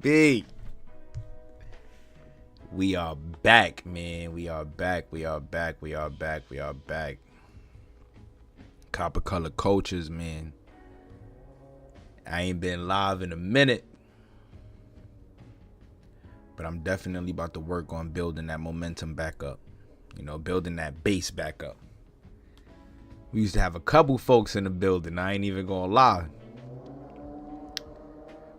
baby. We are back, man. We are back. We are back. We are back. We are back. Copper color coaches, man. I ain't been live in a minute, but I'm definitely about to work on building that momentum back up. You know, building that base back up. We used to have a couple folks in the building. I ain't even gonna lie.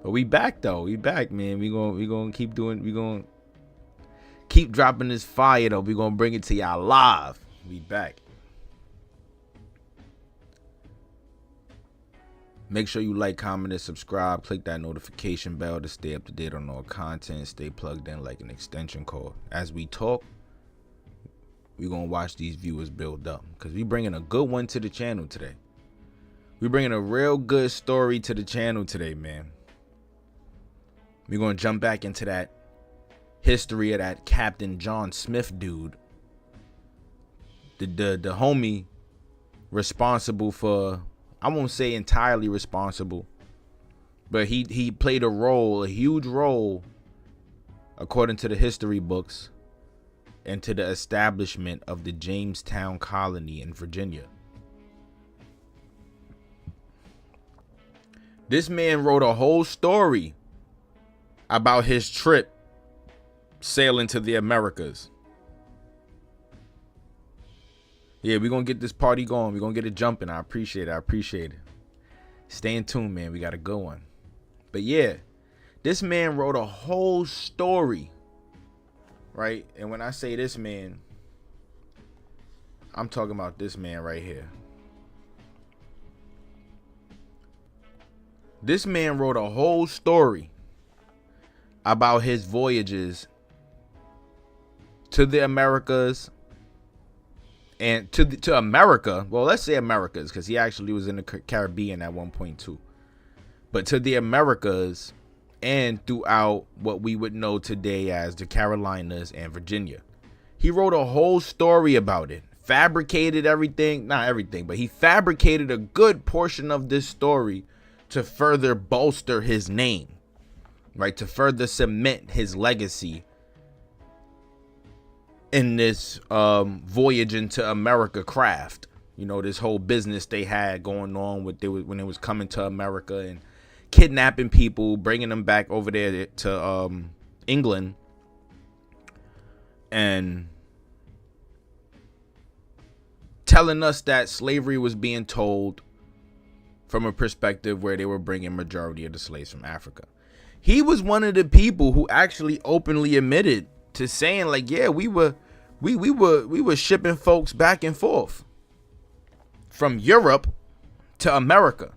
But we back though. We back, man. We gonna keep doing. We gonna keep dropping this fire though. We gonna bring it to y'all live. We back. Make sure you like, comment, and subscribe. Click that notification bell to stay up to date on all content. Stay plugged in like an extension cord. As we talk, we're going to watch these viewers build up. Because we bringing a good one to the channel today. We bringing a real good story to the channel today, man. We're going to jump back into that history of that Captain John Smith dude. The homie responsible for... I won't say entirely responsible, but he played a huge role, according to the history books, into the establishment of the Jamestown colony in Virginia. This man wrote a whole story about his trip sailing to the Americas. Yeah, we're going to get this party going. We're going to get it jumping. I appreciate it. Stay in tune, man. We got a good one. But yeah, this man wrote a whole story, right? And when I say this man, I'm talking about this man right here. This man wrote a whole story about his voyages to the Americas. And to America, well, let's say Americas, because he actually was in the Caribbean at one point too. But to the Americas and throughout what we would know today as the Carolinas and Virginia. He wrote a whole story about it. Fabricated everything, not everything, but he fabricated a good portion of this story to further bolster his name, right? To further cement his legacy in this voyage into America craft. You know, this whole business they had going on with when it was coming to America and kidnapping people, bringing them back over there to England, and telling us that slavery was being told from a perspective where they were bringing majority of the slaves from Africa. He was one of the people who actually openly admitted to saying, like, yeah, we were shipping folks back and forth from Europe to America.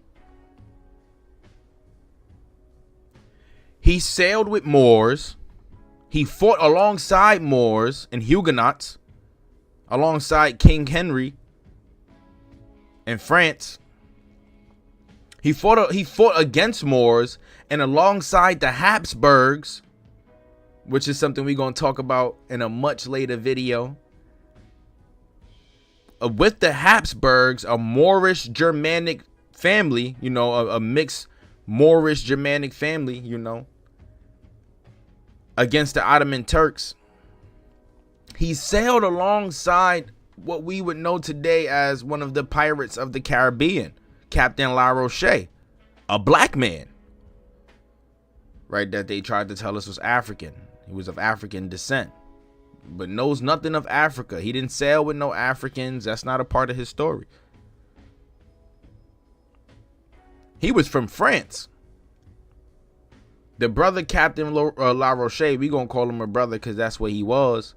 He sailed with Moors. He fought alongside Moors and Huguenots, alongside King Henry in France. He fought against Moors and alongside the Habsburgs, which is something we're going to talk about in a much later video. With the Habsburgs, a Moorish Germanic family, you know, a mixed Moorish Germanic family, you know, against the Ottoman Turks. He sailed alongside what we would know today as one of the pirates of the Caribbean, Captain La Roche, a black man, right, that they tried to tell us was African. He was of African descent, but knows nothing of Africa. He didn't sail with no Africans. That's not a part of his story. He was from France. The brother, Captain La Roche, we gonna call him a brother because that's what he was.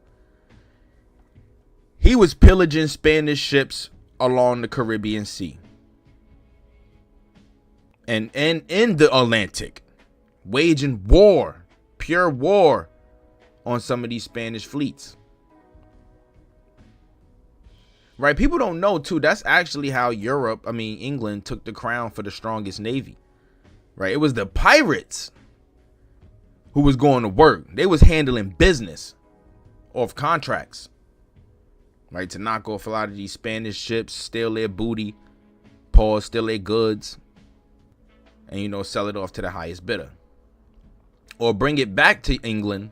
He was pillaging Spanish ships along the Caribbean Sea and in the Atlantic, waging war, pure war, on some of these Spanish fleets. Right? People don't know too. That's actually how England took the crown for the strongest navy. Right? It was the pirates who was going to work. They was handling business off contracts. Right? To knock off a lot of these Spanish ships, steal their booty, steal their goods, and, you know, sell it off to the highest bidder. or bring it back to England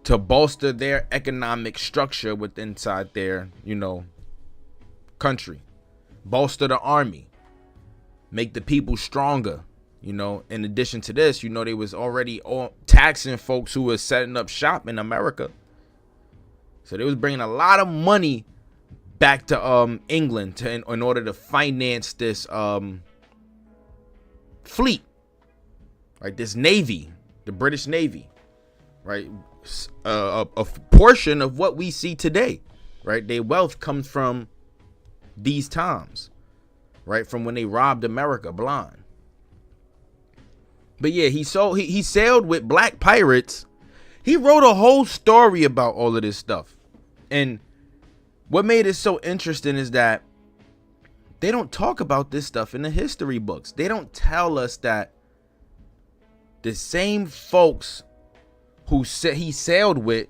to bolster their economic structure within inside their, country, bolster the army, make the people stronger. In addition to this, they was already taxing folks who was setting up shop in America. So they was bringing a lot of money back to England in order to finance this fleet, right? This navy, the British Navy, right? A portion of what we see today, right? Their wealth comes from these times, right? From when they robbed America blind. But yeah, he sailed with black pirates. He wrote a whole story about all of this stuff. And what made it so interesting is that they don't talk about this stuff in the history books. They don't tell us that the same folks who he sailed with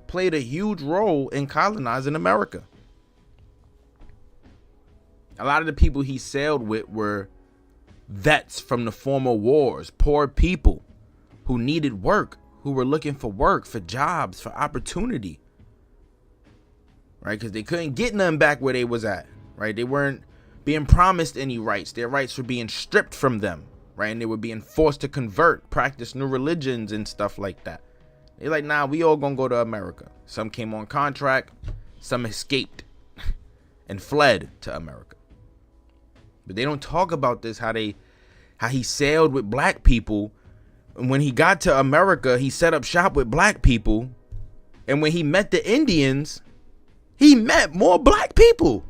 played a huge role in colonizing America. A lot of the people he sailed with were vets from the former wars, poor people who needed work, who were looking for work, for jobs, for opportunity, right? Because they couldn't get nothing back where they was at, right? They weren't being promised any rights. Their rights were being stripped from them, right? And they were being forced to convert, practice new religions and stuff like that. They're like, nah, we all gonna go to America. Some came on contract, some escaped and fled to America. But they don't talk about this, how he sailed with black people. And when he got to America, he set up shop with black people. And when he met the Indians, he met more black people.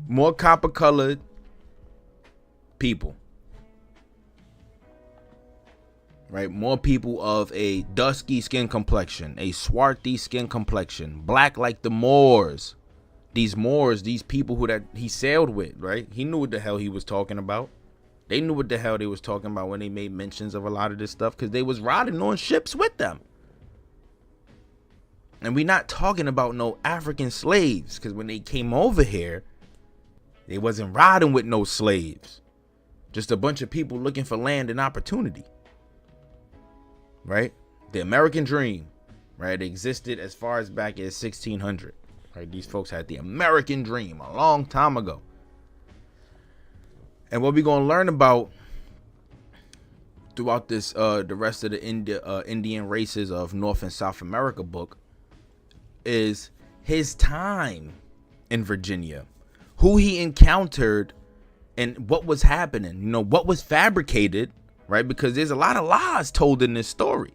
More copper-colored people. Right? More people of a dusky skin complexion, a swarthy skin complexion, black like the Moors. These Moors, these people that he sailed with, right? He knew what the hell he was talking about. They knew what the hell they was talking about when they made mentions of a lot of this stuff, because they was riding on ships with them. And we're not talking about no African slaves, because when they came over here, they wasn't riding with no slaves. Just a bunch of people looking for land and opportunity. Right? The American dream, right, existed as far as back as 1600. Right? These folks had the American dream a long time ago. And what we're going to learn about throughout this, the rest of the Indian races of North and South America book, is his time in Virginia, who he encountered, and what was happening, what was fabricated, right? Because there's a lot of lies told in this story.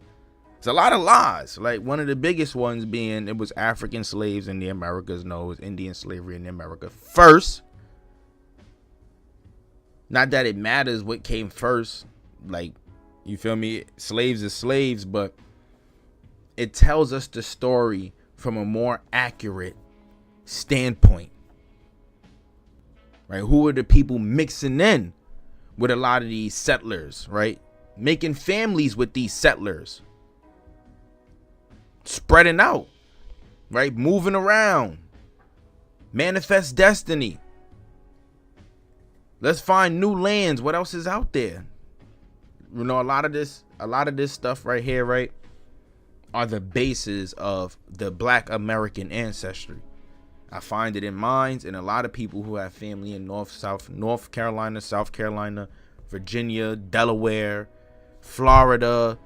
It's a lot of lies. Like one of the biggest ones being it was African slaves in the Americas. No, it was Indian slavery in the America first. Not that it matters what came first. Like, you feel me? Slaves are slaves, but it tells us the story from a more accurate standpoint. Right? Who are the people mixing in with a lot of these settlers, right? Making families with these settlers. Spreading out, right? Moving around. Manifest destiny. Let's find new lands. What else is out there? A lot of this stuff right here, right, are the bases of the Black American ancestry. I find it in mines and a lot of people who have family in North Carolina, South Carolina, Virginia, Delaware, Florida,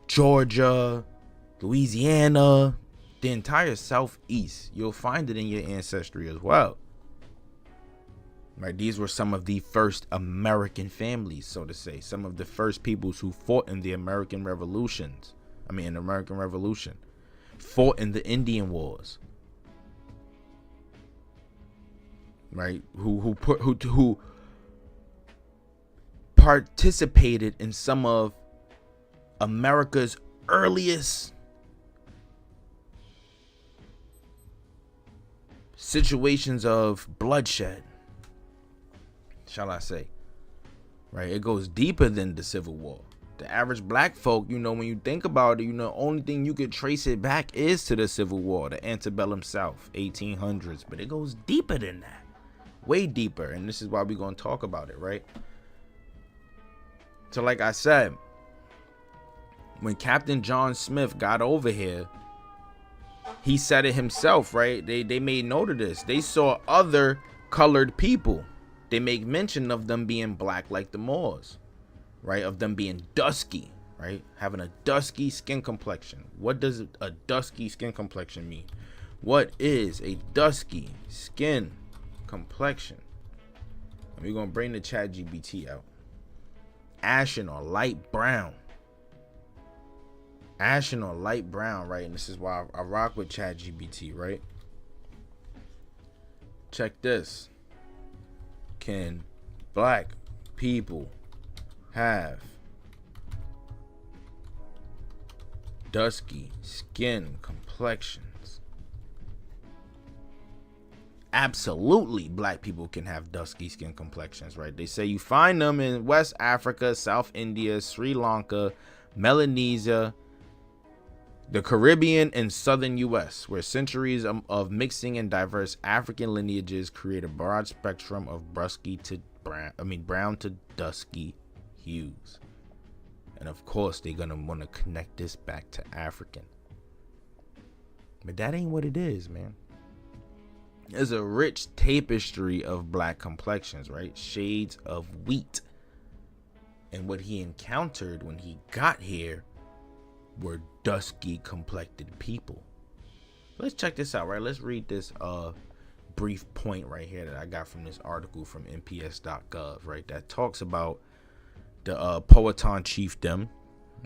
Georgia, Louisiana, the entire Southeast. You'll find it in your ancestry as well. Right? These were some of the first American families, so to say. Some of the first peoples who fought in the American Revolution. Fought in the Indian Wars. Right? Who participated in some of America's earliest situations of bloodshed, shall I say. Right? It goes deeper than the Civil War. The average black folk, when you think about it, only thing you could trace it back is to the Civil War, the antebellum South, 1800s. But it goes deeper than that. Way deeper. And this is why we're going to talk about it, right? So like I said, when Captain John Smith got over here, he said it himself, right? They made note of this. They saw other colored people. They make mention of them being black like the Moors, right? Of them being dusky, right? Having a dusky skin complexion. What does a dusky skin complexion mean? What is a dusky skin complexion? And we're going to bring the ChatGPT out. Ashen or light brown. Ashen or light brown, right? And this is why I rock with ChatGPT, right? Check this. Can black people have dusky skin complexions? Absolutely, black people can have dusky skin complexions, right? They say you find them in West Africa, South India, Sri Lanka, Melanesia, the Caribbean, and southern U.S., where centuries of mixing and diverse African lineages create a broad spectrum of brown to dusky hues. And of course, they're gonna want to connect this back to African. But that ain't what it is, man. There's a rich tapestry of black complexions, right? Shades of wheat. And what he encountered when he got here were dusky complected people. Let's check this out, right? Let's read this brief point right here that I got from this article from NPS.gov, right? That talks about the Powhatan chiefdom,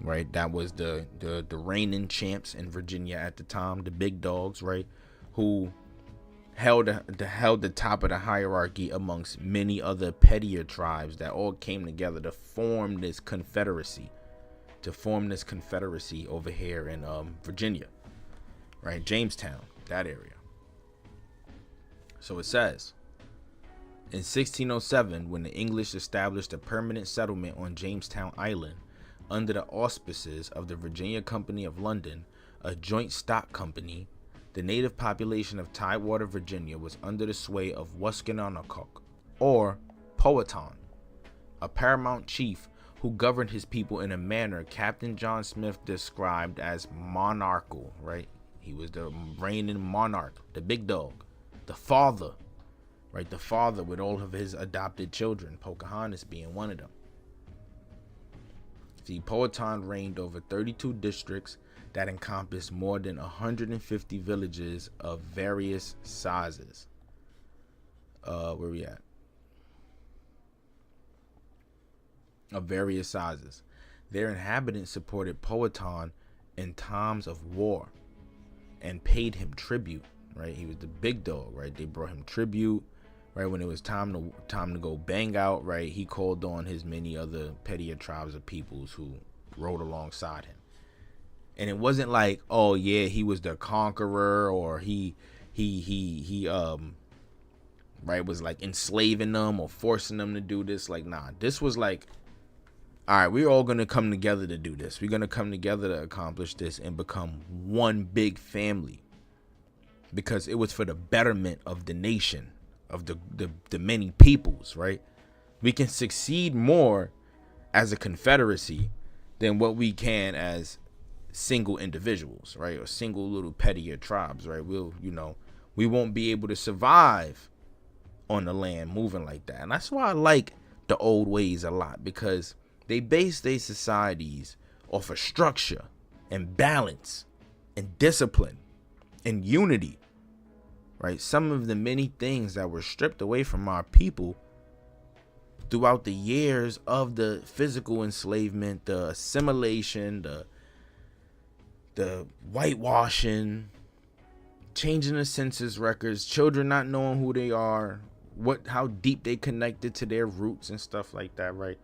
right? That was the reigning champs in Virginia at the time, the big dogs, right? Who held the top of the hierarchy amongst many other pettier tribes that all came together to form this confederacy. Over here in Virginia, right? Jamestown, that area. So it says, in 1607, when the English established a permanent settlement on Jamestown Island under the auspices of the Virginia Company of London, a joint stock company, the native population of Tidewater, Virginia was under the sway of Waskenonakok, or Powhatan, a paramount chief who governed his people in a manner Captain John Smith described as monarchical, right? He was the reigning monarch, the big dog, the father, right? The father with all of his adopted children, Pocahontas being one of them. See, Powhatan reigned over 32 districts that encompassed more than 150 villages of various sizes. Where we at? Of various sizes. Their inhabitants supported Powhatan in times of war and paid him tribute, right? He was the big dog, right? They brought him tribute, right? When it was time to go bang out, right? He called on his many other pettier tribes of peoples who rode alongside him. And it wasn't like, oh yeah, he was the conqueror, or he right, was like enslaving them or forcing them to do this. Like, nah, this was like, all right, we're all going to come together to do this. We're going to come together to accomplish this and become one big family, because it was for the betterment of the nation, of the many peoples, right? We can succeed more as a confederacy than what we can as single individuals, right? Or single little pettier tribes, right? We won't be able to survive on the land moving like that. And that's why I like the old ways a lot, because they base their societies off of structure and balance and discipline and unity, right? Some of the many things that were stripped away from our people throughout the years of the physical enslavement, the assimilation, the whitewashing, changing the census records, children not knowing who they are, how deep they connected to their roots and stuff like that, right?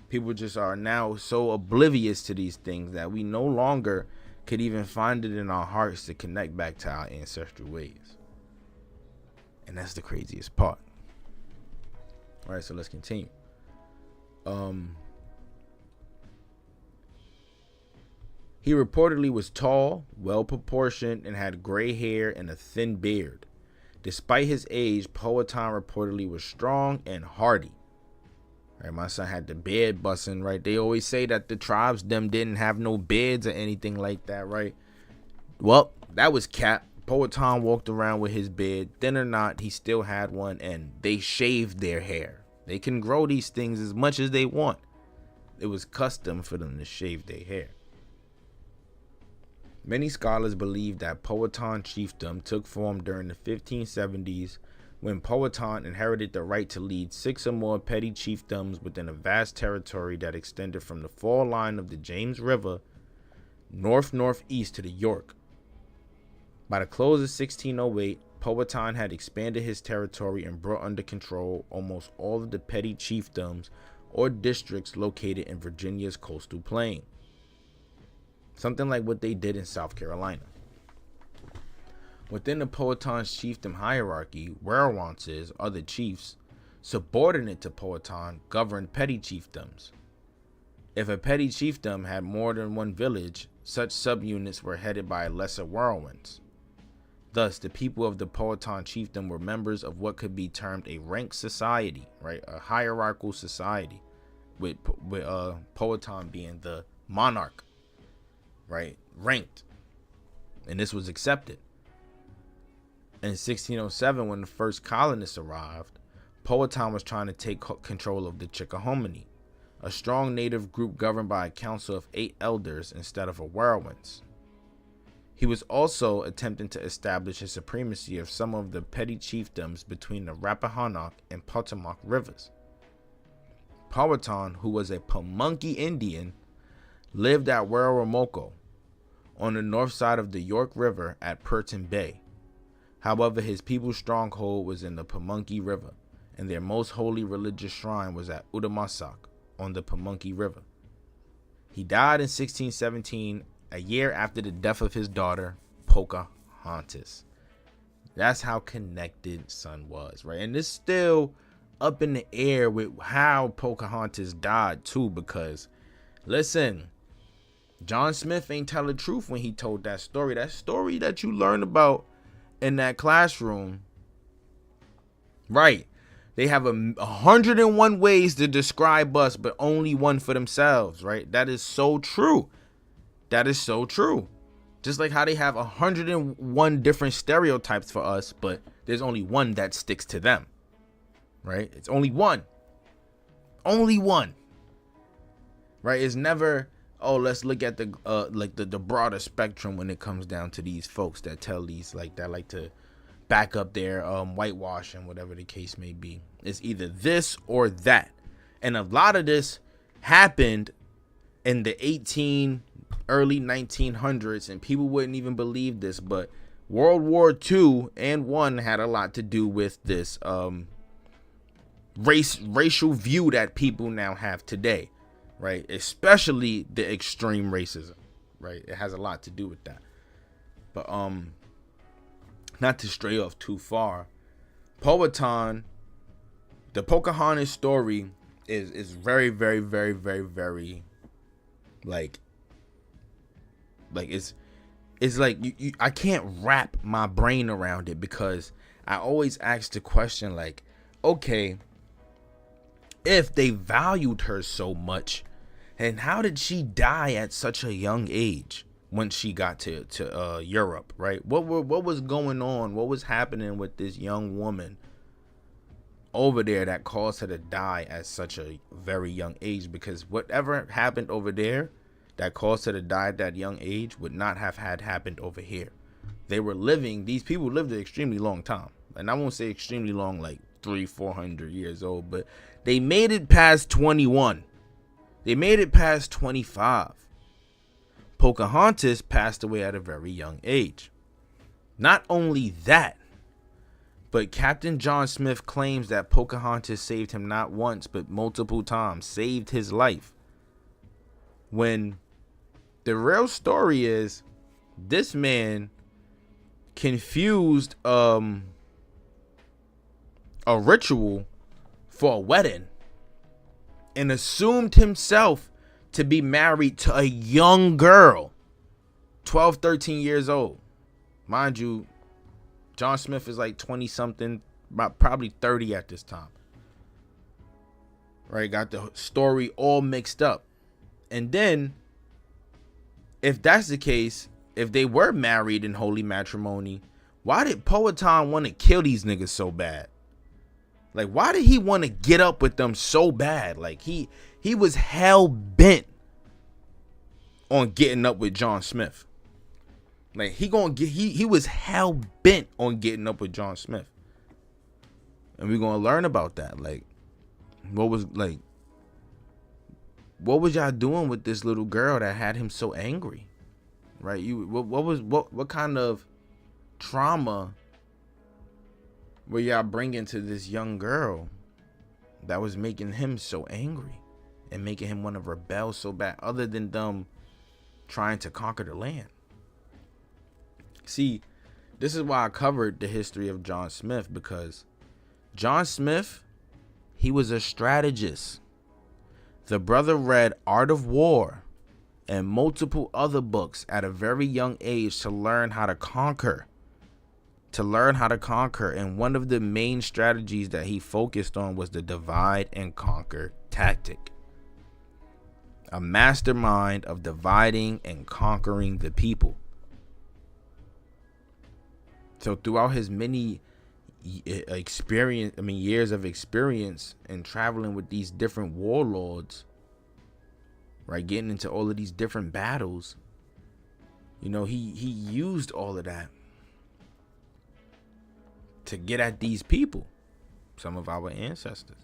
People just are now so oblivious to these things that we no longer could even find it in our hearts to connect back to our ancestral ways. And that's the craziest part. All right, so let's continue. He reportedly was tall, well-proportioned, and had gray hair and a thin beard. Despite his age, Powhatan reportedly was strong and hardy. Right, my son had the bed busting, right? They always say that the tribes them didn't have no beds or anything like that, right? Well, that was cap. Powhatan walked around with his beard. Thin or not, he still had one, and they shaved their hair. They can grow these things as much as they want. It was custom for them to shave their hair. Many scholars believe that Powhatan chiefdom took form during the 1570s when Powhatan inherited the right to lead 6 or more petty chiefdoms within a vast territory that extended from the fall line of the James River northeast to the York. By the close of 1608, Powhatan had expanded his territory and brought under control almost all of the petty chiefdoms or districts located in Virginia's coastal plain. Something like what they did in South Carolina. Within the Powhatan's chiefdom hierarchy, werewolves, other chiefs, subordinate to Powhatan, governed petty chiefdoms. If a petty chiefdom had more than one village, such subunits were headed by lesser werewolves. Thus, the people of the Powhatan chiefdom were members of what could be termed a ranked society, right? A hierarchical society, with Powhatan being the monarch, right? Ranked. And this was accepted. In 1607, when the first colonists arrived, Powhatan was trying to take control of the Chickahominy, a strong native group governed by a council of 8 elders instead of a werewolves. He was also attempting to establish a supremacy of some of the petty chiefdoms between the Rappahannock and Potomac rivers. Powhatan, who was a Pamunkey Indian, lived at Werowoco on the north side of the York River at Purton Bay. However, his people's stronghold was in the Pamunkey River, and their most holy religious shrine was at Udamassac on the Pamunkey River. He died in 1617, a year after the death of his daughter, Pocahontas. That's how connected son was, right? And it's still up in the air with how Pocahontas died too, because listen, John Smith ain't tell the truth when he told that story. That story that you learn about in that classroom, right? They have 101 ways to describe us, but only one for themselves, right? That is so true. That is so true. Just like how they have 101 different stereotypes for us, but there's only one that sticks to them, right? It's only one. Only one. Right? It's never, oh, let's look at the broader spectrum when it comes down to these folks that tell these, like, that like to back up their whitewash and whatever the case may be. It's either this or that. And a lot of this happened in the early 1900s, and people wouldn't even believe this, but World War II and I had a lot to do with this racial view that people now have today, right? Especially the extreme racism, right? It has a lot to do with that. But not to stray off too far, Powhatan, the Pocahontas story is very, very, very, very, very like it's like I can't wrap my brain around it, because I always ask the question, like, okay, if they valued her so much, and how did she die at such a young age once she got to Europe, right? What was going on? What was happening with this young woman over there that caused her to die at such a very young age? Because whatever happened over there that caused her to die at that young age would not have had happened over here. These people lived an extremely long time. And I won't say extremely long, like 300-400 years old, but they made it past 21. They made it past 25. Pocahontas passed away at a very young age. Not only that, but Captain John Smith claims that Pocahontas saved him not once, but multiple times, saved his life. When the real story is, this man confused a ritual for a wedding and assumed himself to be married to a young girl, 12, 13 years old. Mind you, John Smith is like 20 something, probably 30 at this time. right? Got the story all mixed up. And then, if that's the case, if they were married in holy matrimony, why did Powhatan want to kill these niggas so bad? Like, why did he want to get up with them so bad? Like, he was hell bent on getting up with John Smith. Like, he was hell bent on getting up with John Smith. And we're gonna learn about that. Like, what was y'all doing with this little girl that had him so angry? Right? What kind of trauma were y'all bringing to this young girl that was making him so angry and making him want to rebel so bad, other than them trying to conquer the land? See, this is why I covered the history of John Smith, because John Smith, he was a strategist. The brother read Art of War and multiple other books at a very young age to learn how to conquer. And one of the main strategies that he focused on was the divide and conquer tactic. A mastermind of dividing and conquering the people. So throughout his many years of experience and traveling with these different warlords, right, getting into all of these different battles, he used all of that to get at these people, some of our ancestors.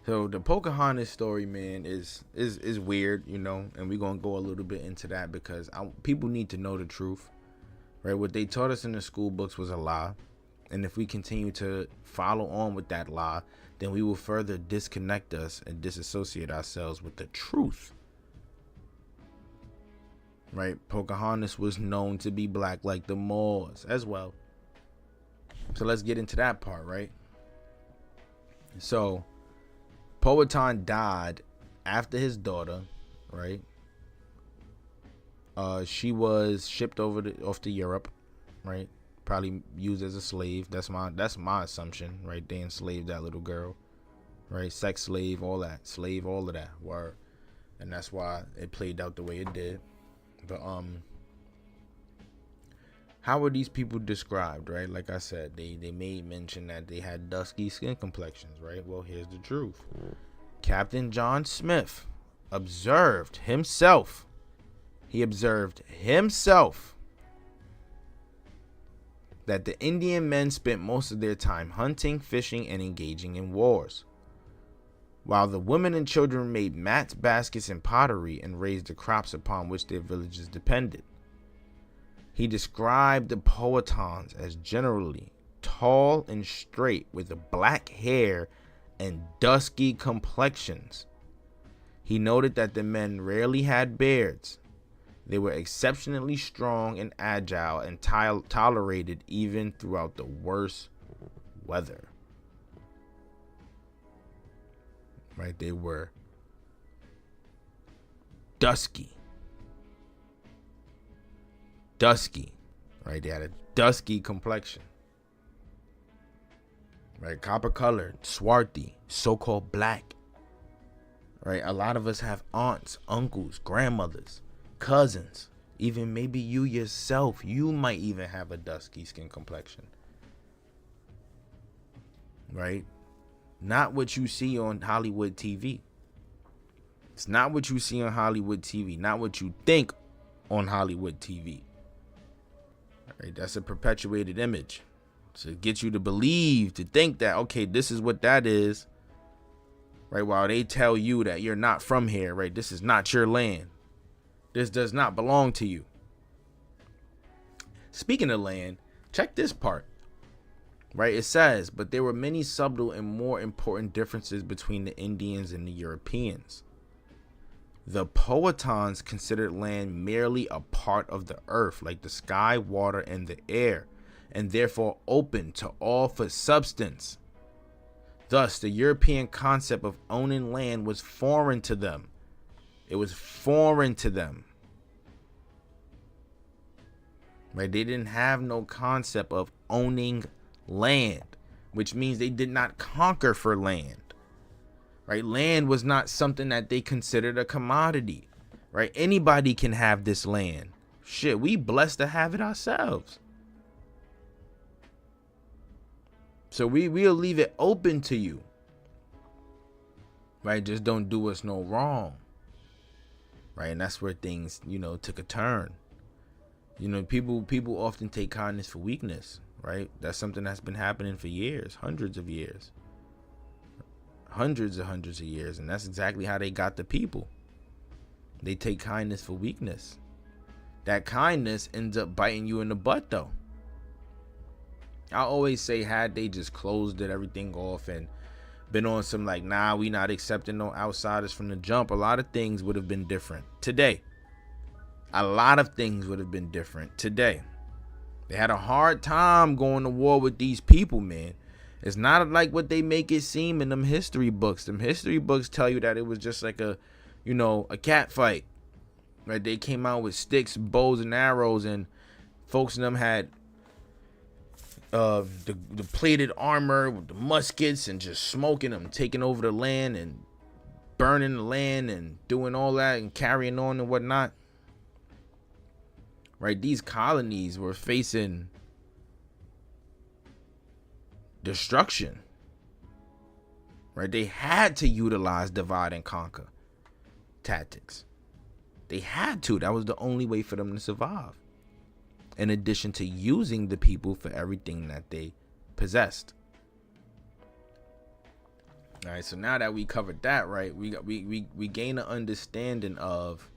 So the Pocahontas story, man, is weird, and we're gonna go a little bit into that because people need to know the truth. Right, what they taught us in the school books was a lie, and if we continue to follow on with that lie, then we will further disconnect us and disassociate ourselves with the truth. Right, Pocahontas was known to be black like the Moors as well. So let's get into that part, right? So Powhatan died after his daughter, right? She was shipped off to Europe, right? Probably used as a slave. That's my assumption, right? They enslaved that little girl, right? Sex slave, all that, slave, all of that, word. And that's why it played out the way it did. But how were these people described, right? Like I said, they made mention that they had dusky skin complexions, right? Well, here's the truth. Captain John Smith observed himself. He observed himself that the Indian men spent most of their time hunting, fishing, and engaging in wars, while the women and children made mats, baskets, and pottery and raised the crops upon which their villages depended. He described the Powhatans as generally tall and straight with black hair and dusky complexions. He noted that the men rarely had beards. They were exceptionally strong and agile and tolerated even throughout the worst weather. Right? They were dusky. Right? They had a dusky complexion. Right? Copper colored, swarthy, so-called black. Right? A lot of us have aunts, uncles, grandmothers, cousins, even maybe you yourself. You might even have a dusky skin complexion. Right? Not what you see on Hollywood TV. It's not what you see on Hollywood TV. Not what you think on Hollywood TV. Right? That's a perpetuated image to get you to believe, to think that, okay, this is what that is. Right? While they tell you that you're not from here, right? This is not your land. This does not belong to you. Speaking of land, check this part. Right? It says, but there were many subtle and more important differences between the Indians and the Europeans. The Powhatans considered land merely a part of the earth, like the sky, water, and the air, and therefore open to all for substance. Thus, the European concept of owning land was foreign to them. It was foreign to them. Right? They didn't have no concept of owning land. which means they did not conquer for land, right? Land was not something that they considered a commodity, right? Anybody can have this land. Shit, we blessed to have it ourselves. So we'll leave it open to you, right? Just don't do us no wrong, right? And that's where things, took a turn. People often take kindness for weakness, right? That's something that's been happening for years, hundreds of years, hundreds of years. And that's exactly how they got the people. They take kindness for weakness. That kindness ends up biting you in the butt, though. I always say, had they just closed everything off and been on some like, nah, we not accepting no outsiders from the jump, a lot of things would have been different today. A lot of things would have been different today. They had a hard time going to war with these people, man. It's not like what they make it seem in them history books. Them history books tell you that it was just like a cat fight, right? They came out with sticks, bows, and arrows, and folks in them had the plated armor with the muskets and just smoking them, taking over the land and burning the land and doing all that and carrying on and whatnot. Right? These colonies were facing destruction. Right? They had to utilize divide and conquer tactics. They had to. That was the only way for them to survive. In addition to using the people for everything that they possessed. All right, so now that we covered that, right, we gain an understanding of,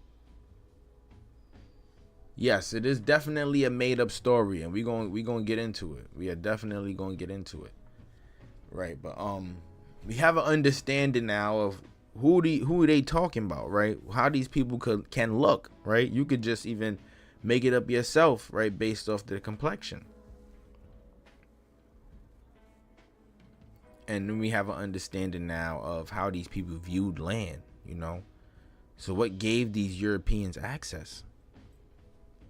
yes, it is definitely a made up story, and we gonna get into it. We are definitely gonna get into it, right? But we have an understanding now of who they talking about, right? How these people can look, right? You could just even make it up yourself, right, based off the complexion. And then we have an understanding now of how these people viewed land, So what gave these Europeans access?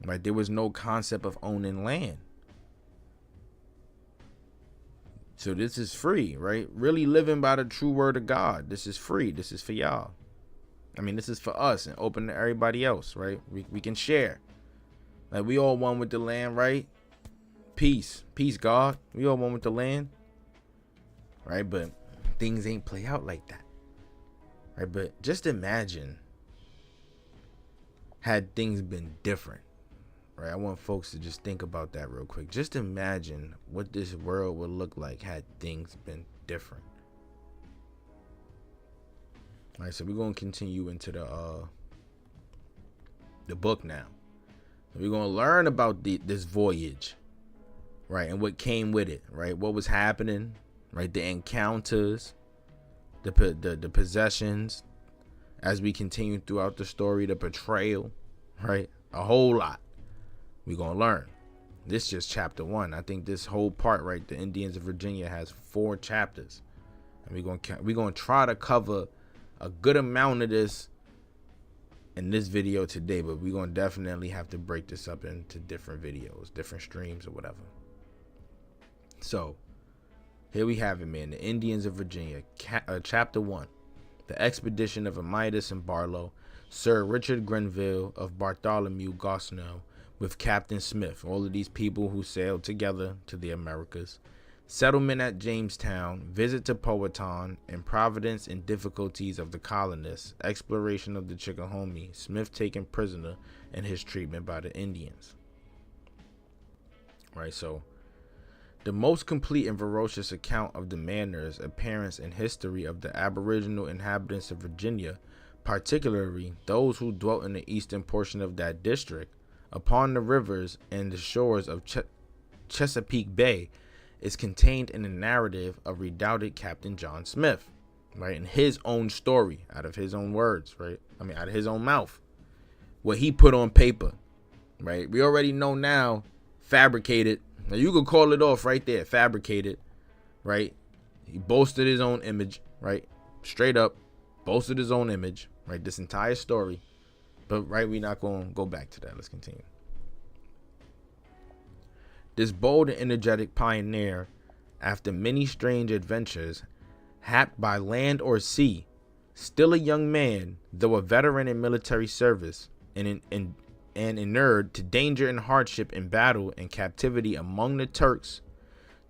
Right, there was no concept of owning land. So this is free, right? Really living by the true word of God. This is free. This is for y'all. I mean, this is for us and open to everybody else, right? We can share. Like, we all one with the land, right? Peace, God. We all one with the land, right? But things ain't play out like that, right? But just imagine had things been different, right? I want folks to just think about that real quick. Just imagine what this world would look like had things been different. All right, so we're gonna continue into the book now. We're going to learn about this voyage, right, and what came with it, right, what was happening, right, the encounters, the possessions, as we continue throughout the story, the betrayal, right, a whole lot we're going to learn. This is just chapter 1. I think this whole part, right, the Indians of Virginia, has 4 chapters, and we're going to try to cover a good amount of this in this video today, but we're going to definitely have to break this up into different videos, different streams or whatever. So here we have it, man. The Indians of Virginia, chapter 1, the expedition of Amyas and Barlow, Sir Richard Grenville of Bartholomew Gosnell with Captain Smith, all of these people who sailed together to the Americas, settlement at Jamestown, visit to Powhatan, and providence and difficulties of the colonists, exploration of the Chickahominy, Smith taken prisoner, and his treatment by the Indians. Right, so the most complete and ferocious account of the manners, appearance, and history of the aboriginal inhabitants of Virginia, particularly those who dwelt in the eastern portion of that district, upon the rivers and the shores of Chesapeake Bay, is contained in the narrative of redoubted Captain John Smith, right? In his own story, out of his own words, right? I mean, out of his own mouth, what he put on paper, right? We already know now, fabricated. Now you could call it off right there, fabricated, right? He boasted his own image, right? Straight up, boasted his own image, right? This entire story, but right, we're not going to go back to that. Let's continue. This bold and energetic pioneer after many strange adventures, happed by land or sea, still a young man, though a veteran in military service, and inured to danger and hardship in battle and captivity among the Turks,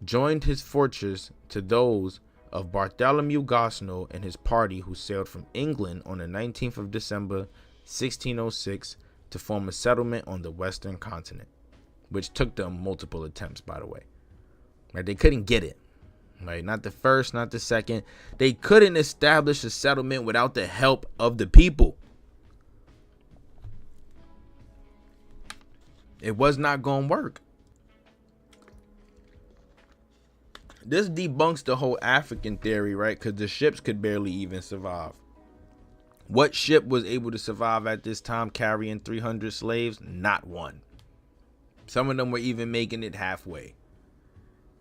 joined his fortunes to those of Bartholomew Gosnold and his party, who sailed from England on the 19th of December, 1606, to form a settlement on the western continent, which took them multiple attempts, by the way. Right? They couldn't get it. Right? Not the first, not the second. They couldn't establish a settlement without the help of the people. It was not going to work. This debunks the whole African theory, right? Because the ships could barely even survive. What ship was able to survive at this time carrying 300 slaves? Not one. Some of them were even making it halfway.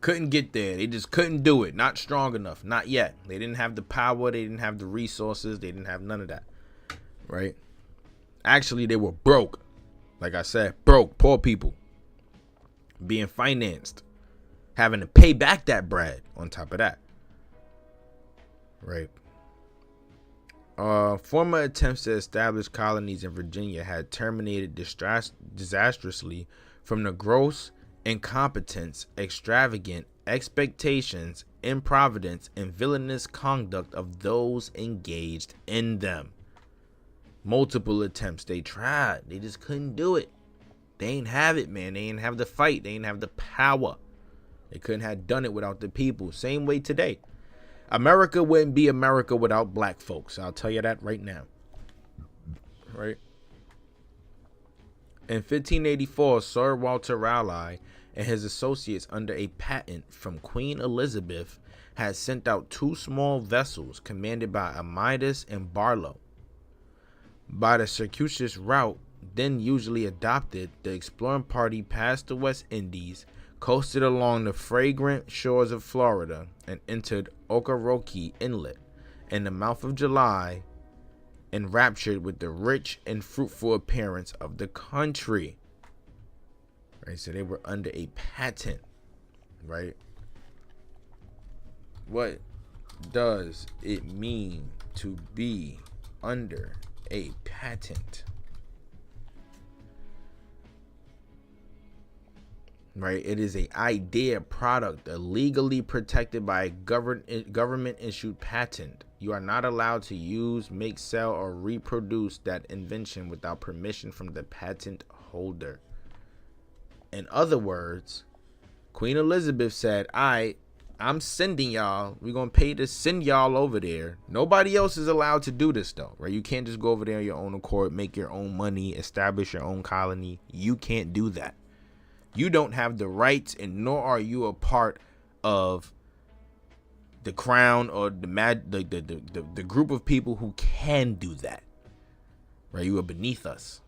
Couldn't get there. They just couldn't do it. Not strong enough. Not yet. They didn't have the power. They didn't have the resources. They didn't have none of that. Right? Actually, they were broke. Like I said, broke. Poor people. Being financed. Having to pay back that bread on top of that. Right? Former attempts to establish colonies in Virginia had terminated disastrously from the gross incompetence, extravagant expectations, improvidence, and villainous conduct of those engaged in them. Multiple attempts they tried. They just couldn't do it. They ain't have it, man. They ain't have the fight. They ain't have the power. They couldn't have done it without the people. Same way today. America wouldn't be America without black folks. I'll tell you that right now. Right? In 1584, Sir Walter Raleigh and his associates, under a patent from Queen Elizabeth, had sent out 2 small vessels commanded by Amidas and Barlow. By the circuitous route then usually adopted, the exploring party passed the West Indies, coasted along the fragrant shores of Florida, and entered Ocraroke Inlet in the mouth of July, enraptured with the rich and fruitful appearance of the country. Right, so they were under a patent, right? What does it mean to be under a patent? Right, it is an idea, product, legally protected by a government issued patent. You are not allowed to use, make, sell, or reproduce that invention without permission from the patent holder. In other words, Queen Elizabeth said, I'm sending y'all. We're going to pay to send y'all over there. Nobody else is allowed to do this, though, right? You can't just go over there on your own accord, make your own money, establish your own colony. You can't do that. You don't have the rights, and nor are you a part of the crown or the group of people who can do that. Right? You are beneath us.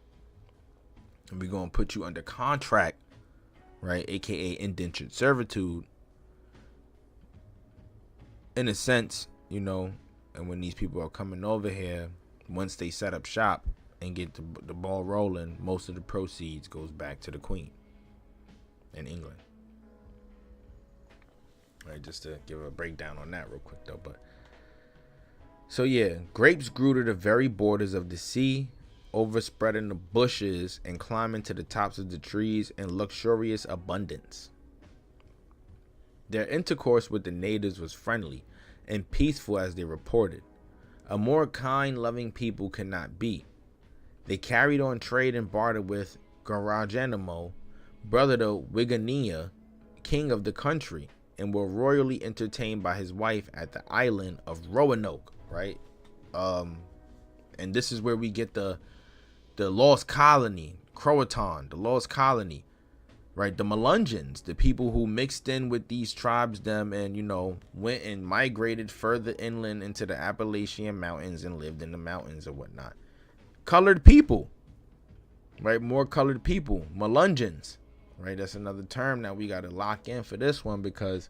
And we're going to put you under contract, right? AKA indentured servitude. In a sense, you know, and when these people are coming over here, once they set up shop and get the ball rolling, most of the proceeds goes back to the Queen in England. Right, just to give a breakdown on that real quick though. But so yeah, grapes grew to the very borders of the sea, overspreading the bushes and climbing to the tops of the trees in luxurious abundance. Their intercourse with the natives was friendly and peaceful, as they reported. A more kind, loving people could not be. They carried on trade and barter with Geronimo, brother to Wigania, king of the country, and were royally entertained by his wife at the island of Roanoke, right? And this is where we get the lost colony, Croatan, the lost colony, right? The Melungeons, the people who mixed in with these tribes, and, you know, went and migrated further inland into the Appalachian Mountains and lived in the mountains or whatnot. Colored people, right? More colored people, Melungeons. Right, that's another term that we got to lock in for this one, because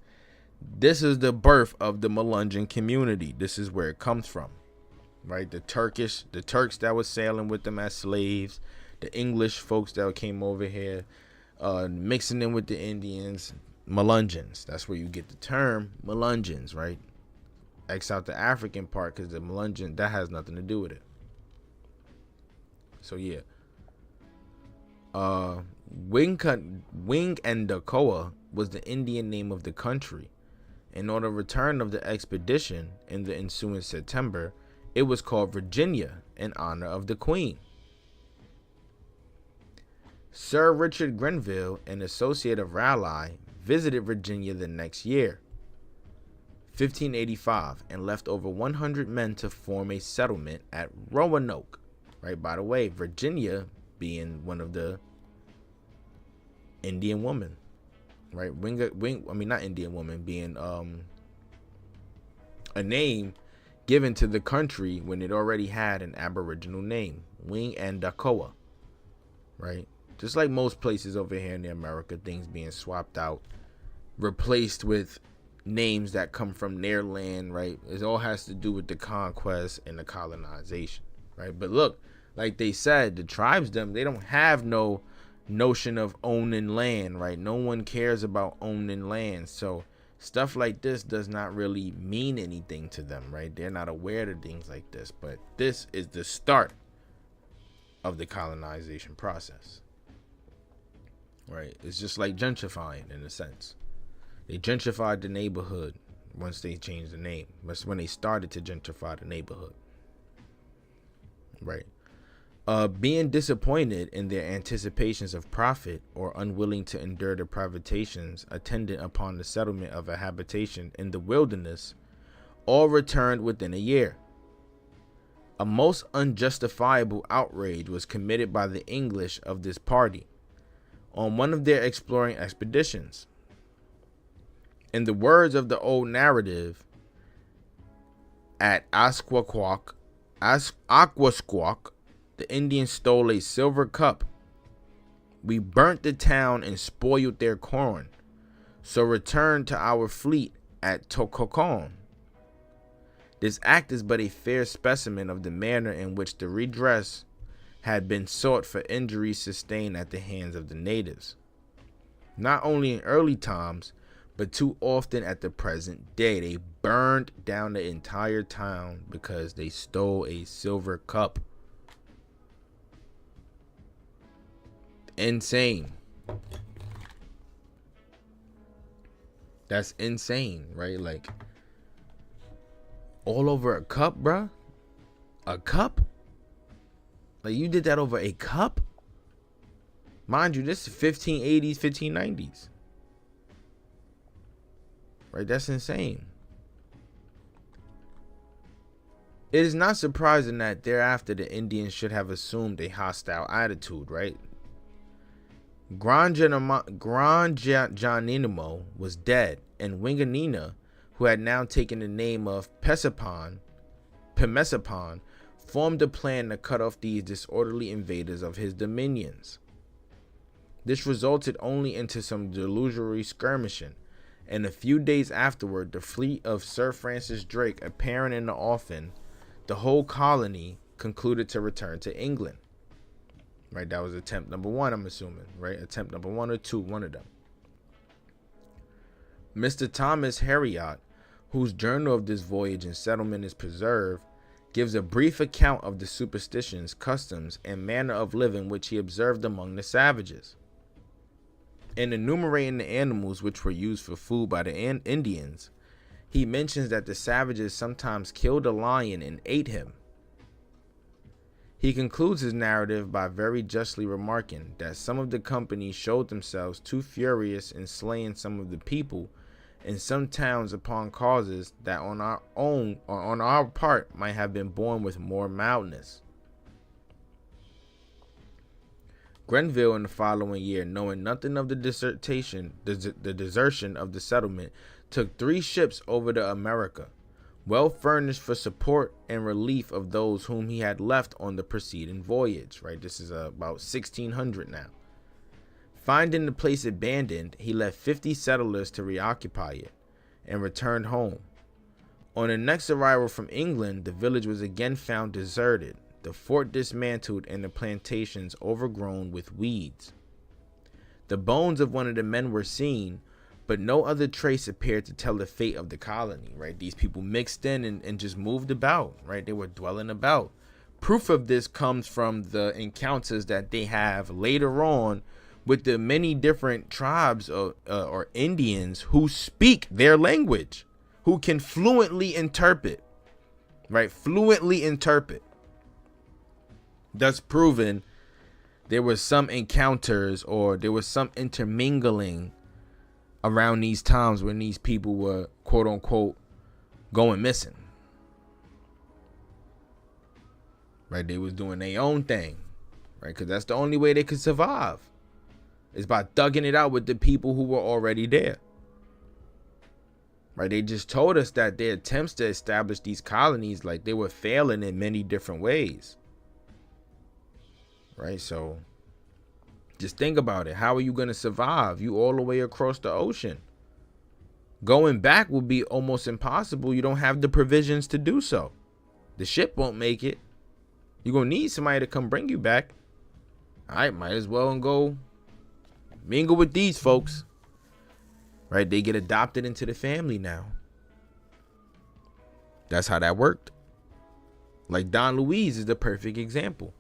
this is the birth of the Melungeon community. This is where it comes from, right? The Turks that were sailing with them as slaves, the English folks that came over here, mixing in with the Indians, Melungeons. That's where you get the term Melungeons, right? X out the African part because the Melungeon, that has nothing to do with it. So yeah. Wing and Dakoa was the Indian name of the country. And on the return of the expedition in the ensuing September, it was called Virginia in honor of the Queen. Sir Richard Grenville, an associate of Raleigh, visited Virginia the next year, 1585, and left over 100 men to form a settlement at Roanoke. Right, by the way, Virginia being one of the Indian women, right? Not Indian woman, being a name given to the country when it already had an aboriginal name, Wing and Dakoa, right? Just like most places over here in the America, things being swapped out, replaced with names that come from their land, right? It all has to do with the conquest and the colonization, right? But look, like they said, the tribes, they don't have no notion of owning land, right? No one cares about owning land. So stuff like this does not really mean anything to them, right? They're not aware of things like this. But this is the start of the colonization process, right? It's just like gentrifying in a sense. They gentrified the neighborhood once they changed the name. That's when they started to gentrify the neighborhood, right? Being disappointed in their anticipations of profit or unwilling to endure the privations attendant upon the settlement of a habitation in the wilderness, all returned within a year. A most unjustifiable outrage was committed by the English of this party on one of their exploring expeditions. In the words of the old narrative, at Aquasquak, the Indians stole a silver cup. We burnt the town and spoiled their corn, so returned to our fleet at Tococon. This act is but a fair specimen of the manner in which the redress had been sought for injuries sustained at the hands of the natives, not only in early times, but too often at the present day. They burned down the entire town because they stole a silver cup. Insane. That's insane, right? Like, all over a cup, bruh? A cup? Like, you did that over a cup? Mind you, this is 1580s, 1590s. Right? That's insane. It is not surprising that thereafter the Indians should have assumed a hostile attitude, right? Granjanimo was dead, and Winganina, who had now taken the name of Pemesapon, formed a plan to cut off these disorderly invaders of his dominions. This resulted only into some desultory skirmishing, and a few days afterward, the fleet of Sir Francis Drake appearing in the offing, the whole colony concluded to return to England. Right, that was attempt number one, I'm assuming, right? Attempt number 1 or 2, one of them. Mr. Thomas Hariot, whose journal of this voyage and settlement is preserved, gives a brief account of the superstitions, customs, and manner of living which he observed among the savages. In enumerating the animals which were used for food by the Indians, he mentions that the savages sometimes killed a lion and ate him. He concludes his narrative by very justly remarking that some of the company showed themselves too furious in slaying some of the people in some towns upon causes that on our part might have been borne with more mildness. Grenville in the following year, knowing nothing of the desertion of the settlement, took 3 ships over to America, well furnished for support and relief of those whom he had left on the preceding voyage. Right, this is about 1600 now. Finding the place abandoned, he left 50 settlers to reoccupy it and returned home. On the next arrival from England, the village was again found deserted, the fort dismantled, and the plantations overgrown with weeds. The bones of one of the men were seen, but no other trace appeared to tell the fate of the colony, right? These people mixed in and just moved about, right? They were dwelling about. Proof of this comes from the encounters that they have later on with the many different tribes or Indians who speak their language, who can fluently interpret, right? Fluently interpret. Thus proving there was some encounters or there was some intermingling around these times when these people were, quote unquote, going missing. Right? They was doing their own thing, right? Because that's the only way they could survive, is by thugging it out with the people who were already there. Right? They just told us that their attempts to establish these colonies, like, they were failing in many different ways. Right? So just think about it. How are you going to survive? You all the way across the ocean. Going back will be almost impossible. You don't have the provisions to do so. The ship won't make it. You're going to need somebody to come bring you back. All right, might as well and go mingle with these folks. Right? They get adopted into the family now. That's how that worked. Like Don Luis is the perfect example.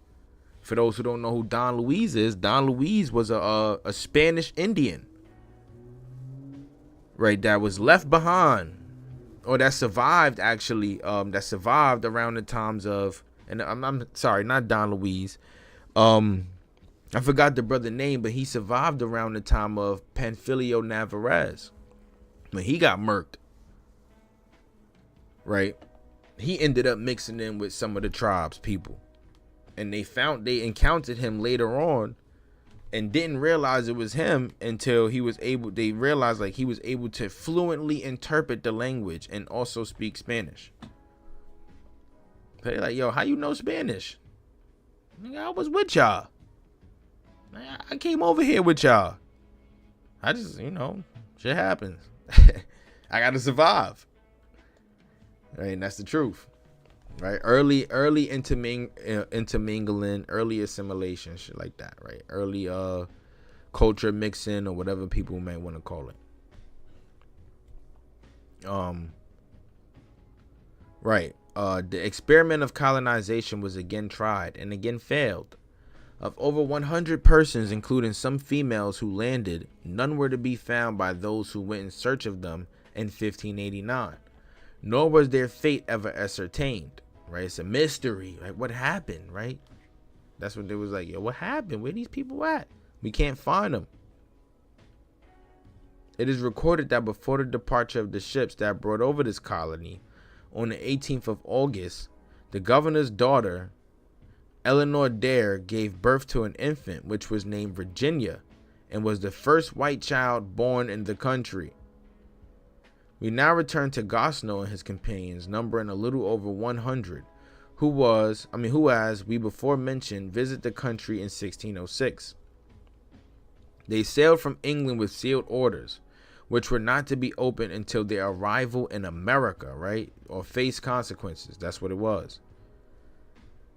For those who don't know who Don Luis is, Don Luis was a Spanish Indian, right, that was left behind, or that survived actually, that survived around the times of, and I'm sorry, not Don Luis, I forgot the brother name, but he survived around the time of Panfilio Narvaez, when he got murked, right? He ended up mixing in with some of the tribe's people. And they encountered him later on and didn't realize it was him until they realized like he was able to fluently interpret the language and also speak Spanish. They're like, yo, how you know Spanish? I was with y'all. I came over here with y'all. I just, shit happens. I got to survive. Right, and that's the truth. Right, early intermingling, early assimilation, shit like that. Right, early culture mixing or whatever people may want to call it. Right, the experiment of colonization was again tried and again failed. Of over 100 persons, including some females who landed, none were to be found by those who went in search of them in 1589. Nor was their fate ever ascertained. Right, it's a mystery. Like, what happened? Right, that's what they was like. Yo, what happened? Where these people at? We can't find them. It is recorded that before the departure of the ships that brought over this colony, on the 18th of August, the governor's daughter, Eleanor Dare, gave birth to an infant which was named Virginia, and was the first white child born in the country. We now return to Gosnow and his companions, numbering a little over 100, who, as we before mentioned, visited the country in 1606. They sailed from England with sealed orders, which were not to be opened until their arrival in America, right? Or face consequences. That's what it was.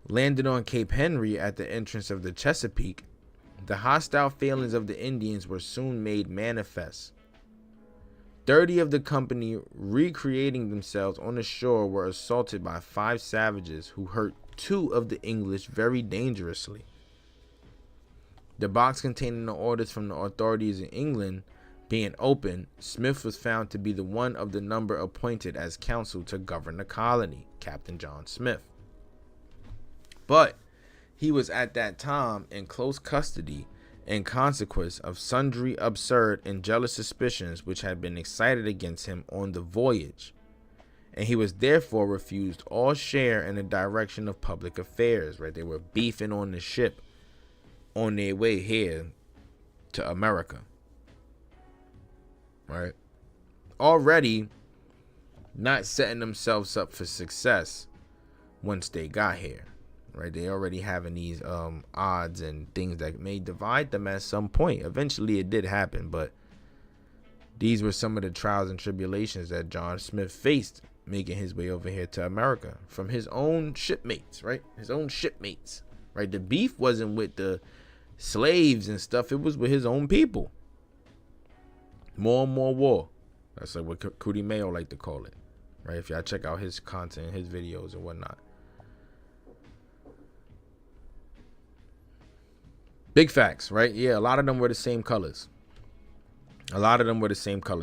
Landed on Cape Henry at the entrance of the Chesapeake, the hostile feelings of the Indians were soon made manifest. 30 of the company, recreating themselves on the shore, were assaulted by 5 savages who hurt 2 of the English very dangerously. The box containing the orders from the authorities in England being opened, Smith was found to be the one of the number appointed as counsel to govern the colony, Captain John Smith. But he was at that time in close custody in consequence of sundry absurd and jealous suspicions which had been excited against him on the voyage, and he was therefore refused all share in the direction of public affairs. Right, they were beefing on the ship on their way here to America. Right, already not setting themselves up for success once they got here. Right, they already having these odds and things that may divide them at some point. Eventually it did happen, but these were some of the trials and tribulations that John Smith faced making his way over here to America from his own shipmates, right? His own shipmates, right? The beef wasn't with the slaves and stuff. It was with his own people. More and more war. That's like what Cootie Mayo like to call it, right? If y'all check out his content, his videos and whatnot. Big facts, right? Yeah, a lot of them were the same colors.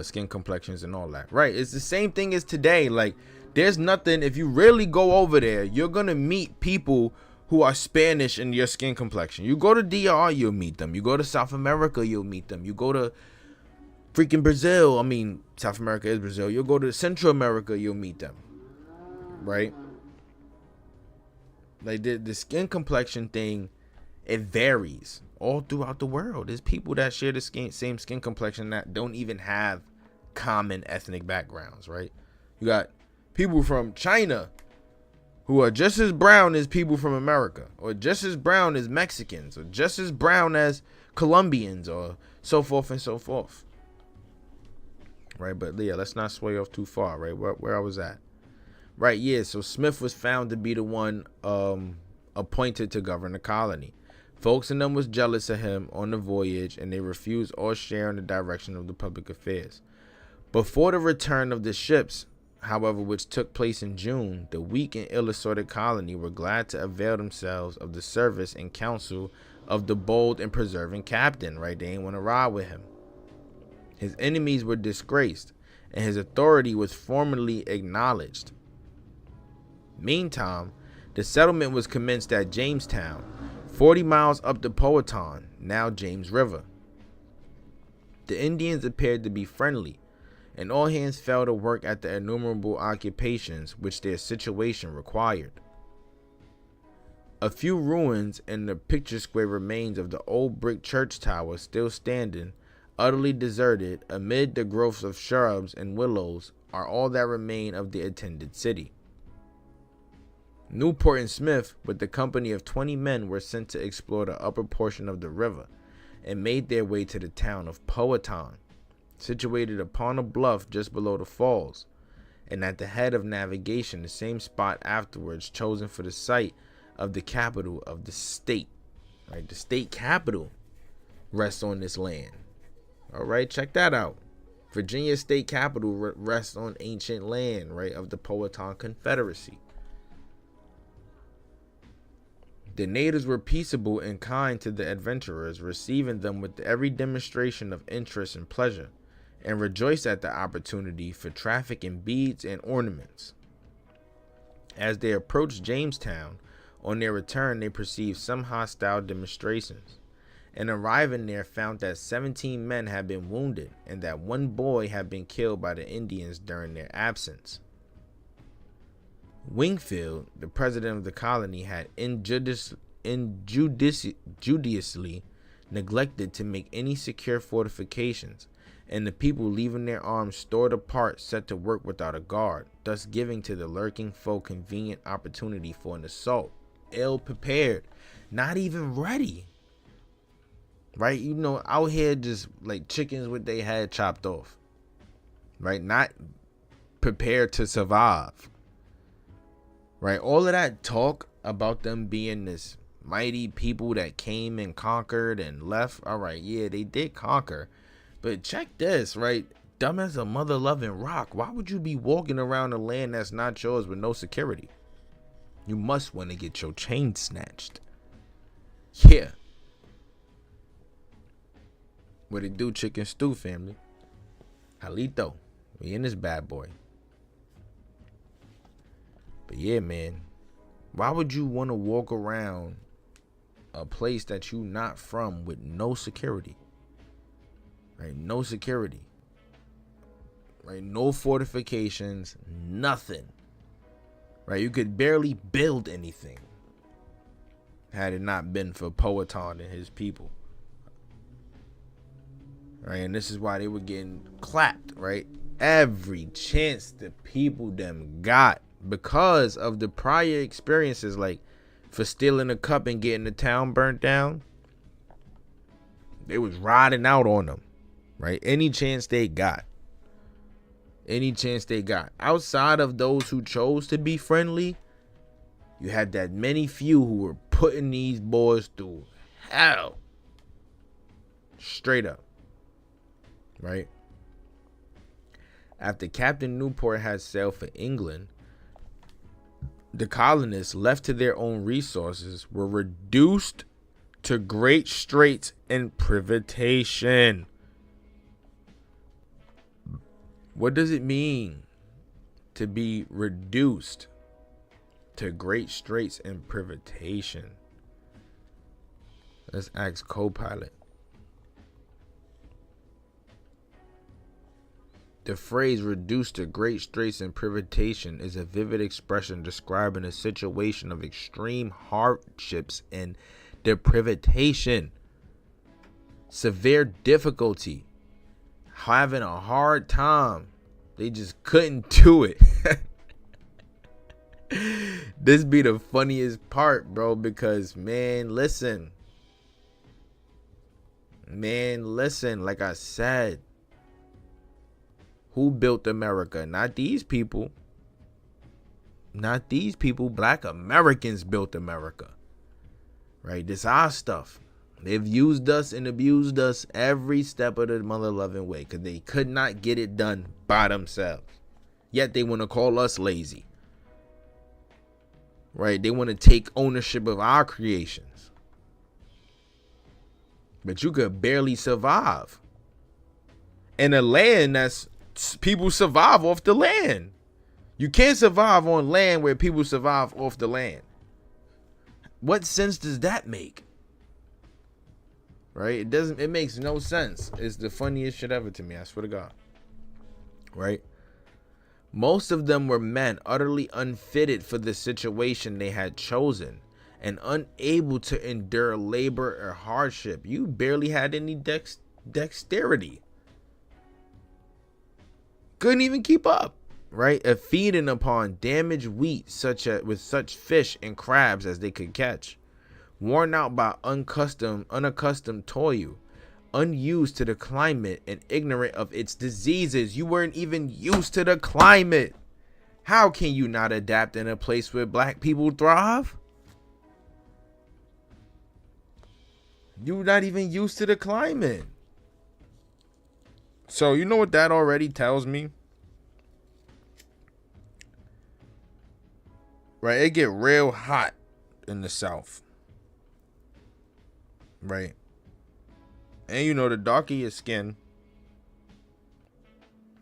Skin complexions and all that, right? It's the same thing as today. Like, there's nothing, if you really go over there, you're gonna meet people who are Spanish in your skin complexion. You go to DR, you'll meet them. You go to South America, you'll meet them. You go to freaking Brazil, I mean, South America is Brazil. You'll go to Central America, you'll meet them, right? Like, the skin complexion thing, it varies all throughout the world. There's people that share the same skin complexion that don't even have common ethnic backgrounds, right? You got people from China who are just as brown as people from America, or just as brown as Mexicans, or just as brown as Colombians, or so forth and so forth. Right, but yeah, let's not sway off too far, right? Where I was at. Right, yeah, so Smith was found to be the one appointed to govern the colony. Folks in them was jealous of him on the voyage, and they refused all share in the direction of the public affairs. Before the return of the ships, however, which took place in June, the weak and ill-assorted colony were glad to avail themselves of the service and counsel of the bold and persevering captain, right? They ain't want to ride with him. His enemies were disgraced, and his authority was formally acknowledged. Meantime, the settlement was commenced at Jamestown, 40 miles up the Powhatan, now James River. The Indians appeared to be friendly, and all hands fell to work at the innumerable occupations which their situation required. A few ruins and the picture square remains of the old brick church tower still standing, utterly deserted amid the growths of shrubs and willows, are all that remain of the attended city. Newport and Smith, with the company of 20 men, were sent to explore the upper portion of the river, and made their way to the town of Powhatan, situated upon a bluff just below the falls, and at the head of navigation, the same spot afterwards chosen for the site of the capital of the state. Right, the state capital rests on this land. All right, check that out. Virginia state capital rests on ancient land, right, of the Powhatan Confederacy. The natives were peaceable and kind to the adventurers, receiving them with every demonstration of interest and pleasure, and rejoiced at the opportunity for traffic in beads and ornaments. As they approached Jamestown, on their return they perceived some hostile demonstrations, and arriving there found that 17 men had been wounded, and that one boy had been killed by the Indians during their absence. Wingfield, the president of the colony, had injudiciously neglected to make any secure fortifications, and the people, leaving their arms stored apart, set to work without a guard, thus giving to the lurking foe convenient opportunity for an assault. Ill prepared, not even ready. Right, you know, out here just like chickens with their head chopped off. Right, not prepared to survive. Right, all of that talk about them being this mighty people that came and conquered and left. All right, yeah, they did conquer, but check this, right? Dumb as a mother-loving rock. Why would you be walking around a land that's not yours with no security? You must want to get your chain snatched. Yeah. What it do, chicken stew family? Jalito, we in this bad boy. But yeah, man, why would you want to walk around a place that you not from with no security? Right, no security. Right, no fortifications, nothing. Right, you could barely build anything had it not been for Powhatan and his people. Right, and this is why they were getting clapped, right? Every chance the people them got, because of the prior experiences, like for stealing a cup and getting the town burnt down. They was riding out on them, right? Any chance they got. Outside of those who chose to be friendly, you had that many few who were putting these boys through hell. Straight up. Right? After Captain Newport had sailed for England, the colonists, left to their own resources, were reduced to great straits and privation. What does it mean to be reduced to great straits and privation? Let's ask Copilot. The phrase reduced to great straits and privation is a vivid expression describing a situation of extreme hardships and deprivation, severe difficulty, having a hard time. They just couldn't do it. This be the funniest part, bro, because man, listen, like I said, who built America? Not these people. Black Americans built America. Right? This our stuff. They've used us and abused us every step of the mother loving way because they could not get it done by themselves. Yet they want to call us lazy. Right? They want to take ownership of our creations. But you could barely survive in a land that's people survive off the land. You can't survive on land where people survive off the land. What sense does that make? Right? It makes no sense. It's the funniest shit ever to me, I swear to God. Right? Most of them were men utterly unfitted for the situation they had chosen and unable to endure labor or hardship. You barely had any dexterity. Couldn't even keep up, right? Feeding upon damaged wheat with such fish and crabs as they could catch. Worn out by unaccustomed toil, unused to the climate and ignorant of its diseases. You weren't even used to the climate. How can you not adapt in a place where black people thrive? You're not even used to the climate. So you know what that already tells me? Right, it get real hot in the South. Right. And you know, the darker your skin,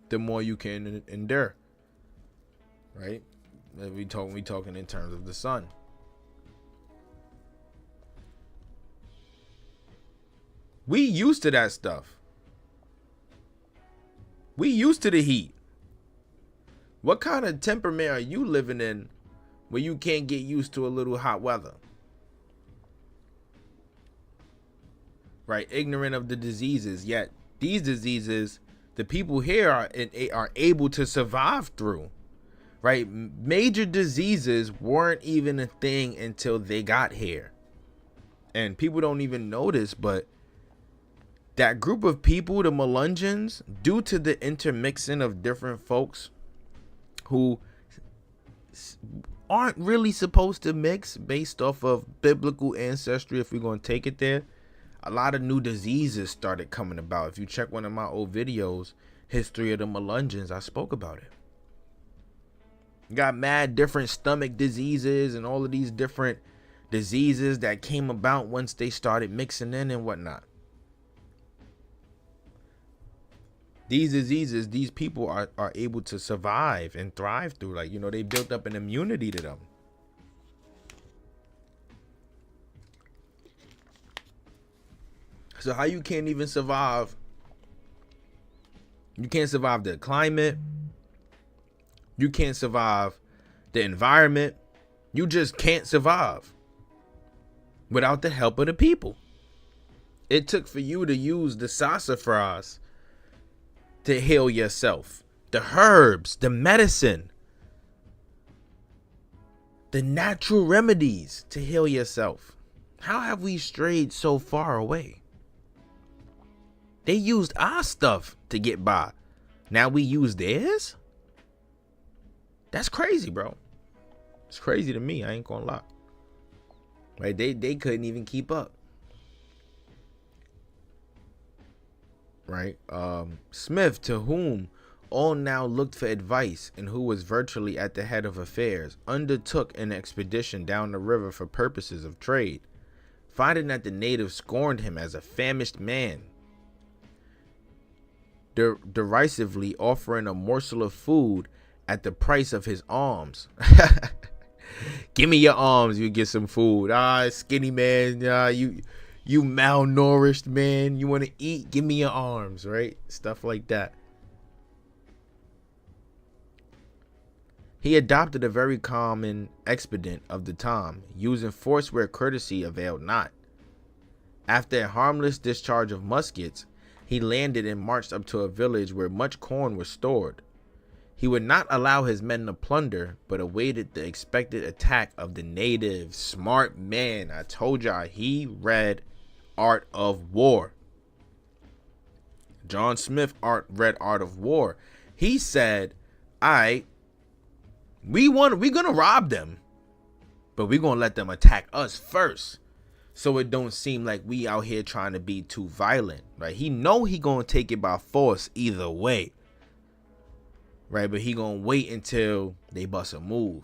the more you can endure. Right? We talking in terms of the sun. We used to that stuff. We used to the heat. What kind of temperament are you living in where you can't get used to a little hot weather? Right? Ignorant of the diseases. Yet these diseases, the people here are able to survive through. Right? Major diseases weren't even a thing until they got here. And people don't even notice, but that group of people, the Melungeons, due to the intermixing of different folks who aren't really supposed to mix based off of biblical ancestry, if we're going to take it there, a lot of new diseases started coming about. If you check one of my old videos, History of the Melungeons, I spoke about it. You got mad different stomach diseases and all of these different diseases that came about once they started mixing in and whatnot. These diseases, these people are able to survive and thrive through. Like, you know, they built up an immunity to them. So how you can't even survive? You can't survive the climate. You can't survive the environment. You just can't survive without the help of the people. It took for you to use the sassafras to heal yourself. The herbs, the medicine, the natural remedies to heal yourself. How have we strayed so far away? They used our stuff to get by. Now we use theirs? That's crazy, bro. It's crazy to me. I ain't gonna lie. Right? They couldn't even keep up. Right? Smith, to whom all now looked for advice, and who was virtually at the head of affairs, undertook an expedition down the river for purposes of trade, finding that the natives scorned him as a famished man, derisively offering a morsel of food at the price of his arms. Give me your arms, you get some food. Skinny man, you malnourished man, you want to eat? Give me your arms, right? Stuff like that. He adopted a very common expedient of the time, using force where courtesy availed not. After a harmless discharge of muskets, he landed and marched up to a village where much corn was stored. He would not allow his men to plunder, but awaited the expected attack of the natives. Smart man. I told y'all, he read Art of War. John Smith read Art of War. He said, we gonna rob them, but we gonna let them attack us first, so it don't seem like we out here trying to be too violent, right? He know he gonna take it by force either way, right? But he gonna wait until they bust a move,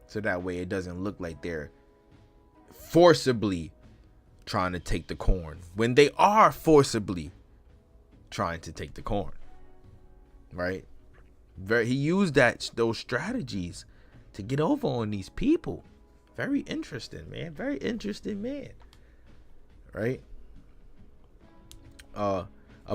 so that way it doesn't look like they're forcibly trying to take the corn when they are forcibly trying to take the corn, right? He used those strategies to get over on these people. Very interesting, man. Very interesting man. Right? A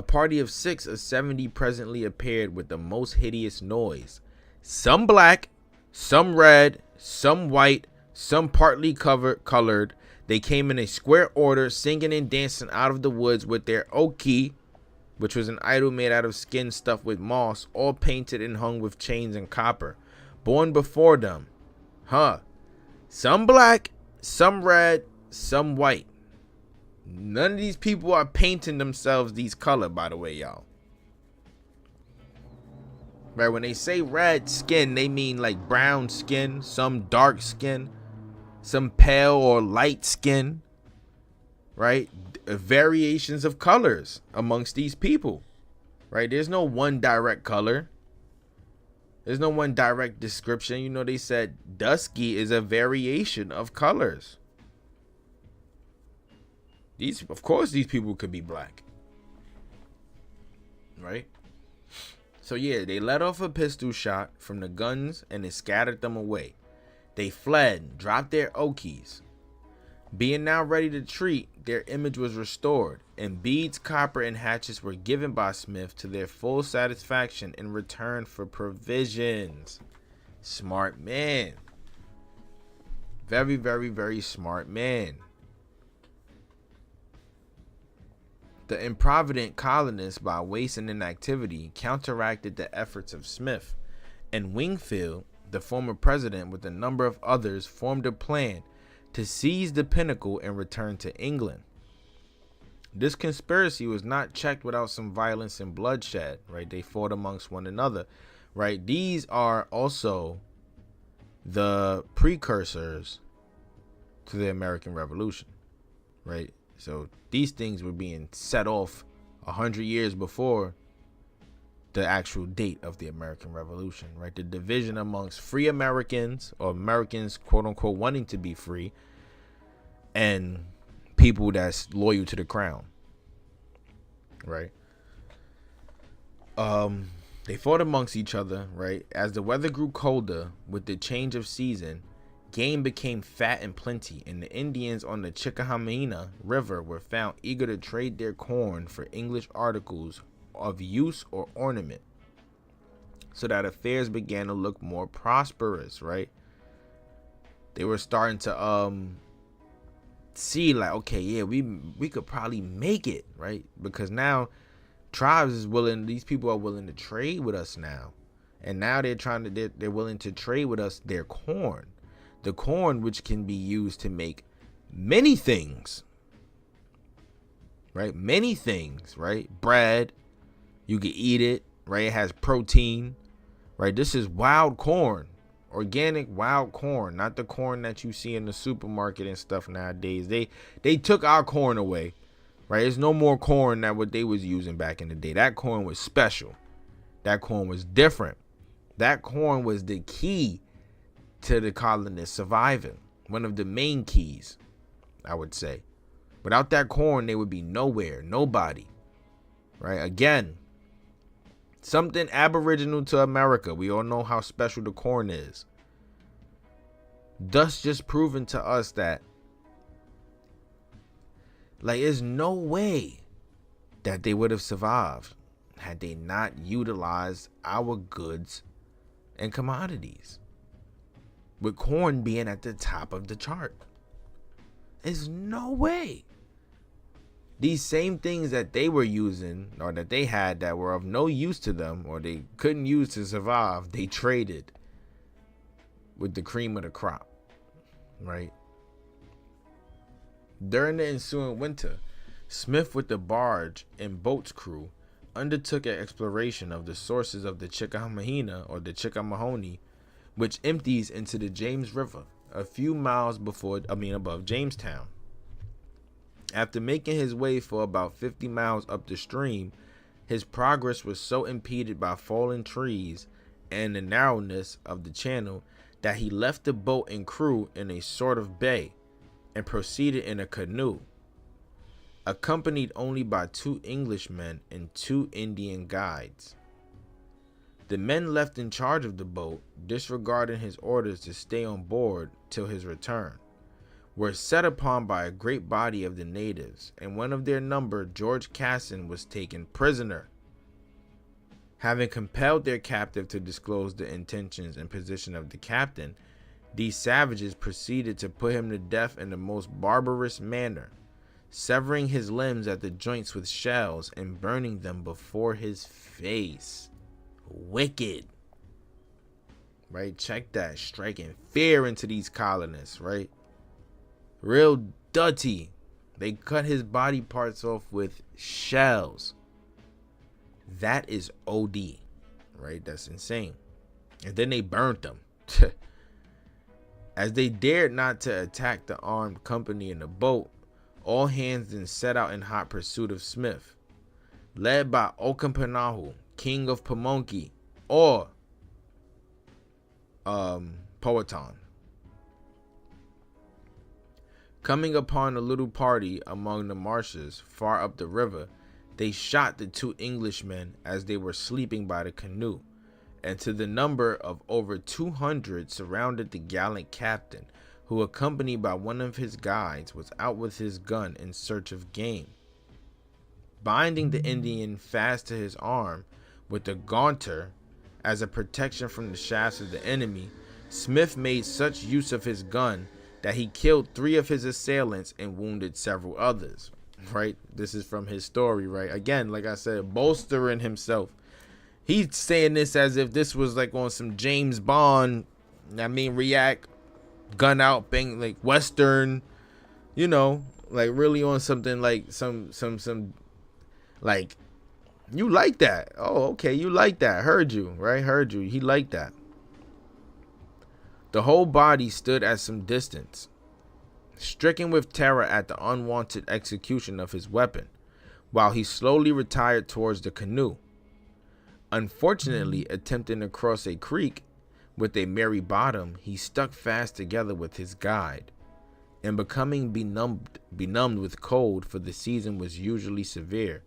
party of 6 or 70 presently appeared with the most hideous noise. Some black, some red, some white, some partly colored. They came in a square order, singing and dancing out of the woods with their oki, which was an idol made out of skin stuffed with moss, all painted and hung with chains and copper. Born before them, some black, some red, some white. None of these people are painting themselves these color, by the way, y'all. Right, when they say red skin, they mean like brown skin, some dark skin, some pale or light skin, right? Variations of colors amongst these people, right? There's no one direct color. There's no one direct description. You know, they said dusky is a variation of colors. Of course, these people could be black, right? So yeah, they let off a pistol shot from the guns and it scattered them away. They fled, dropped their okis. Being now ready to treat, their image was restored, and beads, copper, and hatchets were given by Smith to their full satisfaction in return for provisions. Smart man. Very, very, very smart man. The improvident colonists, by waste and inactivity, counteracted the efforts of Smith, and Wingfield, the former president, with a number of others, formed a plan to seize the Pinnacle and return to England. This conspiracy was not checked without some violence and bloodshed, right? They fought amongst one another, right? These are also the precursors to the American Revolution, right? So these things were being set off 100 years before the actual date of the American Revolution, right? The division amongst free Americans, or Americans, quote unquote, wanting to be free, and people that's loyal to the crown, right? They fought amongst each other, right? As the weather grew colder with the change of season, game became fat and plenty, and the Indians on the Chickahomina River were found eager to trade their corn for English articles of use or ornament, so that affairs began to look more prosperous, right? They were starting to see like, okay, yeah, we could probably make it, right? Because now tribes is willing, these people are willing to trade with us now, and now they're willing to trade with us their corn, the corn which can be used to make many things, right? Many things, right? Bread, you can eat it, right? It has protein, right? This is wild corn, organic wild corn, not the corn that you see in the supermarket and stuff nowadays. They took our corn away, right? There's no more corn that what they was using back in the day. That corn was special. that corn was different. That corn was the key to the colonists surviving. One of the main keys, I would say. Without that corn, they would be nowhere, nobody. Right? Again, something aboriginal to America. We all know how special the corn is. Thus just proving to us that, like, there's no way that they would have survived had they not utilized our goods and commodities, with corn being at the top of the chart. There's no way. These same things that they were using, or that they had that were of no use to them, or they couldn't use to survive, they traded with the cream of the crop, right? During the ensuing winter, Smith with the barge and boat's crew undertook an exploration of the sources of the Chickahominy, or the Chickahominy, which empties into the James River a few miles above Jamestown. After making his way for about 50 miles up the stream, his progress was so impeded by fallen trees and the narrowness of the channel that he left the boat and crew in a sort of bay and proceeded in a canoe, accompanied only by 2 Englishmen and 2 Indian guides. The men left in charge of the boat, disregarding his orders to stay on board till his return, were set upon by a great body of the natives, and one of their number, George Casson, was taken prisoner. Having compelled their captive to disclose the intentions and position of the captain, these savages proceeded to put him to death in the most barbarous manner, severing his limbs at the joints with shells and burning them before his face. Wicked. Right? Check that. Striking fear into these colonists, right? Real dirty. They cut his body parts off with shells. That is OD, right? That's insane. And then they burnt them. As they dared not to attack the armed company in the boat, all hands then set out in hot pursuit of Smith, led by Okampanahu, king of Pamunkey, or Powhatan. Coming upon a little party among the marshes far up the river, they shot the 2 Englishmen as they were sleeping by the canoe, and to the number of over 200 surrounded the gallant captain, who, accompanied by one of his guides, was out with his gun in search of game. Binding the Indian fast to his arm with a gaunter as a protection from the shafts of the enemy, Smith made such use of his gun that he killed 3 of his assailants and wounded several others. Right? This is from his story, right? Again, like I said, bolstering himself. He's saying this as if this was like on some James Bond, react, gun out, bang, like Western, like really on something like some like, you like that. Oh, okay, you like that. Heard you, right? Heard you. He liked that. The whole body stood at some distance, stricken with terror at the unwanted execution of his weapon, while he slowly retired towards the canoe. Unfortunately, attempting to cross a creek with a merry bottom, he stuck fast together with his guide, and becoming benumbed with cold, for the season was usually severe,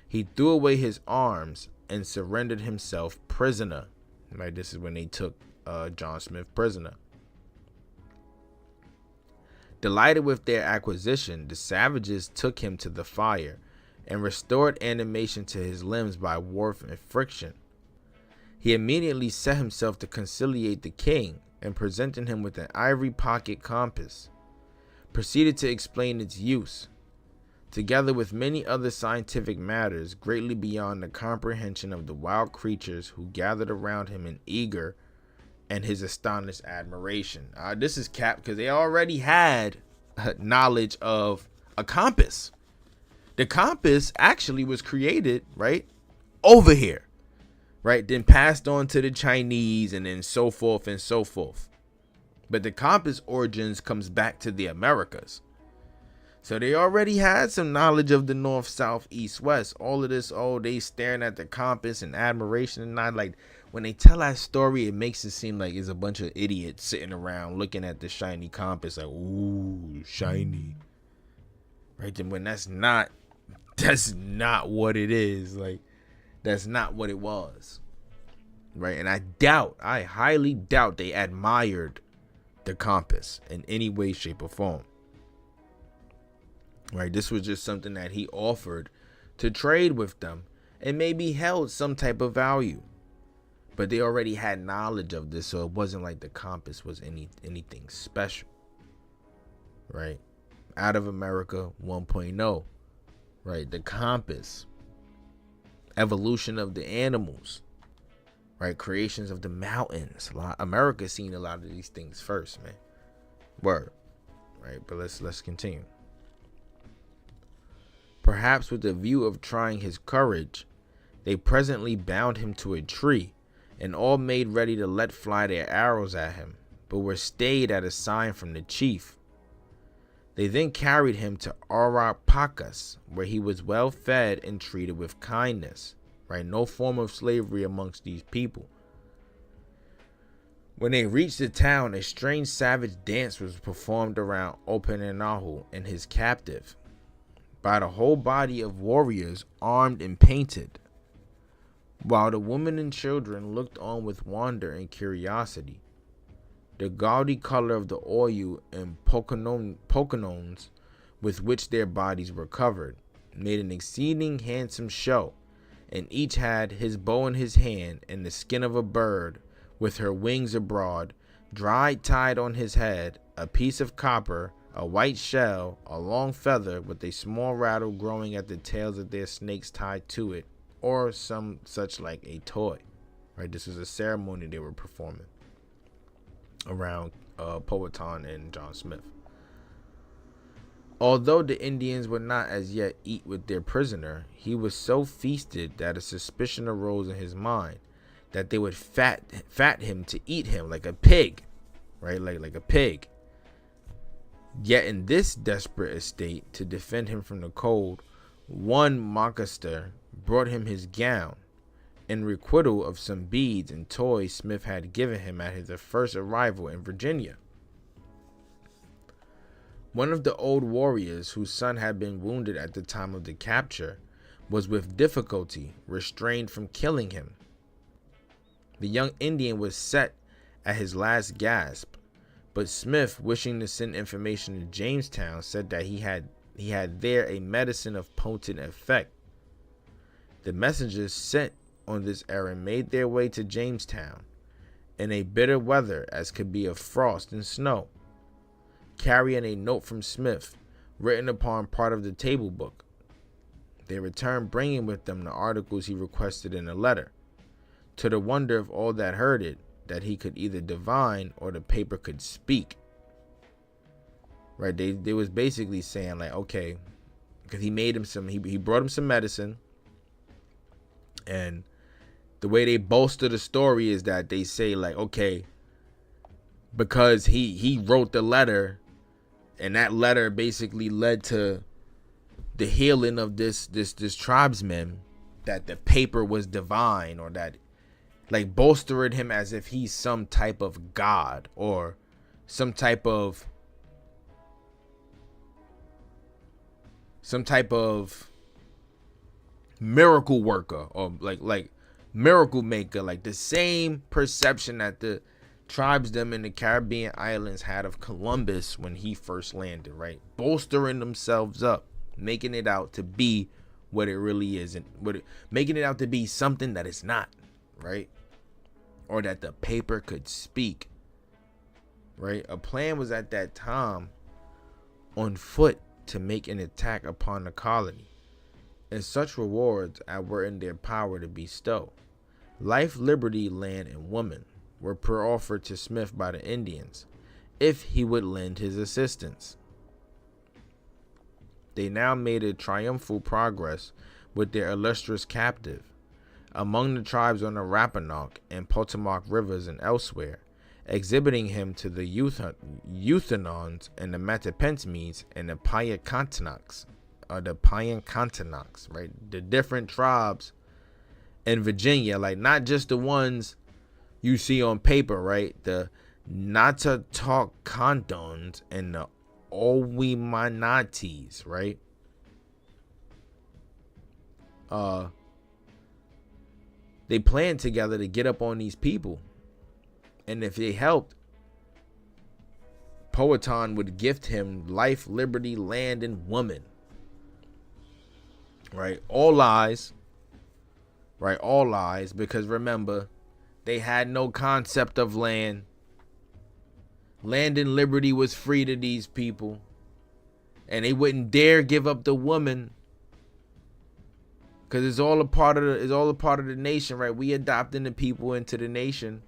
he threw away his arms and surrendered himself prisoner. Right, this is when they took John Smith prisoner. Delighted with their acquisition, the savages took him to the fire and restored animation to his limbs by warmth and friction. He immediately set himself to conciliate the king, and presenting him with an ivory pocket compass, proceeded to explain its use, together with many other scientific matters greatly beyond the comprehension of the wild creatures who gathered around him in eager and his astonished admiration. This is cap because they already had knowledge of a compass. The compass actually was created right over here, right? Then passed on to the Chinese, and then so forth and so forth. But the compass origins comes back to the Americas. So they already had some knowledge of the north, south, east, west. All of this, they staring at the compass and admiration and not like when they tell that story, it makes it seem like it's a bunch of idiots sitting around looking at the shiny compass like, ooh, shiny. Right then when that's not what it is. Like, that's not what it was. Right? And I highly doubt they admired the compass in any way, shape, or form. Right? This was just something that he offered to trade with them and maybe held some type of value. But they already had knowledge of this, so it wasn't like the compass was anything special. Right? Out of America 1.0. Right? The compass. Evolution of the animals. Right? Creations of the mountains. America's seen a lot of these things first, man. Word. Right? But let's continue. Perhaps with the view of trying his courage, they presently bound him to a tree, and all made ready to let fly their arrows at him, but were stayed at a sign from the chief. They then carried him to Arapacas, where he was well fed and treated with kindness. Right? No form of slavery amongst these people. When they reached the town, a strange savage dance was performed around Openahu and his captive, by the whole body of warriors armed and painted, while the women and children looked on with wonder and curiosity. The gaudy color of the oil and pocanons with which their bodies were covered made an exceeding handsome show, and each had his bow in his hand, and the skin of a bird with her wings abroad, dried tied on his head, a piece of copper, a white shell, a long feather with a small rattle growing at the tails of their snakes tied to it, or some such like a toy. Right? This was a ceremony they were performing around Powhatan and John Smith. Although the Indians would not as yet eat with their prisoner, he was so feasted that a suspicion arose in his mind that they would fat him to eat him like a pig. Right? Like a pig. Yet in this desperate estate, to defend him from the cold, one Moncaster brought him his gown, in requital of some beads and toys Smith had given him at his first arrival in Virginia. One of the old warriors, whose son had been wounded at the time of the capture, was with difficulty restrained from killing him. The young Indian was set at his last gasp, but Smith, wishing to send information to Jamestown, said that he had there a medicine of potent effect. The messengers sent on this errand made their way to Jamestown in a bitter weather as could be of frost and snow, carrying a note from Smith written upon part of the table book. They returned bringing with them the articles he requested in the letter, to the wonder of all that heard it, that he could either divine or the paper could speak. Right? They was basically saying like, okay, because he brought him some medicine, and the way they bolster the story is that they say like, okay, because he wrote the letter, and that letter basically led to the healing of this tribesman, that the paper was divine, or that like bolstering him as if he's some type of god or some type of miracle worker, or like miracle maker, like the same perception that the tribesmen in the Caribbean islands had of Columbus when he first landed, right? Bolstering themselves up, making it out to be what it really is, and making it out to be something that it's not, right? Or that the paper could speak, right? A plan was at that time on foot to make an attack upon the colony, and such rewards as were in their power to bestow. Life, liberty, land, and woman were offered to Smith by the Indians, if he would lend his assistance. They now made a triumphal progress with their illustrious captive among the tribes on the Rappahannock and Potomac rivers and elsewhere, exhibiting him to the Euthanons and the Matapentmes and the Pocahontas, right? The different tribes in Virginia, like not just the ones you see on paper, right? The Natatocondones and the Owimanatis, right? They planned together to get up on these people. And if they helped, Powhatan would gift him life, liberty, land, and woman. Right? All lies. Right? All lies. Because remember, they had no concept of land. Land and liberty was free to these people. And they wouldn't dare give up the woman. Because it's all a part of the nation, right? We adopting the people into the nation.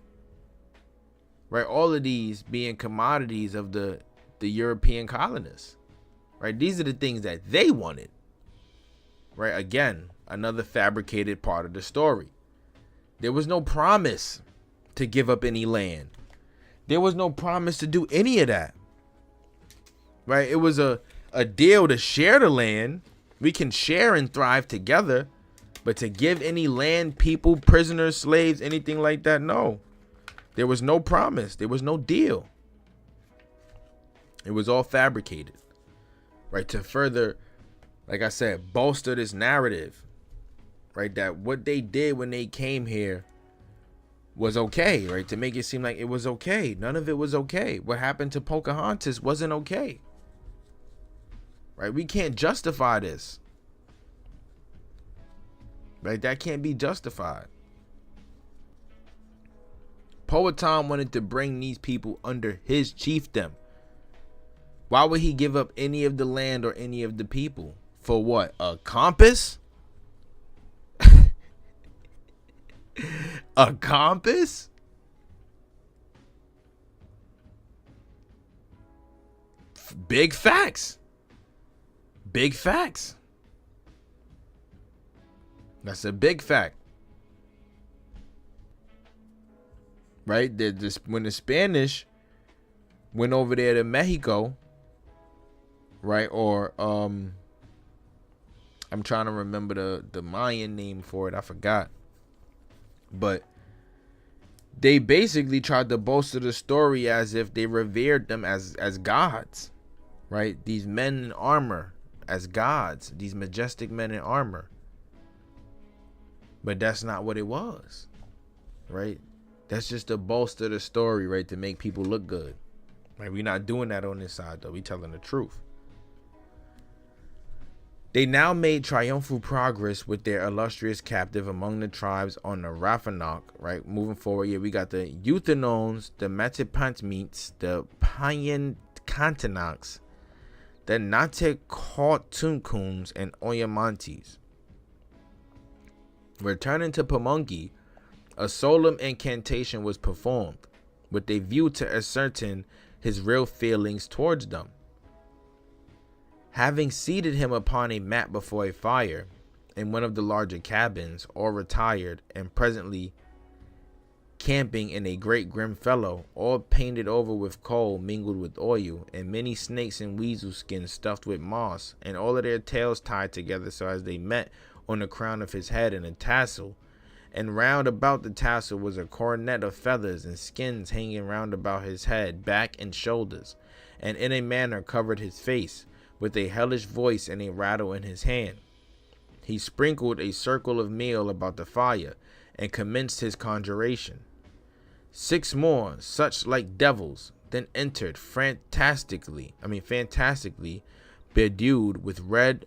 Right? All of these being commodities of the European colonists. Right? These are the things that they wanted. Right? Again, another fabricated part of the story. There was no promise to give up any land. There was no promise to do any of that. Right? It was a deal to share the land. We can share and thrive together. But to give any land, people, prisoners, slaves, anything like that, no. There was no promise. There was no deal. It was all fabricated. Right? To further, like I said, bolster this narrative. Right? That what they did when they came here was okay. Right? To make it seem like it was okay. None of it was okay. What happened to Pocahontas wasn't okay. Right? We can't justify this. Right? That can't be justified. Powhatan wanted to bring these people under his chiefdom. Why would he give up any of the land or any of the people? For what? A compass? A compass? Big facts. Big facts. That's a big fact. Right? When the Spanish went over there to Mexico, right? Or I'm trying to remember the Mayan name for it. I forgot. But they basically tried to bolster the story as if they revered them as gods. Right? These men in armor as gods. These majestic men in armor. But that's not what it was. Right? That's just to bolster the story, right? To make people look good. Right? We're not doing that on this side, though. We're telling the truth. They now made triumphal progress with their illustrious captive among the tribes on the Rappahannock, right? Moving forward, yeah, we got the Euthanons, the Matapentmes, the Pocahontas, the Natatocondones, and Oyamantes. Returning to Pamunkey, a solemn incantation was performed with a view to ascertain his real feelings towards them. Having seated him upon a mat before a fire in one of the larger cabins, all retired and presently camping in a great grim fellow, all painted over with coal mingled with oil, and many snakes and weasel skins stuffed with moss, and all of their tails tied together so as they met on the crown of his head in a tassel, and round about the tassel was a coronet of feathers and skins hanging round about his head, back, and shoulders, and in a manner covered his face, with a hellish voice and a rattle in his hand. He sprinkled a circle of meal about the fire, and commenced his conjuration. 6 more, such like devils, then entered fantastically bedewed with red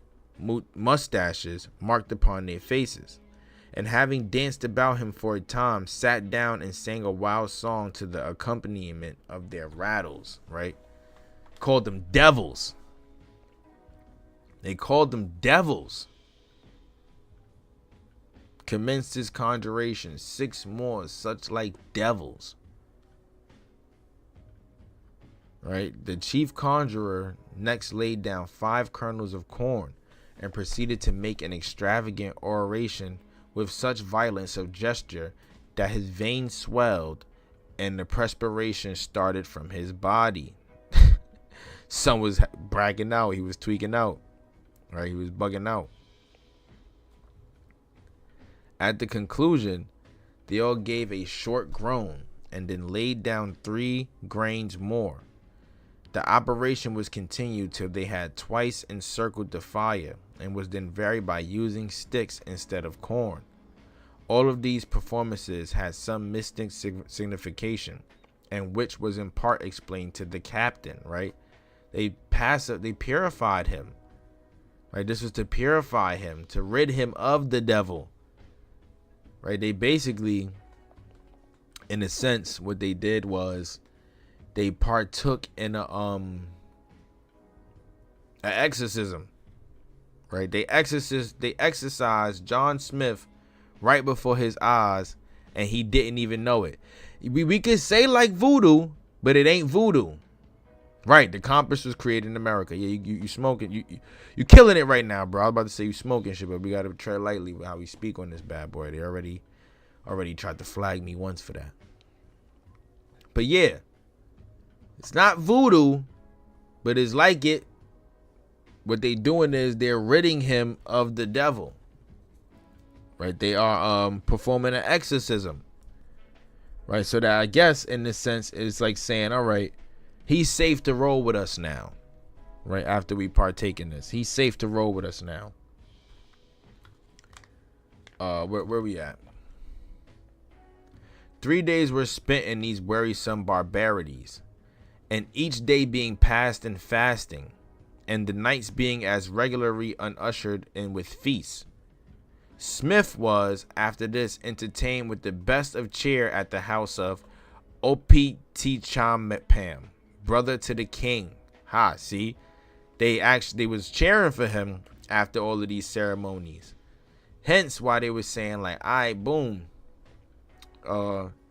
mustaches marked upon their faces, and having danced about him for a time, sat down and sang a wild song to the accompaniment of their rattles, right? Called them devils. They called them devils. Commenced his conjuration. 6 more, such like devils. Right? The chief conjurer next laid down 5 kernels of corn and proceeded to make an extravagant oration with such violence of gesture that his veins swelled and the perspiration started from his body. Son was bragging out. He was tweaking out. Right? He was bugging out. At the conclusion, they all gave a short groan and then laid down 3 grains more. The operation was continued till they had twice encircled the fire, and was then varied by using sticks instead of corn. All of these performances had some mystic signification, and which was in part explained to the captain, right? They purified him, right? This was to purify him, to rid him of the devil, right? They basically, in a sense, what they did was they partook in an exorcism, right? They exorcised John Smith right before his eyes, and he didn't even know it. We could say like voodoo, but it ain't voodoo, right? The compass was created in America. Yeah, you smoking, you killing it right now, bro. I was about to say you smoking shit, but we gotta tread lightly with how we speak on this bad boy. They already tried to flag me once for that. But yeah, it's not voodoo, but it's like it. What they doing is they're ridding him of the devil. Right? They are performing an exorcism. Right? So that, I guess, in this sense, it's like saying, all right, he's safe to roll with us now. Right? After we partake in this. He's safe to roll with us now. Where we at? 3 days were spent in these wearisome barbarities, and each day being passed in fasting, and the nights being as regularly unushered in with feasts. Smith was, after this, entertained with the best of cheer at the house of Opitichampam, brother to the king. See, they was cheering for him after all of these ceremonies. Hence why they were saying like, all right, boom,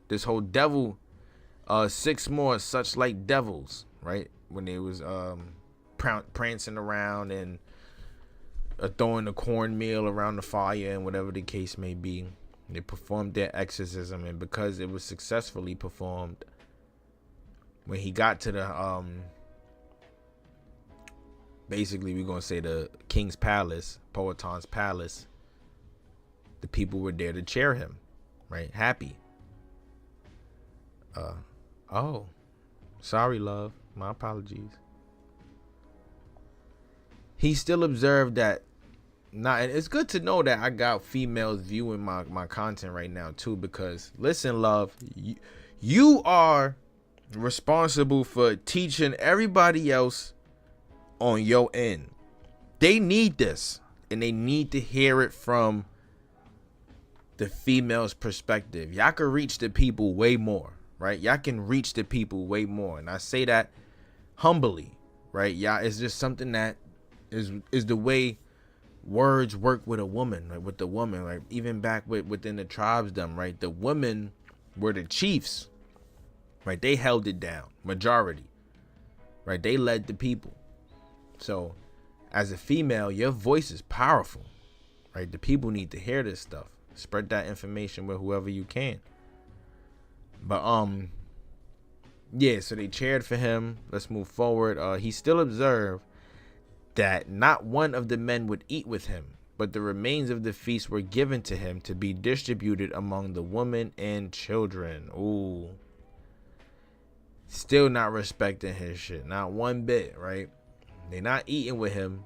this whole devil, 6 more such like devils, right? When they was prancing around and throwing the cornmeal around the fire and whatever the case may be. They performed their exorcism, and because it was successfully performed, when he got to the basically we're gonna say the king's palace, Powhatan's palace, the people were there to cheer him, right? Happy. Oh, sorry, love. My apologies. He still observed that and it's good to know that I got females viewing my content right now too, because listen, love, you are responsible for teaching everybody else on your end. They need this, and they need to hear it from the female's perspective. Y'all can reach the people way more, right? Y'all can reach the people way more, and I say that humbly, right? Y'all, it's just something that is the way words work with a woman, like with the woman, like even back within the tribesdom, right? The women were the chiefs, right? They held it down, majority, right? They led the people. So as a female, your voice is powerful, right? The people need to hear this stuff. Spread that information with whoever you can. But yeah, so they cheered for him. Let's move forward. He still observed that not one of the men would eat with him, but the remains of the feast were given to him to be distributed among the women and children. Ooh. Still not respecting his shit, not one bit, right? They're not eating with him,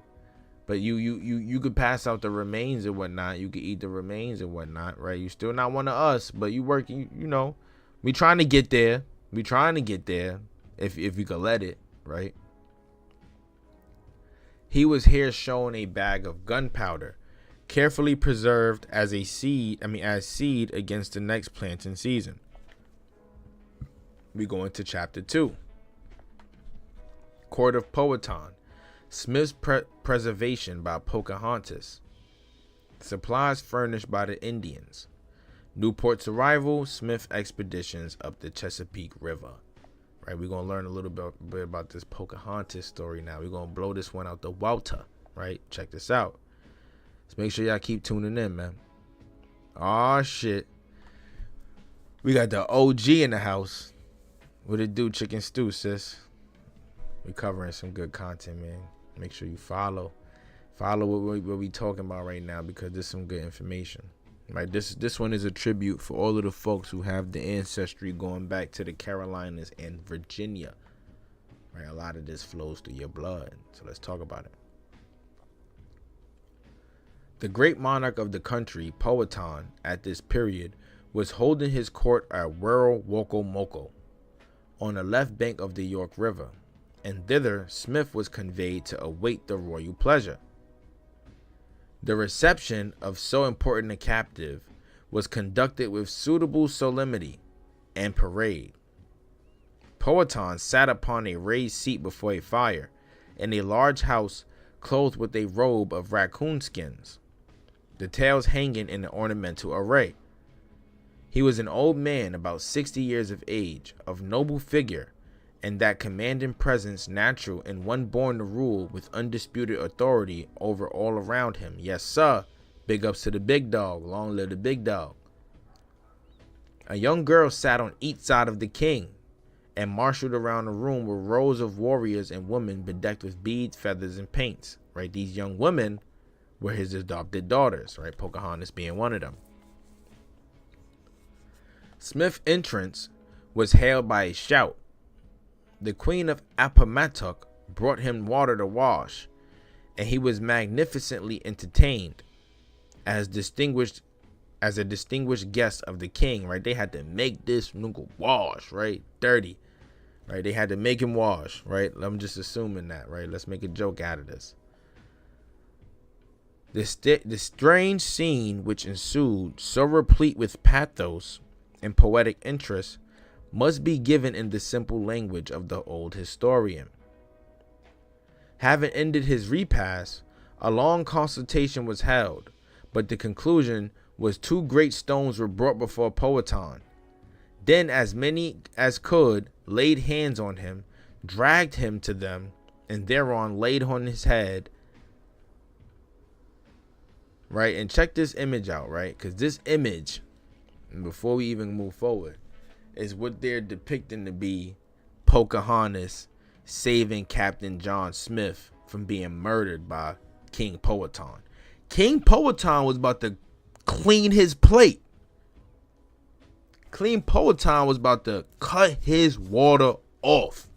but you could pass out the remains and whatnot. You could eat the remains and whatnot, right? You still not one of us, but you working, you know. We trying to get there. We trying to get there if we could let it, right? He was here shown a bag of gunpowder, carefully preserved as seed against the next planting season. We go into chapter 2. Court of Powhatan. Smith's preservation by Pocahontas. Supplies furnished by the Indians. Newport's arrival. Smith expeditions up the Chesapeake River. Right, we're going to learn a little bit about this Pocahontas story now. We're going to blow this one out the water, right? Check this out. Let's make sure y'all keep tuning in, man. Oh shit. We got the OG in the house. What it do, chicken stew, sis? We covering some good content, man. Make sure you follow what we talking about right now, because there's some good information. Right, this one is a tribute for all of the folks who have the ancestry going back to the Carolinas and Virginia. Right, a lot of this flows through your blood, so let's talk about it. The great monarch of the country, Powhatan, at this period, was holding his court at Woko on the left bank of the York River, and thither Smith was conveyed to await the royal pleasure. The reception of so important a captive was conducted with suitable solemnity and parade. Powhatan sat upon a raised seat before a fire in a large house clothed with a robe of raccoon skins, the tails hanging in an ornamental array. He was an old man about 60 years of age, of noble figure, and that commanding presence natural in one born to rule with undisputed authority over all around him. Yes, sir. Big ups to the big dog. Long live the big dog. A young girl sat on each side of the king and marshaled around the room were rows of warriors and women bedecked with beads, feathers, and paints. Right, these young women were his adopted daughters, right? Pocahontas being one of them. Smith's entrance was hailed by a shout. The Queen of Appomattox brought him water to wash, and he was magnificently entertained as a distinguished guest of the king. Right, they had to make this nigga wash, right, dirty, right. They had to make him wash, right. I'm just assuming that, right. Let's make a joke out of this. The strange scene which ensued, so replete with pathos and poetic interest, must be given in the simple language of the old historian. Having ended his repast, a long consultation was held, but the conclusion was 2 great stones were brought before Powhatan. Then as many as could laid hands on him, dragged him to them, and thereon laid on his head. Right, and check this image out, right? Because this image, before we even move forward, is what they're depicting to be Pocahontas saving Captain John Smith from being murdered by King Powhatan. King Powhatan was about to clean his plate. King Powhatan was about to cut his water off.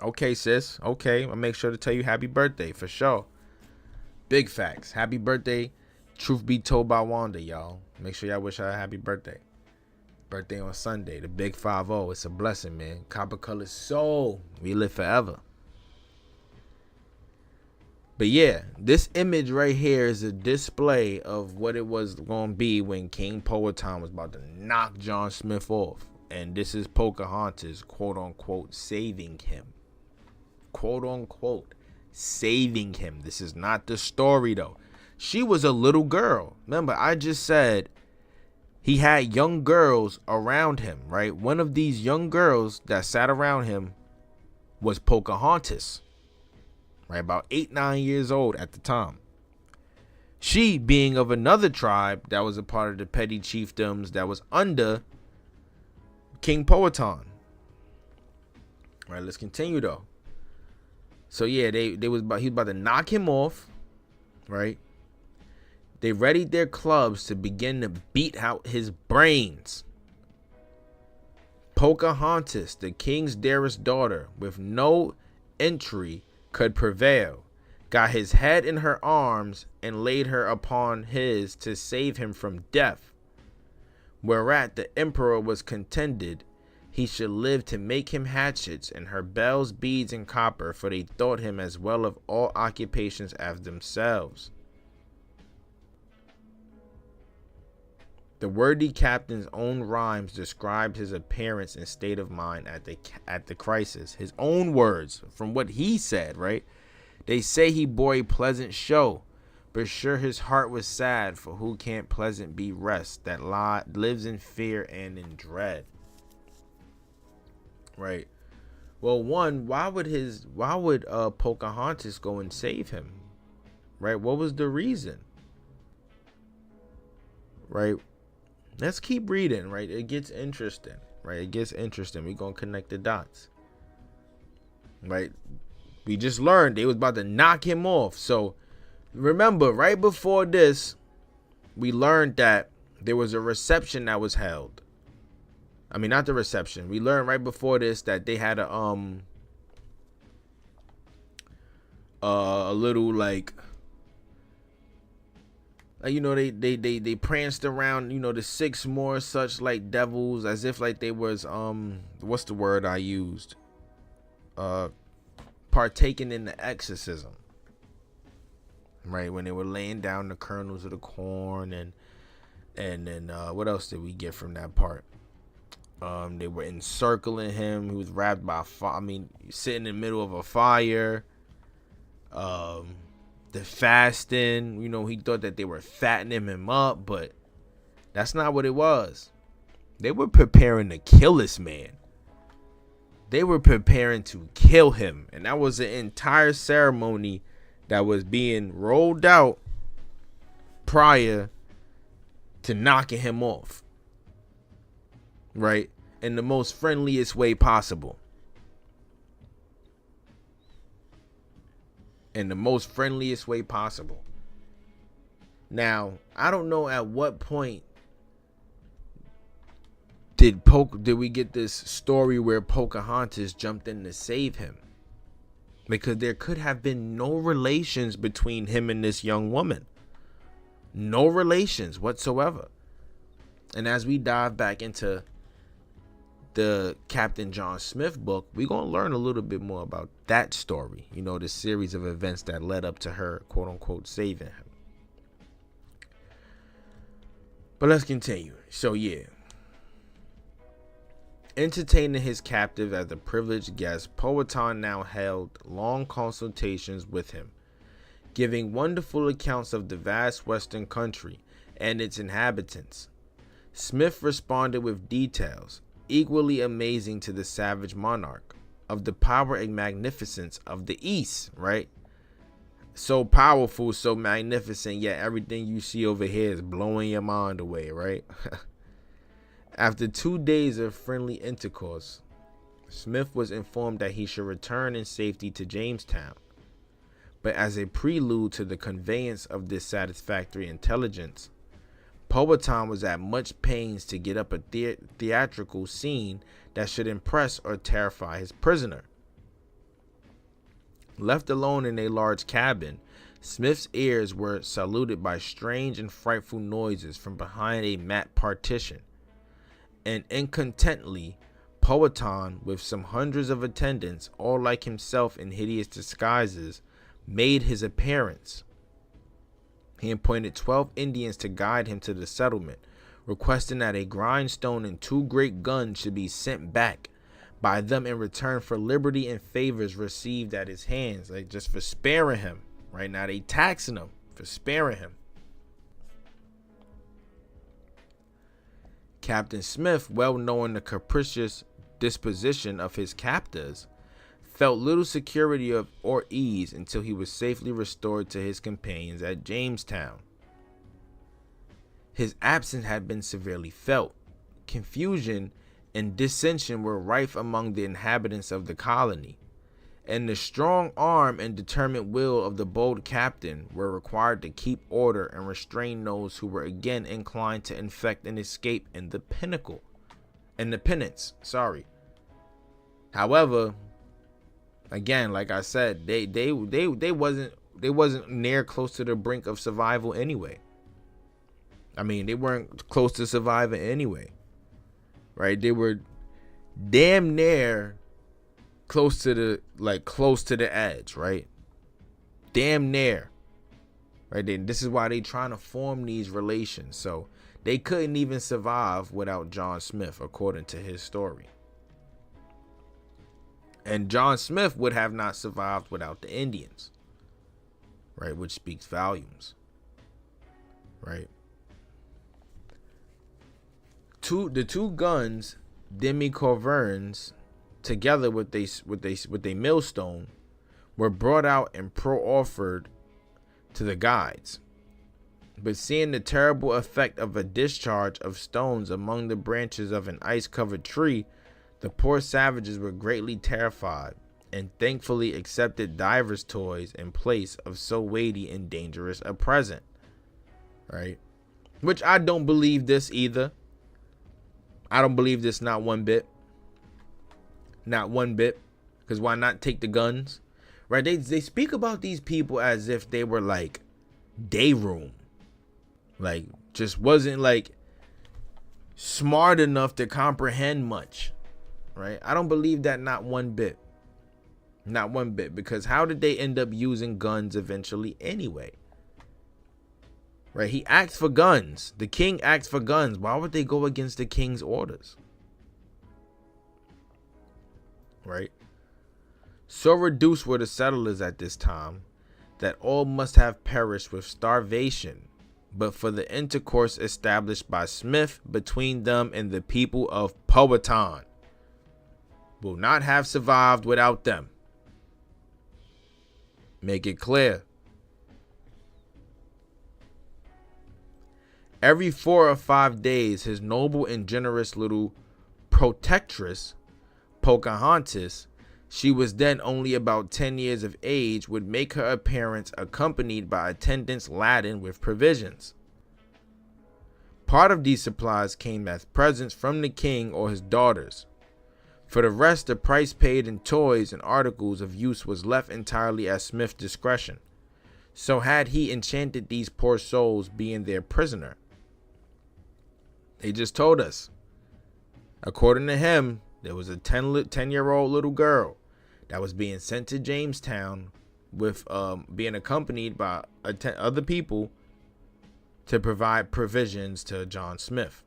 Okay, sis. Okay, I'll make sure to tell you happy birthday for sure. Big facts. Happy birthday. Truth be told by Wanda, y'all. Make sure y'all wish her a happy birthday. Birthday on Sunday, the big 5-0. It's a blessing, man. Copper colored soul. We live forever. But yeah, this image right here is a display of what it was going to be when King Powhatan was about to knock John Smith off. And this is Pocahontas, quote unquote, saving him. Quote unquote, saving him. This is not the story though. She was a little girl. Remember, I just said he had young girls around him, right? One of these young girls that sat around him was Pocahontas, right? About 8-9 years old at the time. She being of another tribe that was a part of the petty chiefdoms that was under King Powhatan. Right, let's continue though. So yeah, he was about to knock him off, right? They readied their clubs to begin to beat out his brains. Pocahontas, the king's dearest daughter, with no entry could prevail, got his head in her arms and laid her upon his to save him from death. Whereat the emperor was contended he should live to make him hatchets and her bells, beads, and copper, for they thought him as well of all occupations as themselves. The worthy captain's own rhymes described his appearance and state of mind at the crisis. His own words from what he said, right? They say he bore a pleasant show, but sure his heart was sad, for who can't pleasant be rest that lives in fear and in dread. Right. Well, one, why would Pocahontas go and save him? Right? What was the reason? Right? Let's keep reading, right? It gets interesting, right? It gets interesting. We're going to connect the dots, right? We just learned they was about to knock him off. So remember, right before this, we learned that there was a reception that was held. I mean, not the reception. We learned right before this that they had a little like you know, they pranced around, you know, the six more such like devils, as if like they was what's the word I used, partaking in the exorcism, right? When they were laying down the kernels of the corn, and then what else did we get from that part? They were encircling him. He was wrapped by sitting in the middle of a fire. The fasting, you know, he thought that they were fattening him up, but that's not what it was. They were preparing to kill this man. They were preparing to kill him, and that was an entire ceremony that was being rolled out prior to knocking him off, right? In the most friendliest way possible. In the most friendliest way possible. Now, I don't know at what point did we get this story where Pocahontas jumped in to save him, because there could have been no relations between him and this young woman. No relations whatsoever. And as we dive back into the Captain John Smith book, we're going to learn a little bit more about that story. You know, the series of events that led up to her, quote unquote, saving him. But let's continue. So, yeah. Entertaining his captive as a privileged guest, Powhatan now held long consultations with him, giving wonderful accounts of the vast western country and its inhabitants. Smith responded with details equally amazing to the savage monarch, of the power and magnificence of the East, right? So powerful, so magnificent, yet everything you see over here is blowing your mind away, right? After 2 days of friendly intercourse, Smith was informed that he should return in safety to Jamestown. But as a prelude to the conveyance of this satisfactory intelligence, Powhatan was at much pains to get up a theatrical scene that should impress or terrify his prisoner. Left alone in a large cabin, Smith's ears were saluted by strange and frightful noises from behind a mat partition, and incontently, Powhatan, with some hundreds of attendants, all like himself in hideous disguises, made his appearance. He appointed 12 Indians to guide him to the settlement, requesting that a grindstone and 2 great guns should be sent back by them in return for liberty and favors received at his hands, like just for sparing him. Right now they taxing him for sparing him. Captain Smith, well knowing the capricious disposition of his captors, felt little security or ease until he was safely restored to his companions at Jamestown. His absence had been severely felt. Confusion and dissension were rife among the inhabitants of the colony, and the strong arm and determined will of the bold captain were required to keep order and restrain those who were again inclined to infect and escape in the penance. However, again, like I said, they wasn't near close to the brink of survival anyway. I mean, they weren't close to surviving anyway, right? They were damn near close to the edge, right? Damn near, right? Then this is why they trying to form these relations. So they couldn't even survive without John Smith, according to his story. And John Smith would have not survived without the Indians, right? Which speaks volumes, right? The two guns, demi-corverns, together with a millstone, were brought out and offered to the guides. But seeing the terrible effect of a discharge of stones among the branches of an ice-covered tree, the poor savages were greatly terrified, and thankfully accepted divers' toys in place of so weighty and dangerous a present. Right? Which I don't believe this either. I don't believe this not one bit. Not one bit. Because why not take the guns? Right? They speak about these people as if they were like day room. Like, just wasn't like smart enough to comprehend much. Right? I don't believe that not one bit. Not one bit. Because how did they end up using guns eventually anyway? Right? He asked for guns. The king asked for guns. Why would they go against the king's orders? Right? So reduced were the settlers at this time that all must have perished with starvation, but for the intercourse established by Smith between them and the people of Powhatan will not have survived without them. Make it clear. Every 4 or 5 days, his noble and generous little protectress, Pocahontas, she was then only about 10 years of age, would make her appearance accompanied by attendants laden with provisions. Part of these supplies came as presents from the king or his daughters. For the rest, the price paid in toys and articles of use was left entirely at Smith's discretion. So had he enchanted these poor souls being their prisoner. They just told us. According to him, there was a 10-year-old little girl that was being sent to Jamestown with being accompanied by other people to provide provisions to John Smith.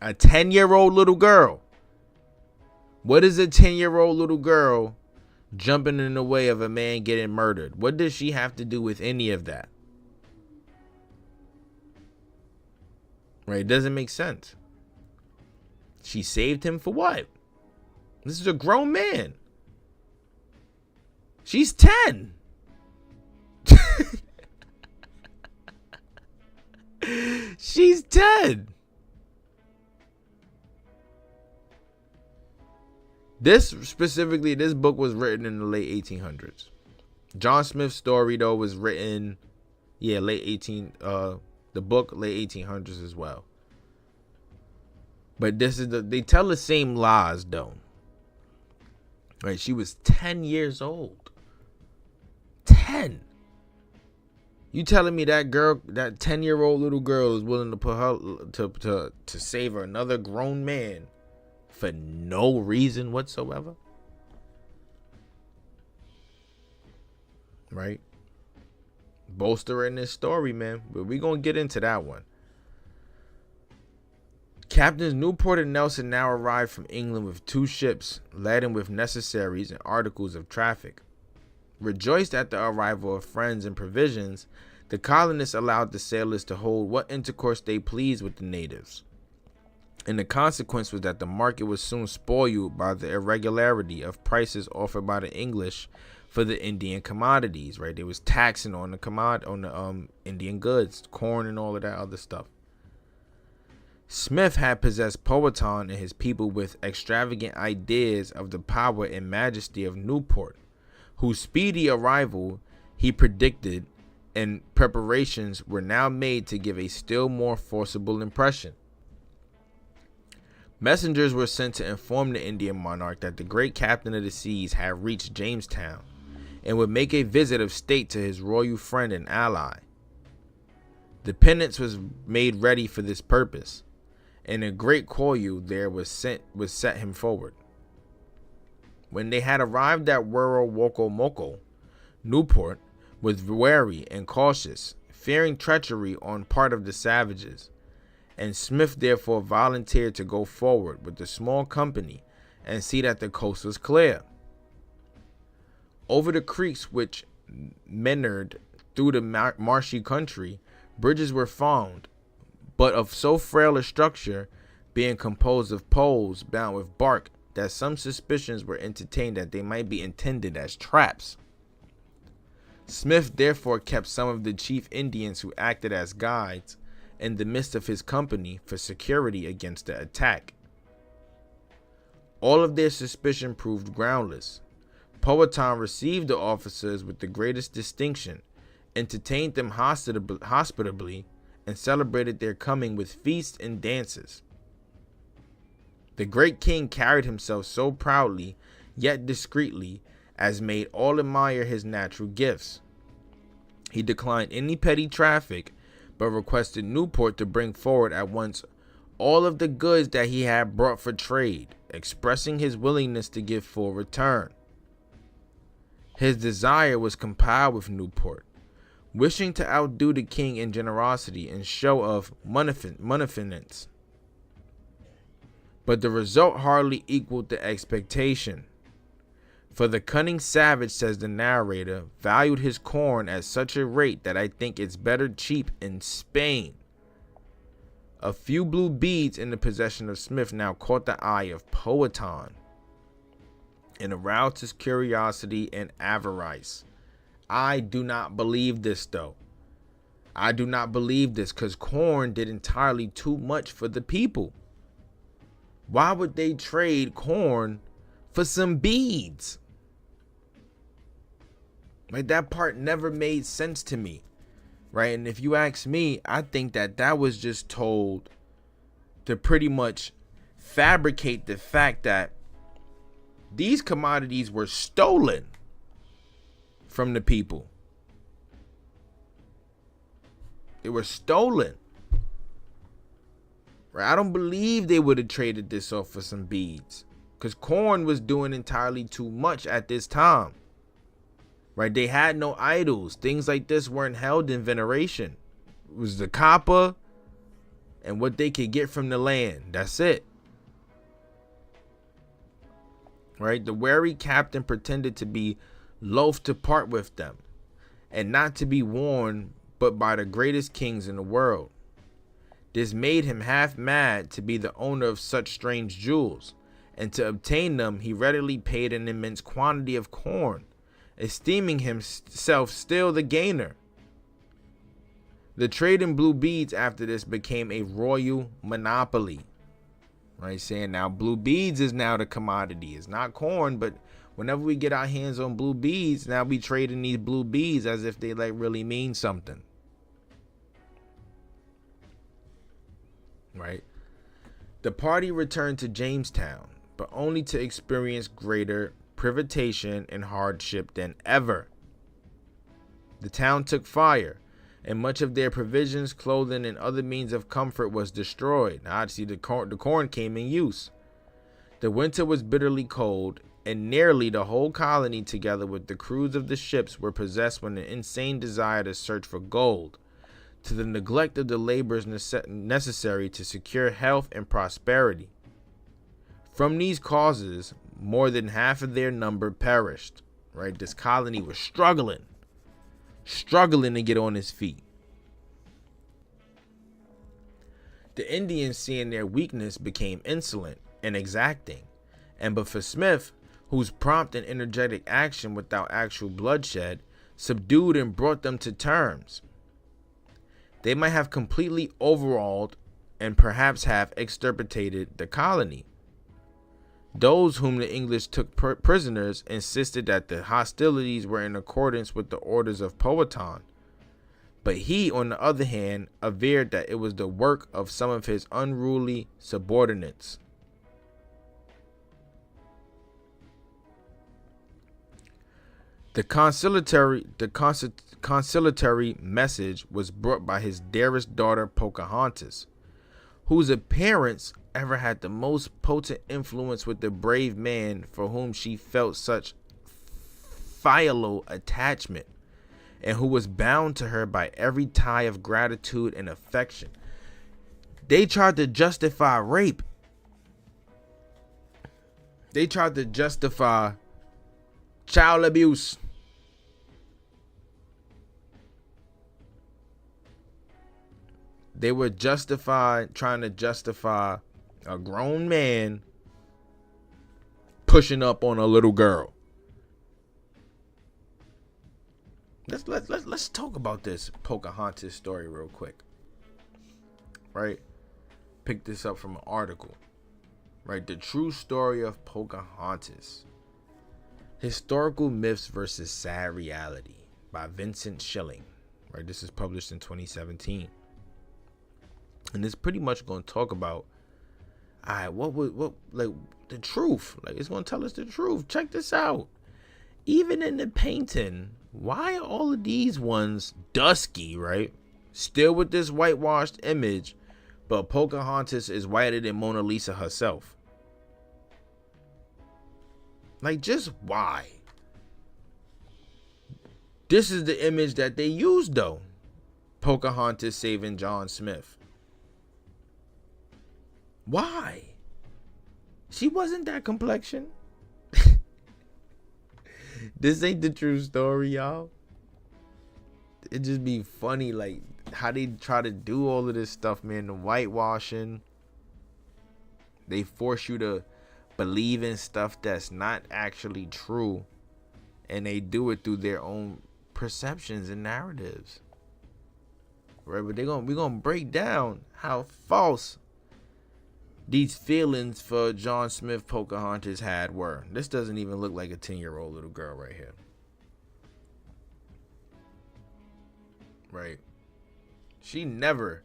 A 10-year-old little girl. What is a 10-year-old little girl jumping in the way of a man getting murdered? What does she have to do with any of that? Right? It doesn't make sense. She saved him for what? This is a grown man. She's 10. She's 10. This book was written in the late 1800s. John Smith's story, though, was written, the book, late 1800s as well. But they tell the same lies, though. Right? She was 10 years old. 10. You telling me that girl, that 10-year-old little girl, is willing to put her to save another grown man for no reason whatsoever? Right? Bolster in this story, man. But we're gonna get into that one. Captains Newport and Nelson now arrived from England with 2 ships laden with necessaries and articles of traffic. Rejoiced at the arrival of friends and provisions, the colonists allowed the sailors to hold what intercourse they pleased with the natives. And the consequence was that the market was soon spoiled by the irregularity of prices offered by the English for the Indian commodities. Right? They was taxing on the Indian goods, corn and all of that other stuff. Smith had possessed Powhatan and his people with extravagant ideas of the power and majesty of Newport, whose speedy arrival he predicted, and preparations were now made to give a still more forcible impression. Messengers were sent to inform the Indian monarch that the great captain of the seas had reached Jamestown and would make a visit of state to his royal friend and ally. The pendants was made ready for this purpose, and a great courier there was set him forward. When they had arrived at Woko, Newport was wary and cautious, fearing treachery on part of the savages, and Smith therefore volunteered to go forward with the small company and see that the coast was clear. Over the creeks which meandered through the marshy country, bridges were found, but of so frail a structure, being composed of poles bound with bark, that some suspicions were entertained that they might be intended as traps. Smith therefore kept some of the chief Indians who acted as guides in the midst of his company for security against the attack. All of their suspicion proved groundless. Powhatan received the officers with the greatest distinction, entertained them hospitably, and celebrated their coming with feasts and dances. The great king carried himself so proudly, yet discreetly, as made all admire his natural gifts. He declined any petty traffic, but requested Newport to bring forward at once all of the goods that he had brought for trade, expressing his willingness to give full return. His desire was complied with Newport, wishing to outdo the king in generosity and show of munificence. But the result hardly equaled the expectation. For the cunning savage, says the narrator, valued his corn at such a rate that I think it's better cheap in Spain. A few blue beads in the possession of Smith now caught the eye of Powhatan and aroused his curiosity and avarice. I do not believe this, though. I do not believe this, because corn did entirely too much for the people. Why would they trade corn for some beads? Like, that part never made sense to me, right? And if you ask me, I think that that was just told to pretty much fabricate the fact that these commodities were stolen from the people. They were stolen. Right? I don't believe they would have traded this off for some beads, because corn was doing entirely too much at this time. Right? They had no idols. Things like this weren't held in veneration. It was the copper and what they could get from the land. That's it. Right? The wary captain pretended to be loath to part with them, and not to be worn but by the greatest kings in the world. This made him half mad to be the owner of such strange jewels, and to obtain them he readily paid an immense quantity of corn, esteeming himself still the gainer. The trade in blue beads after this became a royal monopoly. Right, saying now blue beads is now the commodity. It's not corn, but whenever we get our hands on blue beads, now we trading these blue beads as if they like really mean something. Right? The party returned to Jamestown, but only to experience greater privation and hardship than ever. The town took fire, and much of their provisions, clothing, and other means of comfort was destroyed. Now, obviously, the corn came in use. The winter was bitterly cold, and nearly the whole colony, together with the crews of the ships, were possessed with an insane desire to search for gold, to the neglect of the labors necessary to secure health and prosperity. From these causes, more than half of their number perished. Right? This colony was struggling to get on its feet. The Indians, seeing their weakness, became insolent and exacting, and but for Smith, whose prompt and energetic action without actual bloodshed subdued and brought them to terms, they might have completely overawed and perhaps have extirpated the colony. Those whom the English took prisoners insisted that the hostilities were in accordance with the orders of Powhatan, but he, on the other hand, averred that it was the work of some of his unruly subordinates. The conciliatory message was brought by his dearest daughter Pocahontas, whose appearance ever had the most potent influence with the brave man for whom she felt such filial attachment, and who was bound to her by every tie of gratitude and affection. They tried to justify rape. They tried to justify child abuse. They were trying to justify a grown man pushing up on a little girl. Let's talk about this Pocahontas story real quick. Right? Pick this up from an article. Right? The true story of Pocahontas. Historical Myths versus Sad Reality by Vincent Schilling. Right? This is published in 2017. And it's pretty much going to talk about, what like the truth. Like, it's going to tell us the truth. Check this out. Even in the painting, why are all of these ones dusky, right? Still with this whitewashed image, but Pocahontas is whiter than Mona Lisa herself. Like, just why? This is the image that they used, though. Pocahontas saving John Smith. Why? She wasn't that complexion. This ain't the true story, y'all. It just be funny, like, how they try to do all of this stuff, man. The whitewashing. They force you to believe in stuff that's not actually true. And they do it through their own perceptions and narratives. Right? But we're gonna break down how false these feelings for John Smith Pocahontas had were. This doesn't even look like a 10-year-old little girl right here. Right? She never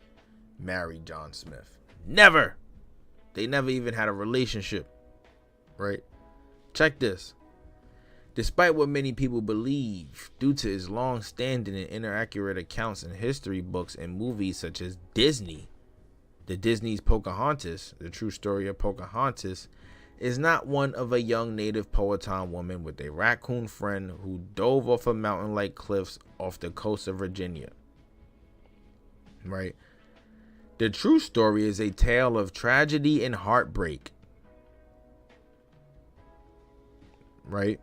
married John Smith. Never. They never even had a relationship. Right? Check this. Despite what many people believe, due to his long-standing and inaccurate accounts in history books and movies such as Disney's Pocahontas, the true story of Pocahontas, is not one of a young native Powhatan woman with a raccoon friend who dove off a mountain-like cliffs off the coast of Virginia. Right? The true story is a tale of tragedy and heartbreak. Right?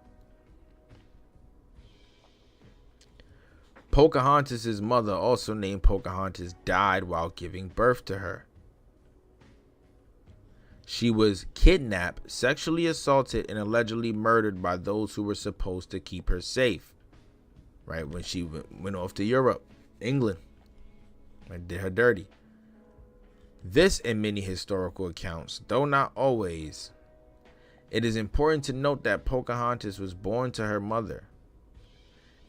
Pocahontas' mother, also named Pocahontas, died while giving birth to her. She was kidnapped, sexually assaulted, and allegedly murdered by those who were supposed to keep her safe. Right? When she went off to Europe, England, and did her dirty. This, in many historical accounts, though not always, it is important to note that Pocahontas was born to her mother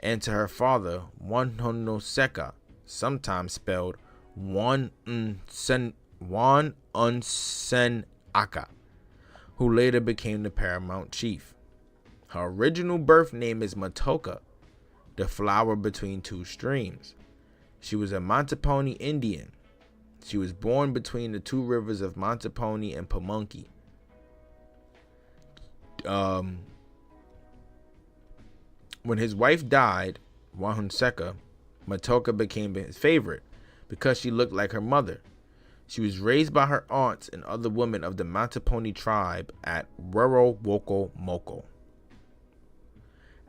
and to her father, Wanhonoseka, sometimes spelled Wanunsenaka, who later became the paramount chief. Her original birth name is Matoka, the flower between two streams. She was a Montaponi Indian. She was born between the two rivers of Montaponi and Pamunkey. When his wife died, Wanhonoseka, Matoka became his favorite because she looked like her mother. She was raised by her aunts and other women of the Montaponi tribe at Woro-Woko-Moko.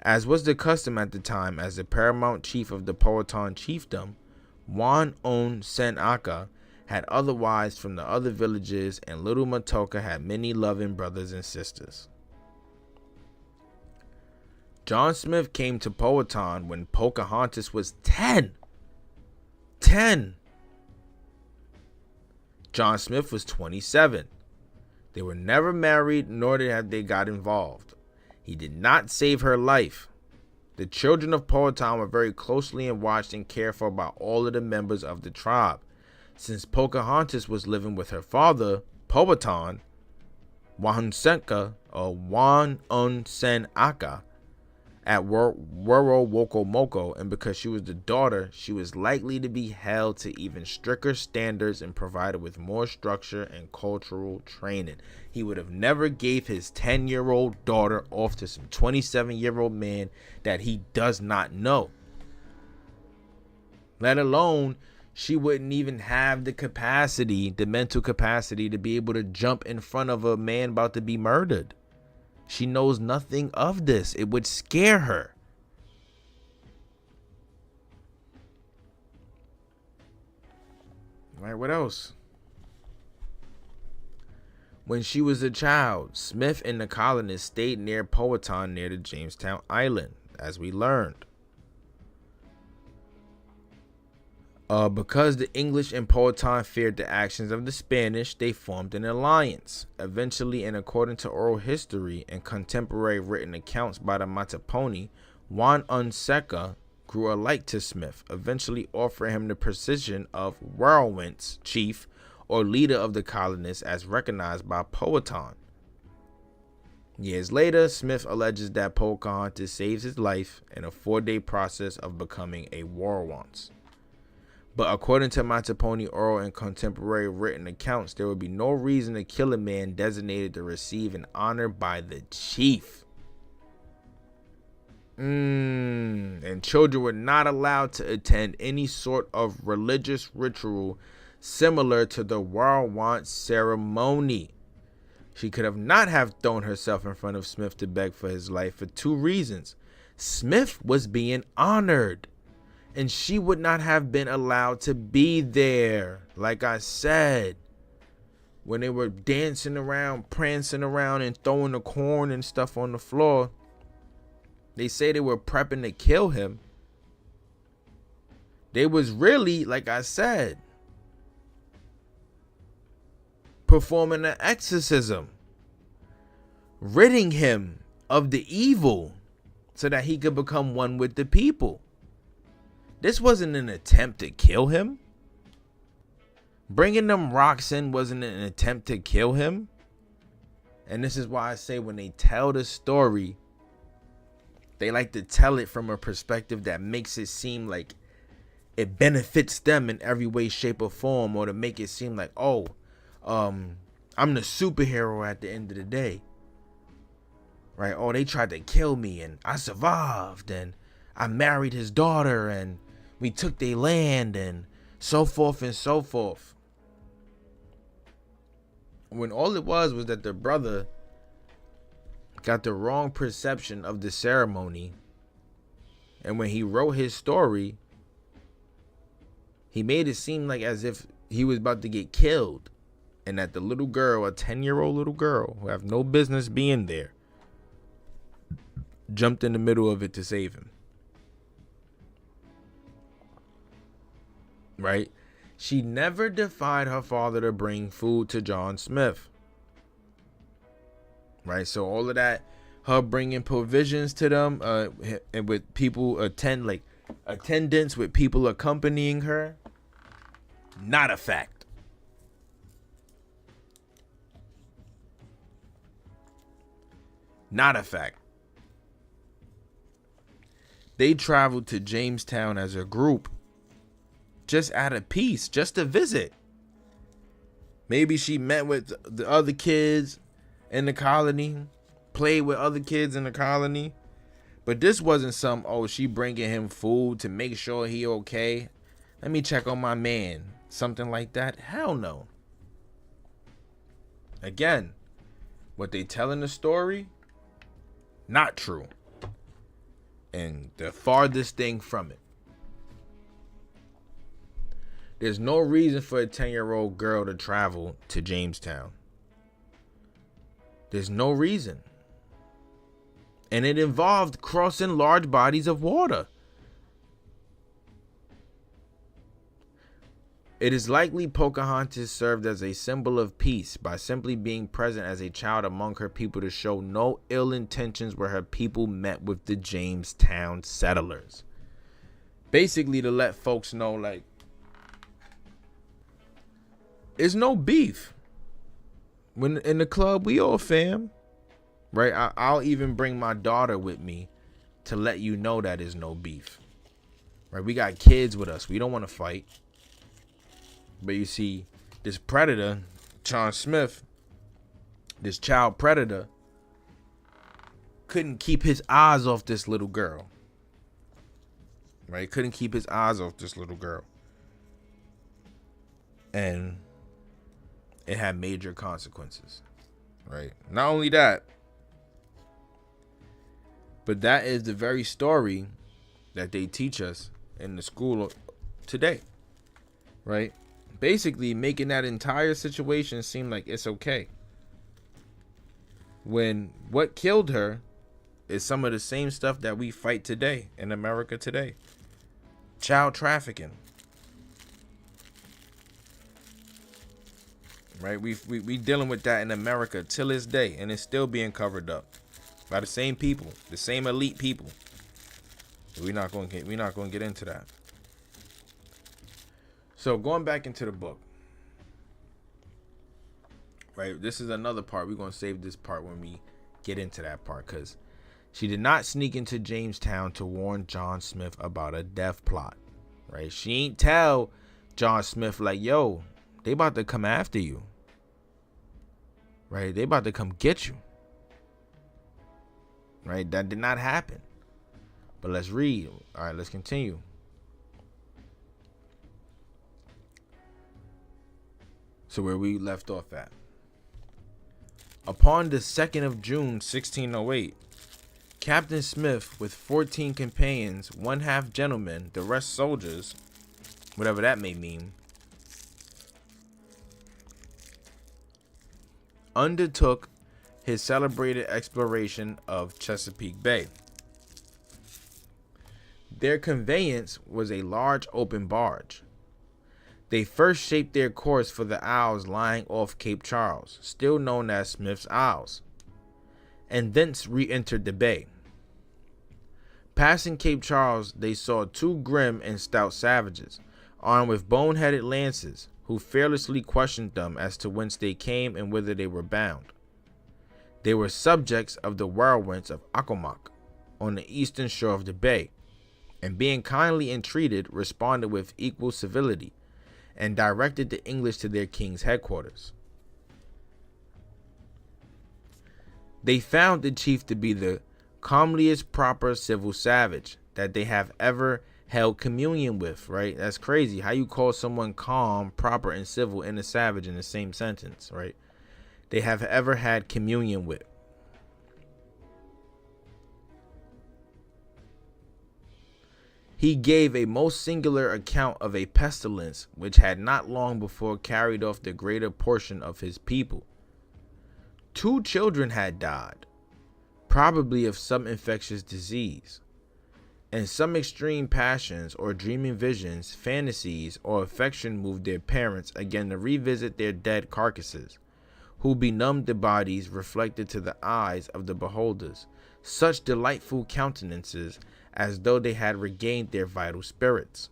As was the custom at the time, as the paramount chief of the Powhatan chiefdom, Wanunsenaka had other wives from the other villages, and little Matoka had many loving brothers and sisters. John Smith came to Powhatan when Pocahontas was 10. 10. John Smith was 27. They were never married, nor had they got involved. He did not save her life. The children of Powhatan were very closely watched and cared for by all of the members of the tribe. Since Pocahontas was living with her father, Powhatan, Wanhonoseka, or Wanunsenaka, at Woro-Woko-Moko, and because she was the daughter, she was likely to be held to even stricter standards and provided with more structure and cultural training. He would have never gave his 10-year-old daughter off to some 27-year-old man that he does not know. Let alone, she wouldn't even have the capacity, the mental capacity, to be able to jump in front of a man about to be murdered. She knows nothing of this. It would scare her. All right, what else? When she was a child, Smith and the colonists stayed near Powhatan near the Jamestown Island, as we learned. Because the English and Powhatan feared the actions of the Spanish, they formed an alliance. Eventually, and according to oral history and contemporary written accounts by the Mataponi, Juan Unseca grew a like to Smith, eventually offering him the position of Whirlwind's chief or leader of the colonists as recognized by Powhatan. Years later, Smith alleges that Pocahontas saves his life in a 4-day process of becoming a Warwants. But according to Mataponi oral and contemporary written accounts, there would be no reason to kill a man designated to receive an honor by the chief. And children were not allowed to attend any sort of religious ritual similar to the Warwant ceremony. She could have not have thrown herself in front of Smith to beg for his life for 2 reasons. Smith was being honored, and she would not have been allowed to be there. Like I said, when they were dancing around, prancing around, and throwing the corn and stuff on the floor, they say they were prepping to kill him. They was really, like I said, performing an exorcism, ridding him of the evil so that he could become one with the people. This wasn't an attempt to kill him. Bringing them rocks in wasn't an attempt to kill him. And this is why I say when they tell the story, they like to tell it from a perspective that makes it seem like it benefits them in every way, shape, or form, or to make it seem like, oh, I'm the superhero at the end of the day. Right? Oh, they tried to kill me and I survived and I married his daughter and we took their land and so forth and so forth. When all it was that the brother got the wrong perception of the ceremony, and when he wrote his story, he made it seem like as if he was about to get killed, and that the little girl, a 10-year-old little girl who have no business being there, jumped in the middle of it to save him. Right? She never defied her father to bring food to John Smith. Right? So all of that, her bringing provisions to them, and with people attendance with people accompanying her, not a fact. Not a fact. They traveled to Jamestown as a group, just out of peace, just to visit. Maybe she met with the other kids in the colony, played with other kids in the colony. But this wasn't some, oh, she bringing him food to make sure he okay. Let me check on my man. Something like that. Hell no. Again, what they tell in the story, not true. And the farthest thing from it. There's no reason for a 10-year-old girl to travel to Jamestown. There's no reason. And it involved crossing large bodies of water. It is likely Pocahontas served as a symbol of peace by simply being present as a child among her people to show no ill intentions where her people met with the Jamestown settlers. Basically to let folks know, like, there's no beef. When in the club, we all fam, right? I'll even bring my daughter with me to let you know that there's no beef, right? We got kids with us. We don't want to fight. But you see, this predator, John Smith, this child predator, couldn't keep his eyes off this little girl, right? Couldn't keep his eyes off this little girl. And it had major consequences, right? Not only that, but that is the very story that they teach us in the school today, right? Basically making that entire situation seem like it's okay, when what killed her is some of the same stuff that we fight today in America today. Child trafficking. right? We dealing with that in America till this day, and it's still being covered up by the same people, the same elite people. We're not going to get into that. So going back into the book, right? This is another part. We're going to save this part when we get into that part, because she did not sneak into Jamestown to warn John Smith about a death plot, right? She ain't tell John Smith like, yo, they about to come after you, right? They about to come get you, right? That did not happen. But let's read. All right, let's continue. So where we left off at. Upon the 2nd of June, 1608, Captain Smith, with 14 companions, one half gentlemen, the rest soldiers, whatever that may mean, undertook his celebrated exploration of Chesapeake Bay. Their conveyance was a large open barge. They first shaped their course for the Isles lying off Cape Charles, still known as Smith's Isles, and thence re-entered the bay. Passing Cape Charles, they saw 2 grim and stout savages, armed with bone-headed lances, who fearlessly questioned them as to whence they came and whither they were bound. They were subjects of the whirlwinds of Accomac, on the eastern shore of the bay, and being kindly entreated, responded with equal civility, and directed the English to their king's headquarters. They found the chief to be the comeliest proper civil savage that they have ever held communion with, right? That's crazy. How you call someone calm, proper, and civil and a savage in the same sentence, right? They have ever had communion with. He gave a most singular account of a pestilence which had not long before carried off the greater portion of his people. 2 children had died, probably of some infectious disease, and some extreme passions or dreaming visions, fantasies, or affection moved their parents again to revisit their dead carcasses, who benumbed the bodies, reflected to the eyes of the beholders such delightful countenances as though they had regained their vital spirits.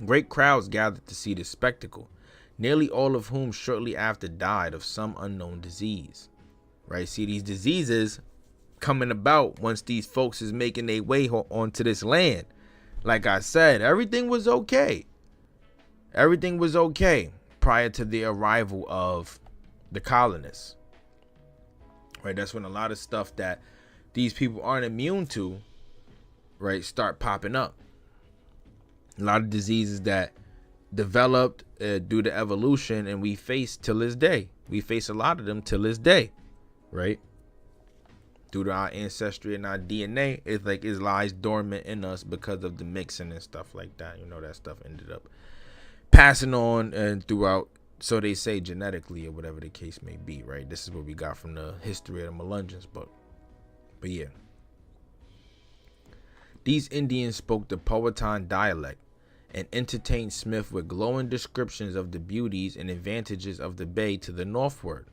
Great crowds gathered to see this spectacle, nearly all of whom shortly after died of some unknown disease. Right? See, these diseases coming about once these folks is making their way onto this land. Like I said, everything was okay. Everything was okay prior to the arrival of the colonists. Right? That's when a lot of stuff that these people aren't immune to, right, start popping up. A lot of diseases that developed due to evolution, and we face till this day. We face a lot of them till this day, right? Due to our ancestry and our DNA, it's like it lies dormant in us because of the mixing and stuff like that. You know, that stuff ended up passing on and throughout, so they say, genetically or whatever the case may be, right? This is what we got from the history of the Melungeons book. But yeah, these Indians spoke the Powhatan dialect and entertained Smith with glowing descriptions of the beauties and advantages of the bay to the northward.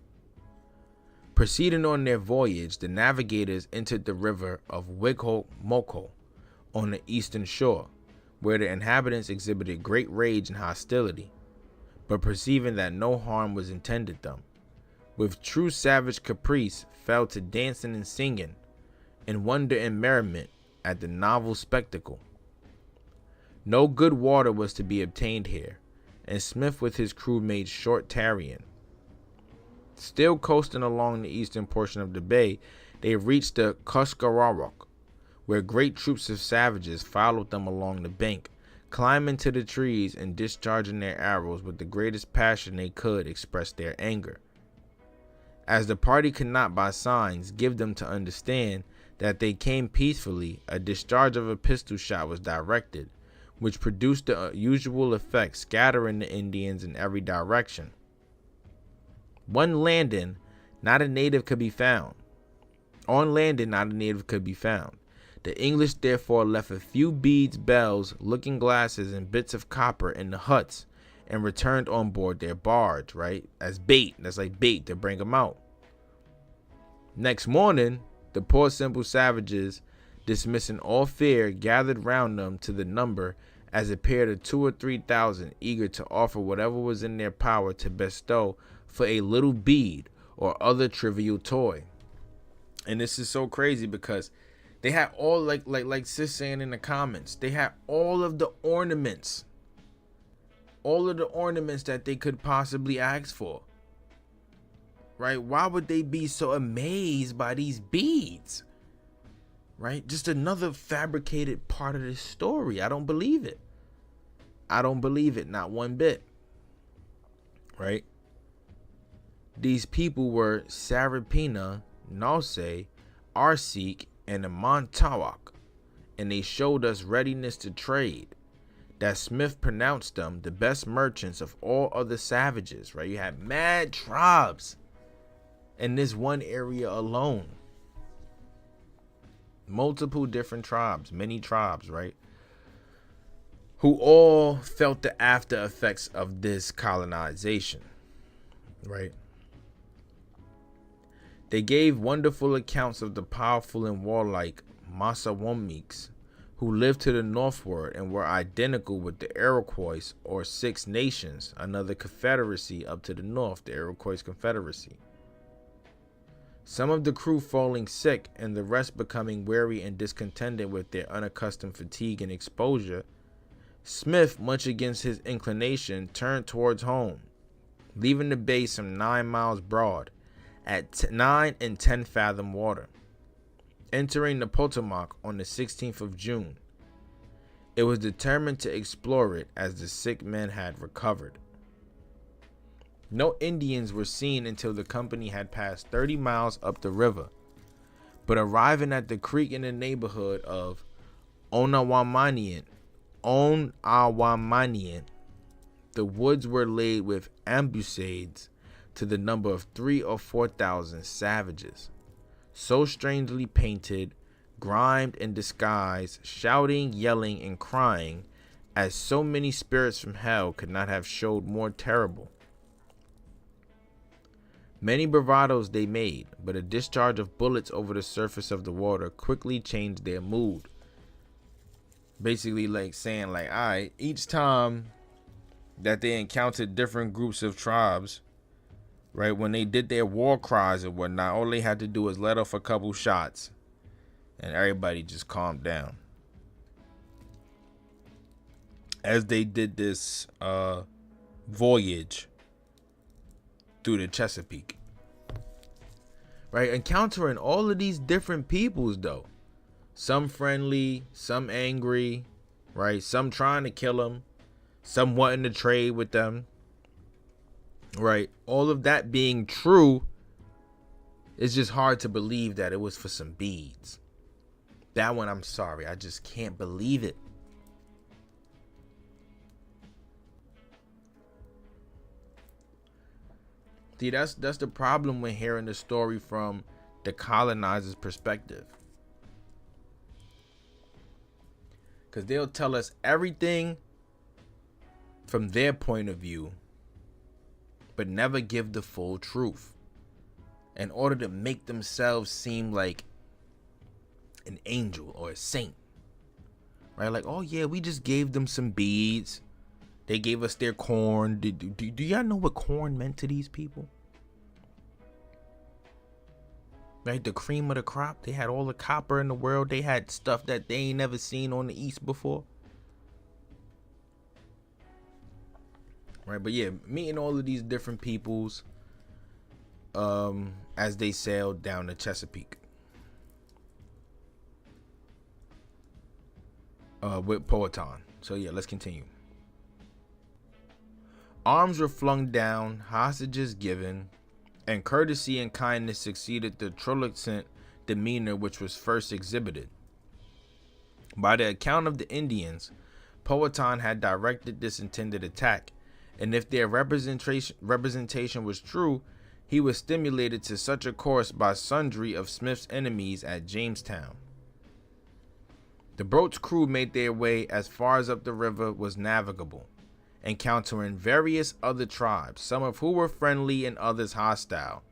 Proceeding on their voyage, the navigators entered the river of Wighomoco on the eastern shore, where the inhabitants exhibited great rage and hostility, but perceiving that no harm was intended them, with true savage caprice fell to dancing and singing, in wonder and merriment at the novel spectacle. No good water was to be obtained here, and Smith with his crew made short tarrying. Still coasting along the eastern portion of the bay, they reached the Coppercoloredking, where great troops of savages followed them along the bank, climbing to the trees and discharging their arrows with the greatest passion they could express their anger. As the party could not by signs give them to understand that they came peacefully, a discharge of a pistol shot was directed, which produced the usual effect, scattering the Indians in every direction. On landing, not a native could be found. The English therefore left a few beads, bells, looking glasses, and bits of copper in the huts, and returned on board their barge, right? As bait. That's like bait to bring them out. Next morning, the poor simple savages, dismissing all fear, gathered round them to the number as appeared of 2,000 or 3,000, eager to offer whatever was in their power to bestow for a little bead or other trivial toy. And this is so crazy because they had all, like sis saying in the comments, they had all of the ornaments that they could possibly ask for. Right? Why would they be so amazed by these beads? Right? Just another fabricated part of this story. I don't believe it. I don't believe it, not one bit. Right? These people were Sarapina, Nalse, Arsik, and the Montawak, and they showed us readiness to trade. That Smith pronounced them the best merchants of all other savages. Right? You had mad tribes in this one area alone. Multiple different tribes, many tribes, right? Who all felt the after effects of this colonization, right? They gave wonderful accounts of the powerful and warlike Massawomics, who lived to the northward and were identical with the Iroquois, or Six Nations, another confederacy up to the north, the Iroquois Confederacy. Some of the crew falling sick and the rest becoming weary and discontented with their unaccustomed fatigue and exposure, Smith, much against his inclination, turned towards home, leaving the bay some 9 miles broad, at 9 and 10 fathom water, entering the Potomac on the 16th of June. It was determined to explore it as the sick men had recovered. No Indians were seen until the company had passed 30 miles up the river, but arriving at the creek in the neighborhood of Onawamanian, the woods were laid with ambuscades to the number of 3,000 or 4,000 savages, so strangely painted, grimed and disguised, shouting, yelling, and crying, as so many spirits from hell could not have showed more terrible. Many bravados they made, but a discharge of bullets over the surface of the water quickly changed their mood. Basically like saying like, all right, each time that they encountered different groups of tribes, right, when they did their war cries and whatnot, all they had to do was let off a couple shots and everybody just calmed down. As they did this voyage through the Chesapeake, right? Encountering all of these different peoples though, some friendly, some angry, right? Some trying to kill them, some wanting to trade with them, right? All of that being true, it's just hard to believe that it was for some beads. That one, I'm sorry, I just can't believe it. See, that's the problem when hearing the story from the colonizer's perspective. Because they'll tell us everything from their point of view, but never give the full truth in order to make themselves seem like an angel or a saint. Right? Like, oh yeah, we just gave them some beads. They gave us their corn. Do y'all know what corn meant to these people? Right? The cream of the crop. They had all the copper in the world. They had stuff that they ain't never seen on the East before. Right? But yeah, meeting all of these different peoples as they sailed down the Chesapeake. With Powhatan. So yeah, let's continue. Arms were flung down, hostages given, and courtesy and kindness succeeded the truculent demeanor which was first exhibited. By the account of the Indians, Powhatan had directed this intended attack, and if their representation was true, he was stimulated to such a course by sundry of Smith's enemies at Jamestown. The boat's crew made their way as far as up the river was navigable, encountering various other tribes, some of whom were friendly and others hostile.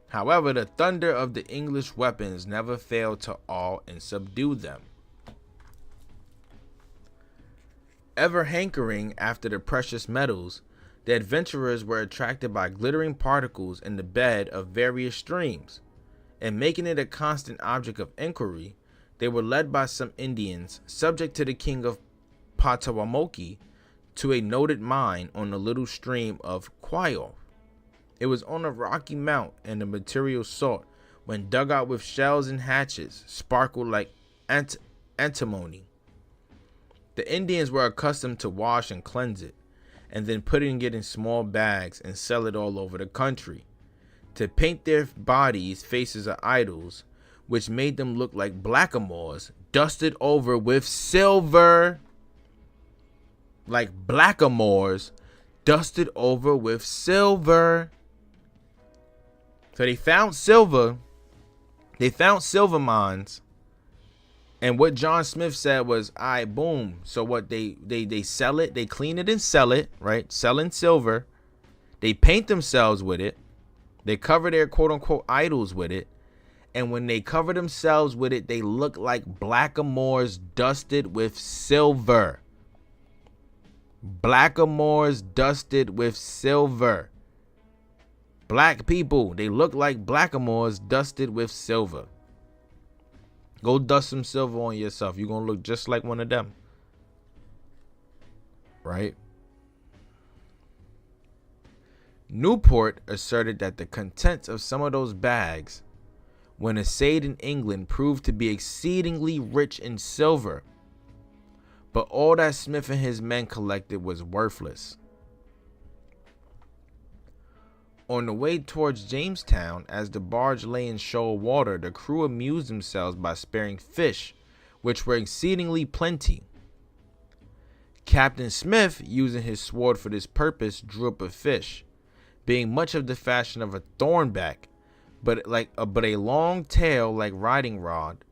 However, the thunder of the English weapons never failed to awe and subdue them. Ever hankering after the precious metals, the adventurers were attracted by glittering particles in the bed of various streams, and making it a constant object of inquiry, they were led by some Indians, subject to the king of Patawamoki, to a noted mine on the little stream of Quail. It was on a rocky mount, and the material sought, when dug out with shells and hatchets, sparkled like antimony. The Indians were accustomed to wash and cleanse it, and then putting it in small bags and sell it all over the country, to paint their bodies faces of idols, which made them look like blackamoors dusted over with silver. Like blackamoors dusted over with silver. So they found silver. They found silver mines. And what John Smith said was, all right, boom. So what they sell it, they clean it and sell it, right? Selling silver. They paint themselves with it. They cover their quote unquote idols with it. And when they cover themselves with it, they look like blackamoors dusted with silver. Blackamoors dusted with silver. Black people, they look like blackamoors dusted with silver. Go dust some silver on yourself. You're going to look just like one of them. Right? Newport asserted that the contents of some of those bags, when assayed in England, proved to be exceedingly rich in silver. But all that Smith and his men collected was worthless. On the way towards Jamestown, as the barge lay in shoal water, the crew amused themselves by sparing fish, which were exceedingly plenty. Captain Smith, using his sword for this purpose, drew up a fish, being much of the fashion of a thornback, but a long tail like riding rod,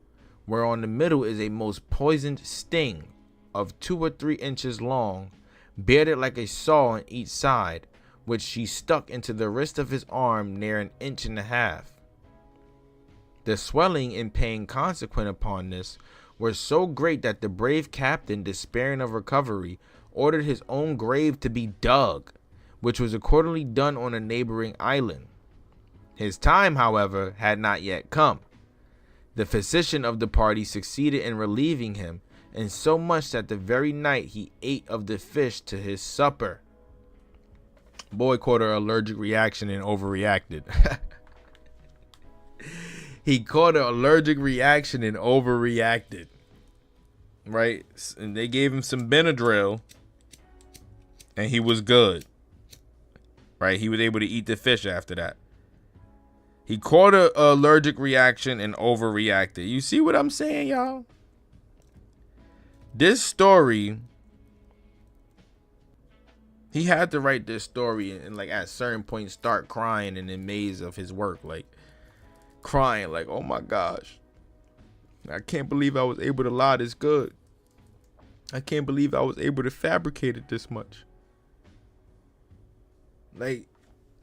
whereon the middle is a most poisoned sting of 2 or 3 inches long, bearded like a saw on each side, which she stuck into the wrist of his arm near 1.5 inches. The swelling and pain consequent upon this were so great that the brave captain, despairing of recovery, ordered his own grave to be dug, which was accordingly done on a neighboring island. His time, however, had not yet come. The physician of the party succeeded in relieving him, and so much that the very night he ate of the fish to his supper. Boy caught an allergic reaction and overreacted. He caught an allergic reaction and overreacted. Right? And they gave him some Benadryl, and he was good. Right? He was able to eat the fish after that. He caught an allergic reaction and overreacted. You see what I'm saying, y'all? This story, he had to write this story and like at a certain point start crying in the maze of his work, like crying like, oh my gosh, I can't believe I was able to lie this good. I can't believe I was able to fabricate it this much. Like,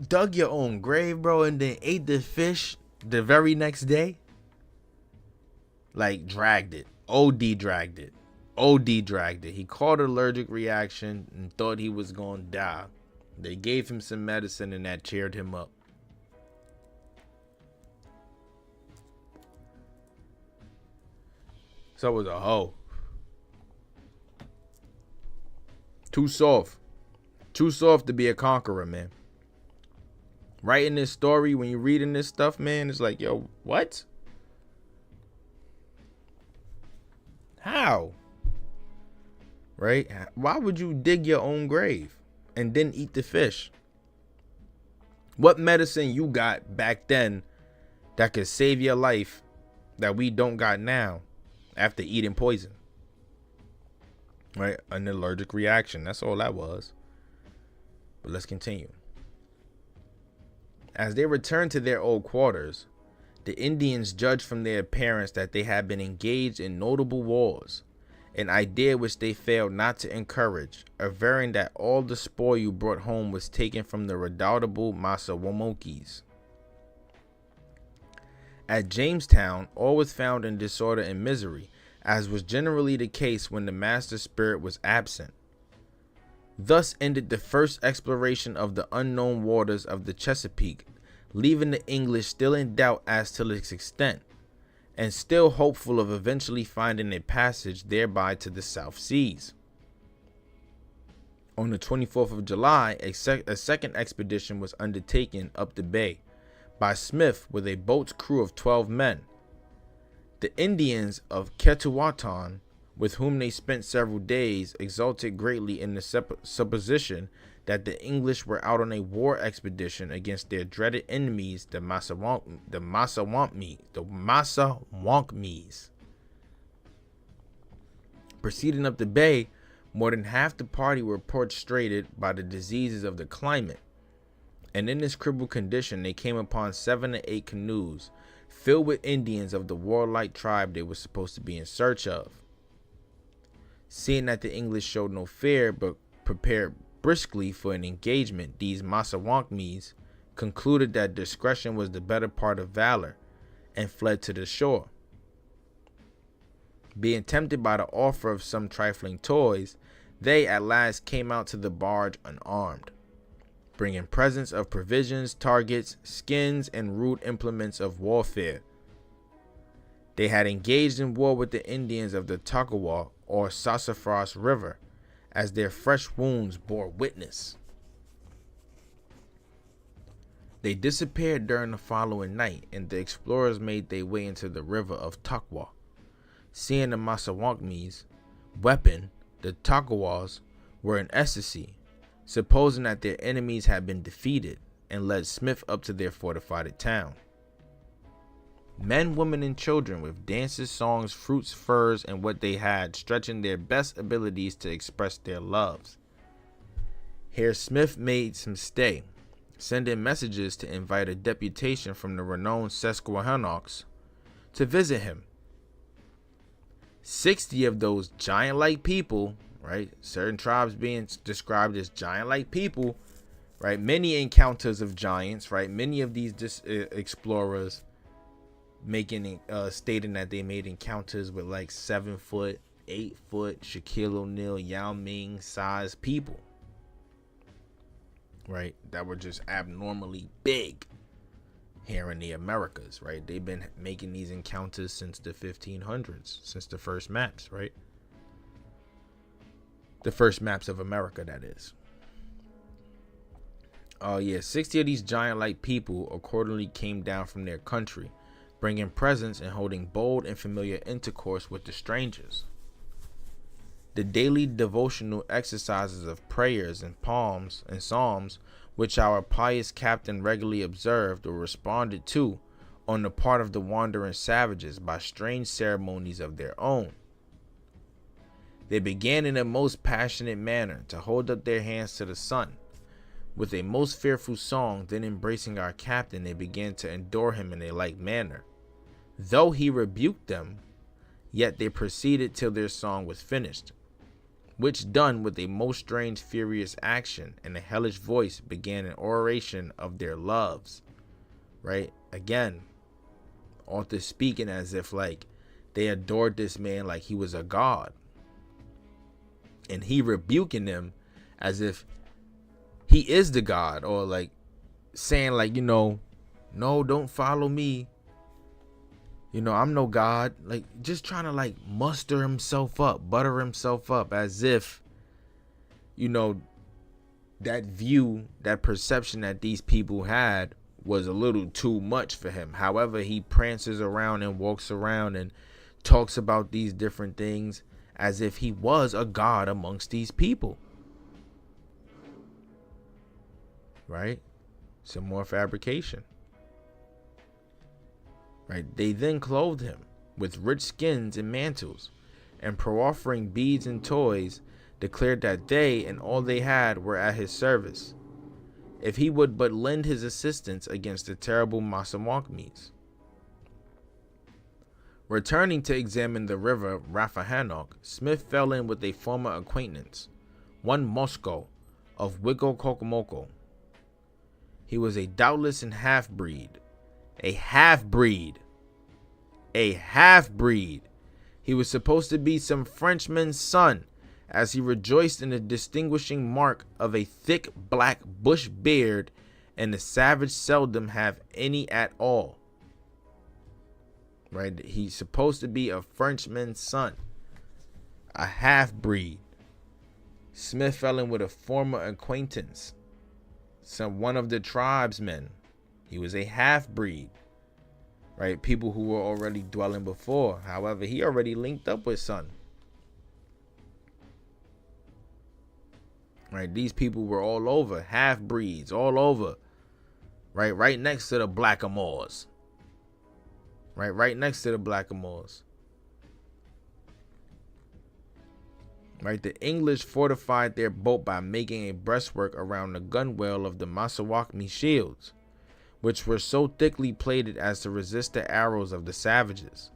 dug your own grave, bro, and then ate the fish the very next day. Like, dragged it. OD dragged it. He caught an allergic reaction and thought he was going to die. They gave him some medicine and that cheered him up. So it was a hoe. Too soft. Too soft to be a conqueror, man. Writing this story, when you're reading this stuff, man, it's like, yo, what? How? Right? Why would you dig your own grave and then eat the fish? What medicine you got back then that could save your life that we don't got now after eating poison? Right? An allergic reaction. That's all that was. But let's continue. As they returned to their old quarters, the Indians judged from their appearance that they had been engaged in notable wars, an idea which they failed not to encourage, averring that all the spoil brought home was taken from the redoubtable Massawamokes. At Jamestown, all was found in disorder and misery, as was generally the case when the master spirit was absent. Thus ended the first exploration of the unknown waters of the Chesapeake, leaving the English still in doubt as to its extent, and still hopeful of eventually finding a passage thereby to the South Seas. On the 24th of July, a second expedition was undertaken up the bay by Smith with a boat's crew of 12 men. The Indians of Ketawatan, with whom they spent several days, exulted greatly in the supposition that the English were out on a war expedition against their dreaded enemies, the Massawampmies. Proceeding up the bay, more than half the party were prostrated by the diseases of the climate, and in this crippled condition they came upon 7 to 8 canoes filled with Indians of the warlike tribe they were supposed to be in search of. Seeing that the English showed no fear but prepared briskly for an engagement, these Massawampmies concluded that discretion was the better part of valor and fled to the shore. Being tempted by the offer of some trifling toys, they at last came out to the barge unarmed, bringing presents of provisions, targets, skins, and rude implements of warfare. They had engaged in war with the Indians of the Toccowa or Sassafras River, as their fresh wounds bore witness. They disappeared during the following night, and the explorers made their way into the river of Toccowa. Seeing the Massawampmies' weapon, the Toccowas were in ecstasy, supposing that their enemies had been defeated, and led Smith up to their fortified town. Men, women, and children, with dances, songs, fruits, furs, and what they had, stretching their best abilities to express their loves. Here Smith made some stay, sending messages to invite a deputation from the renowned Susquehannocks to visit him. 60 of those giant-like people, right? Certain tribes being described as giant-like people, right? Many encounters of giants, right? Many of these explorers stating that they made encounters with like 7 foot, 8 foot Shaquille O'Neal, Yao Ming size people, right? That were just abnormally big here in the Americas, right? They've been making these encounters since the 1500s, since the first maps, right? The first maps of America, that is. Oh yeah, 60 of these giant-like people accordingly came down from their country, bringing presents and holding bold and familiar intercourse with the strangers. The daily devotional exercises of prayers and psalms, which our pious captain regularly observed, were responded to on the part of the wandering savages by strange ceremonies of their own. They began in a most passionate manner to hold up their hands to the sun, with a most fearful song. Then embracing our captain, they began to adore him in a like manner. Though he rebuked them, yet they proceeded till their song was finished, which done with a most strange furious action and a hellish voice began an oration of their loves. Right? Again, author speaking as if like they adored this man like he was a god, and he rebuking them as if he is the god, or like saying like, no, don't follow me. I'm no god. Like just trying to like muster himself up, butter himself up, as if, that view, that perception that these people had was a little too much for him. However, he prances around and walks around and talks about these different things as if he was a god amongst these people. Right? Some more fabrication. Right? They then clothed him with rich skins and mantles, and proffering beads and toys, declared that they and all they had were at his service, if he would but lend his assistance against the terrible Massawampmies. Returning to examine the river Rappahannock, Smith fell in with a former acquaintance, one Moscow of Wiccocomoco. He was a doubtless and half-breed. A half-breed. He was supposed to be some Frenchman's son, as he rejoiced in the distinguishing mark of a thick black bush beard, and the savage seldom have any at all. Right? He's supposed to be a Frenchman's son, a half-breed. Smith fell in with a former acquaintance, one of the tribesmen. He was a half-breed, right? People who were already dwelling before. However, he already linked up with son. Right? These people were all over, half-breeds, all over. Right next to the Blackamoors. Right next to the Blackamoors. Right, the English fortified their boat by making a breastwork around the gunwale of the Massawakmi shields, which were so thickly plated as to resist the arrows of the savages.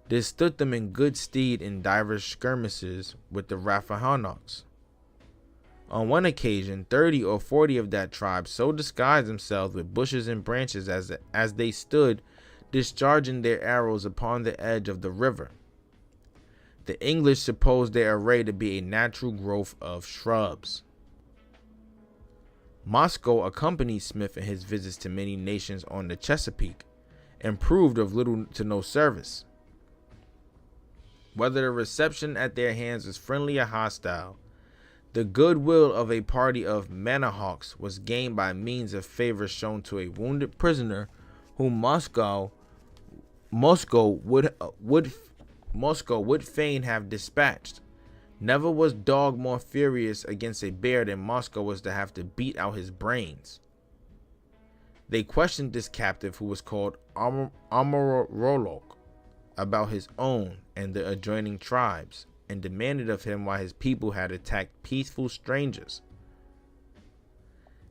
This stood them in good stead in divers skirmishes with the Rappahannocks. On one occasion, 30 or 40 of that tribe so disguised themselves with bushes and branches as they stood discharging their arrows upon the edge of the river. The English supposed their array to be a natural growth of shrubs. Moscow accompanied Smith in his visits to many nations on the Chesapeake, and proved of little to no service. Whether the reception at their hands was friendly or hostile, the goodwill of a party of Manahawks was gained by means of favors shown to a wounded prisoner whom Moscow would fain have dispatched. Never was dog more furious against a bear than Moscow was to have to beat out his brains. They questioned this captive, who was called Amarorolok, about his own and the adjoining tribes, and demanded of him why his people had attacked peaceful strangers.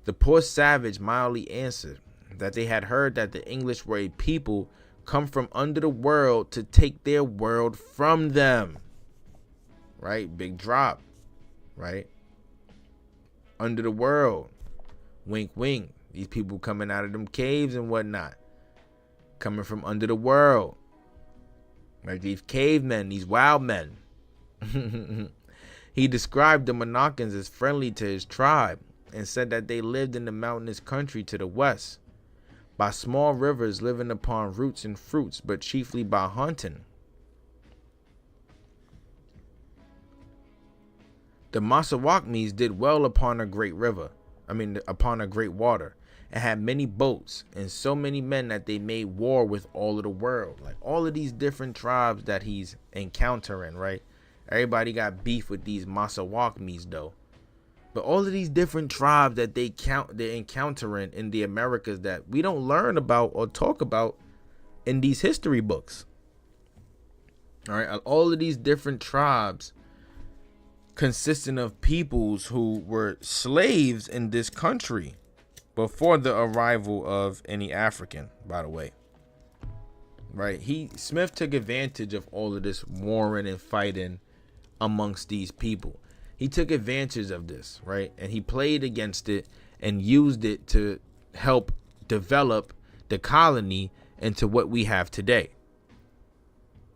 The poor savage mildly answered that they had heard that the English were a people come from under the world to take their world from them. Right? Big drop. Right? Under the world. Wink, wink. These people coming out of them caves and whatnot. Coming from under the world. Right? These cavemen, these wild men. He described the Monaccans as friendly to his tribe and said that they lived in the mountainous country to the west, by small rivers, living upon roots and fruits, but chiefly by hunting. The Massawakmis did well upon a great water, and had many boats and so many men that they made war with all of the world. Like all of these different tribes that he's encountering, right? Everybody got beef with these Massawakmis though. But all of these different tribes that they're encountering in the Americas that we don't learn about or talk about in these history books. All right, all of these different tribes consisting of peoples who were slaves in this country before the arrival of any African, by the way. Right? Smith took advantage of all of this warring and fighting amongst these people. He took advantage of this, right? And he played against it and used it to help develop the colony into what we have today.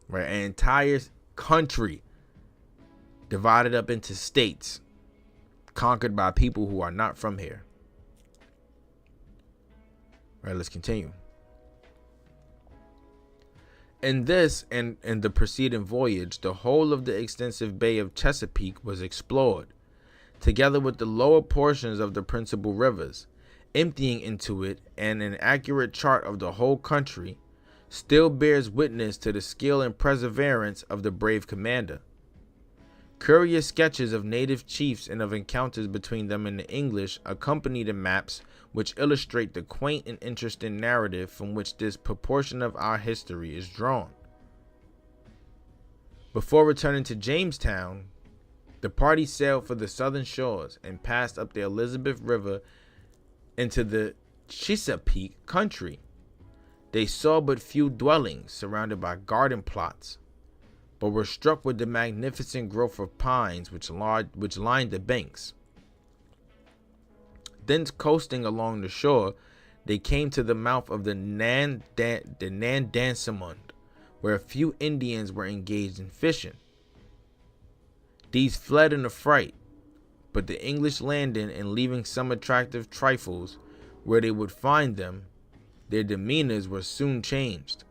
Right? An entire country divided up into states, conquered by people who are not from here. Right, let's continue. In this and in the preceding voyage, the whole of the extensive bay of Chesapeake was explored, together with the lower portions of the principal rivers, emptying into it, and an accurate chart of the whole country still bears witness to the skill and perseverance of the brave commander. Curious sketches of native chiefs and of encounters between them and the English accompany the maps which illustrate the quaint and interesting narrative from which this proportion of our history is drawn. Before returning to Jamestown, the party sailed for the southern shores and passed up the Elizabeth River into the Chesapeake country. They saw but few dwellings surrounded by garden plots, but were struck with the magnificent growth of pines which lined the banks. Thence coasting along the shore, they came to the mouth of the Nandansamund, where a few Indians were engaged in fishing. These fled in a fright, but the English landing and leaving some attractive trifles where they would find them, their demeanors were soon changed.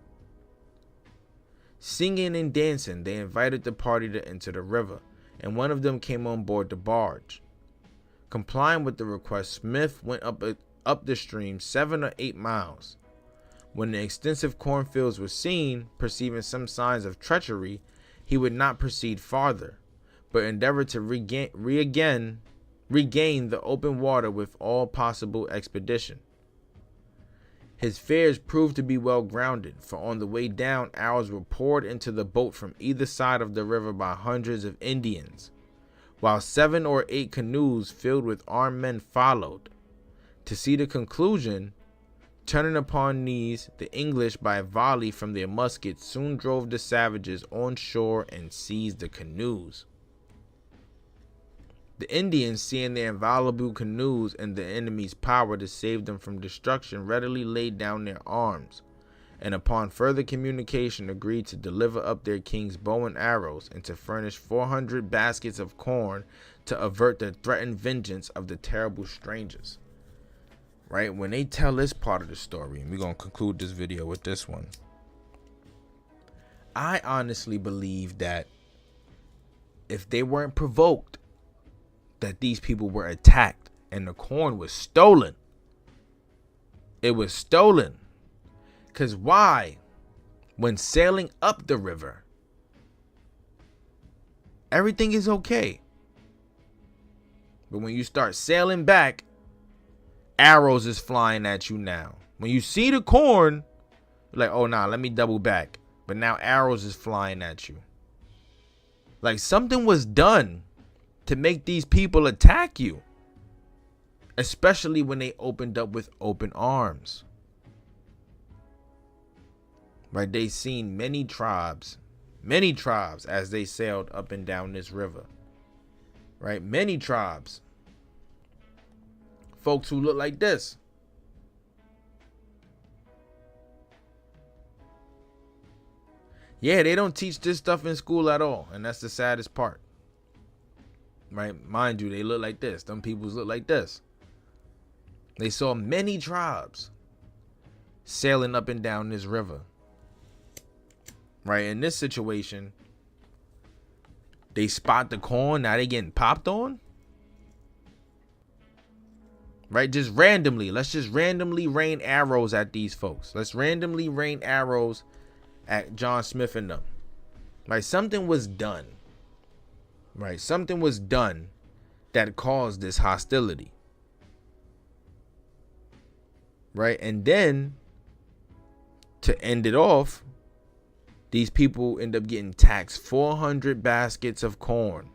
Singing and dancing, they invited the party to enter the river, and one of them came on board the barge. Complying with the request, Smith went up the stream 7 or 8 miles. When the extensive cornfields were seen, perceiving some signs of treachery, he would not proceed farther, but endeavored to regain the open water with all possible expedition. His fears proved to be well grounded, for on the way down arrows were poured into the boat from either side of the river by hundreds of Indians, while 7 or 8 canoes filled with armed men followed. To see the conclusion, turning upon these, the English by a volley from their muskets soon drove the savages on shore and seized the canoes. The Indians, seeing their invaluable canoes and the enemy's power to save them from destruction, readily laid down their arms, and upon further communication agreed to deliver up their king's bow and arrows, and to furnish 400 baskets of corn to avert the threatened vengeance of the terrible strangers. Right? When they tell this part of the story, and we're going to conclude this video with this one, I honestly believe that if they weren't provoked, that these people were attacked and the corn was stolen. It was stolen. Because why? When sailing up the river, everything is okay. But when you start sailing back, arrows is flying at you now. When you see the corn, you're like, oh, nah, let me double back. But now arrows is flying at you. Like something was done to make these people attack you, especially when they opened up with open arms. Right? They seen many tribes as they sailed up and down this river. Right? Many tribes. Folks who look like this. Yeah, they don't teach this stuff in school at all, and that's the saddest part. Right? Mind you, they look like this. Them peoples look like this. They saw many tribes sailing up and down this river. Right? In this situation, they spot the corn. Now they getting popped on. Right? Just randomly. Let's just randomly rain arrows at these folks. Let's randomly rain arrows at John Smith and them. Right? Something was done. Right? Something was done that caused this hostility. Right? And then, to end it off, these people end up getting taxed 400 baskets of corn.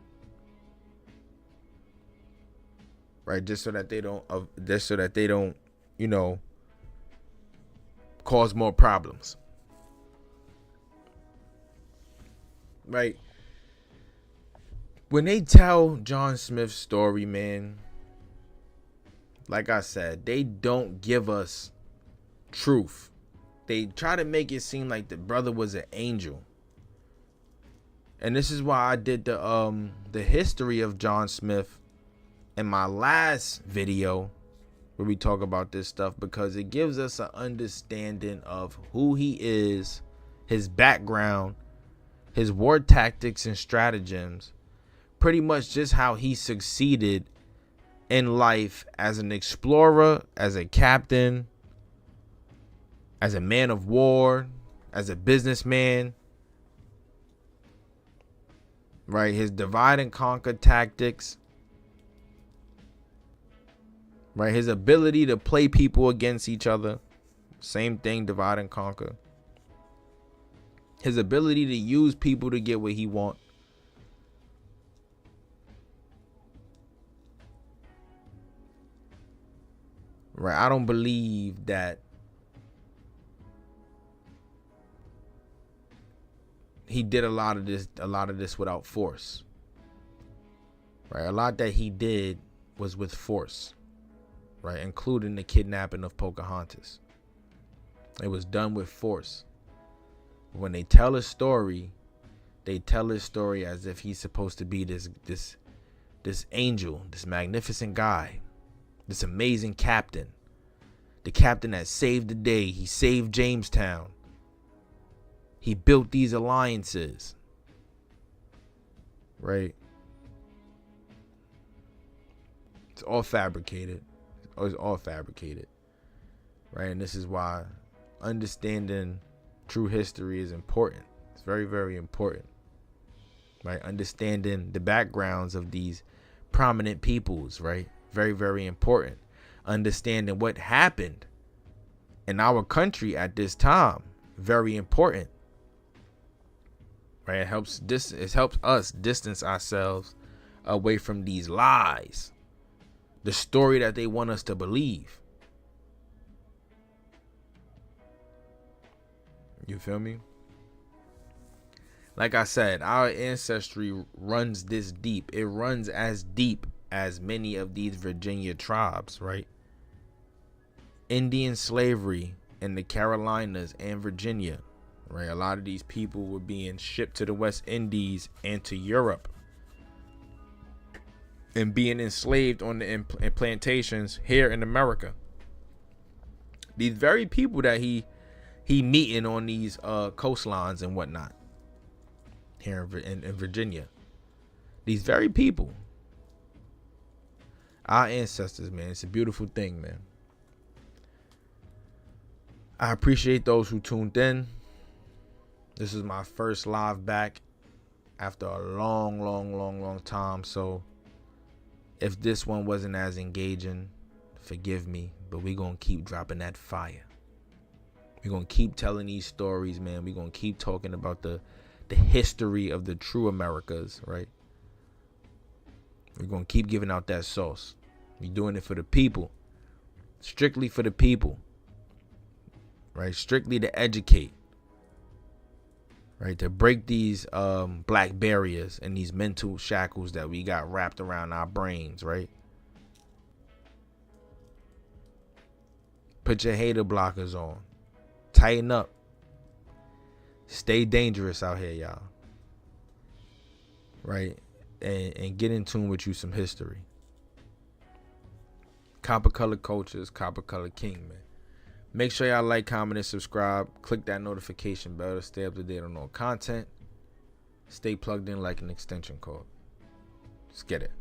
Right? Just so that they don't, you know, cause more problems. Right? When they tell John Smith's story, man, like I said, they don't give us truth. They try to make it seem like the brother was an angel. And this is why I did the history of John Smith in my last video where we talk about this stuff, because it gives us an understanding of who he is, his background, his war tactics and stratagems, pretty much just how he succeeded in life as an explorer, as a captain, as a man of war, as a businessman. Right? His divide and conquer tactics. Right? His ability to play people against each other. Same thing, divide and conquer. His ability to use people to get what he wants. Right? I don't believe that he did a lot of this without force. Right? A lot that he did was with force. Right? Including the kidnapping of Pocahontas. It was done with force. When they tell a story, they tell his story as if he's supposed to be this angel, this magnificent guy, this amazing captain. The captain that saved the day. He saved Jamestown. He built these alliances. Right? It's all fabricated. It's all fabricated. Right? And this is why understanding true history is important. It's very, very important. Right? Understanding the backgrounds of these prominent peoples, right? Very, very important. Understanding what happened in our country at this time. Very important. Right? It helps us distance ourselves away from these lies. The story that they want us to believe. You feel me? Like I said, our ancestry runs this deep. It runs as deep as many of these Virginia tribes, right? Indian slavery in the Carolinas and Virginia, right? A lot of these people were being shipped to the West Indies and to Europe and being enslaved on the plantations here in America. These very people that he meeting on these coastlines and whatnot here in Virginia. These very people. Our ancestors, man. It's a beautiful thing, man. I appreciate those who tuned in. This is my first live back after a long time. So if this one wasn't as engaging, forgive me. But we're going to keep dropping that fire. We're going to keep telling these stories, man. We're going to keep talking about the history of the true Americas, right? We're going to keep giving out that sauce. We're doing it for the people. Strictly for the people. Right? Strictly to educate. Right? To break these black barriers and these mental shackles that we got wrapped around our brains, right? Put your hater blockers on. Tighten up. Stay dangerous out here, y'all. Right? And get in tune with you some history. Copper Color Cultures, Copper Color King, man. Make sure y'all like, comment, and subscribe. Click that notification bell to stay up to date on all content. Stay plugged in like an extension cord. Let's get it.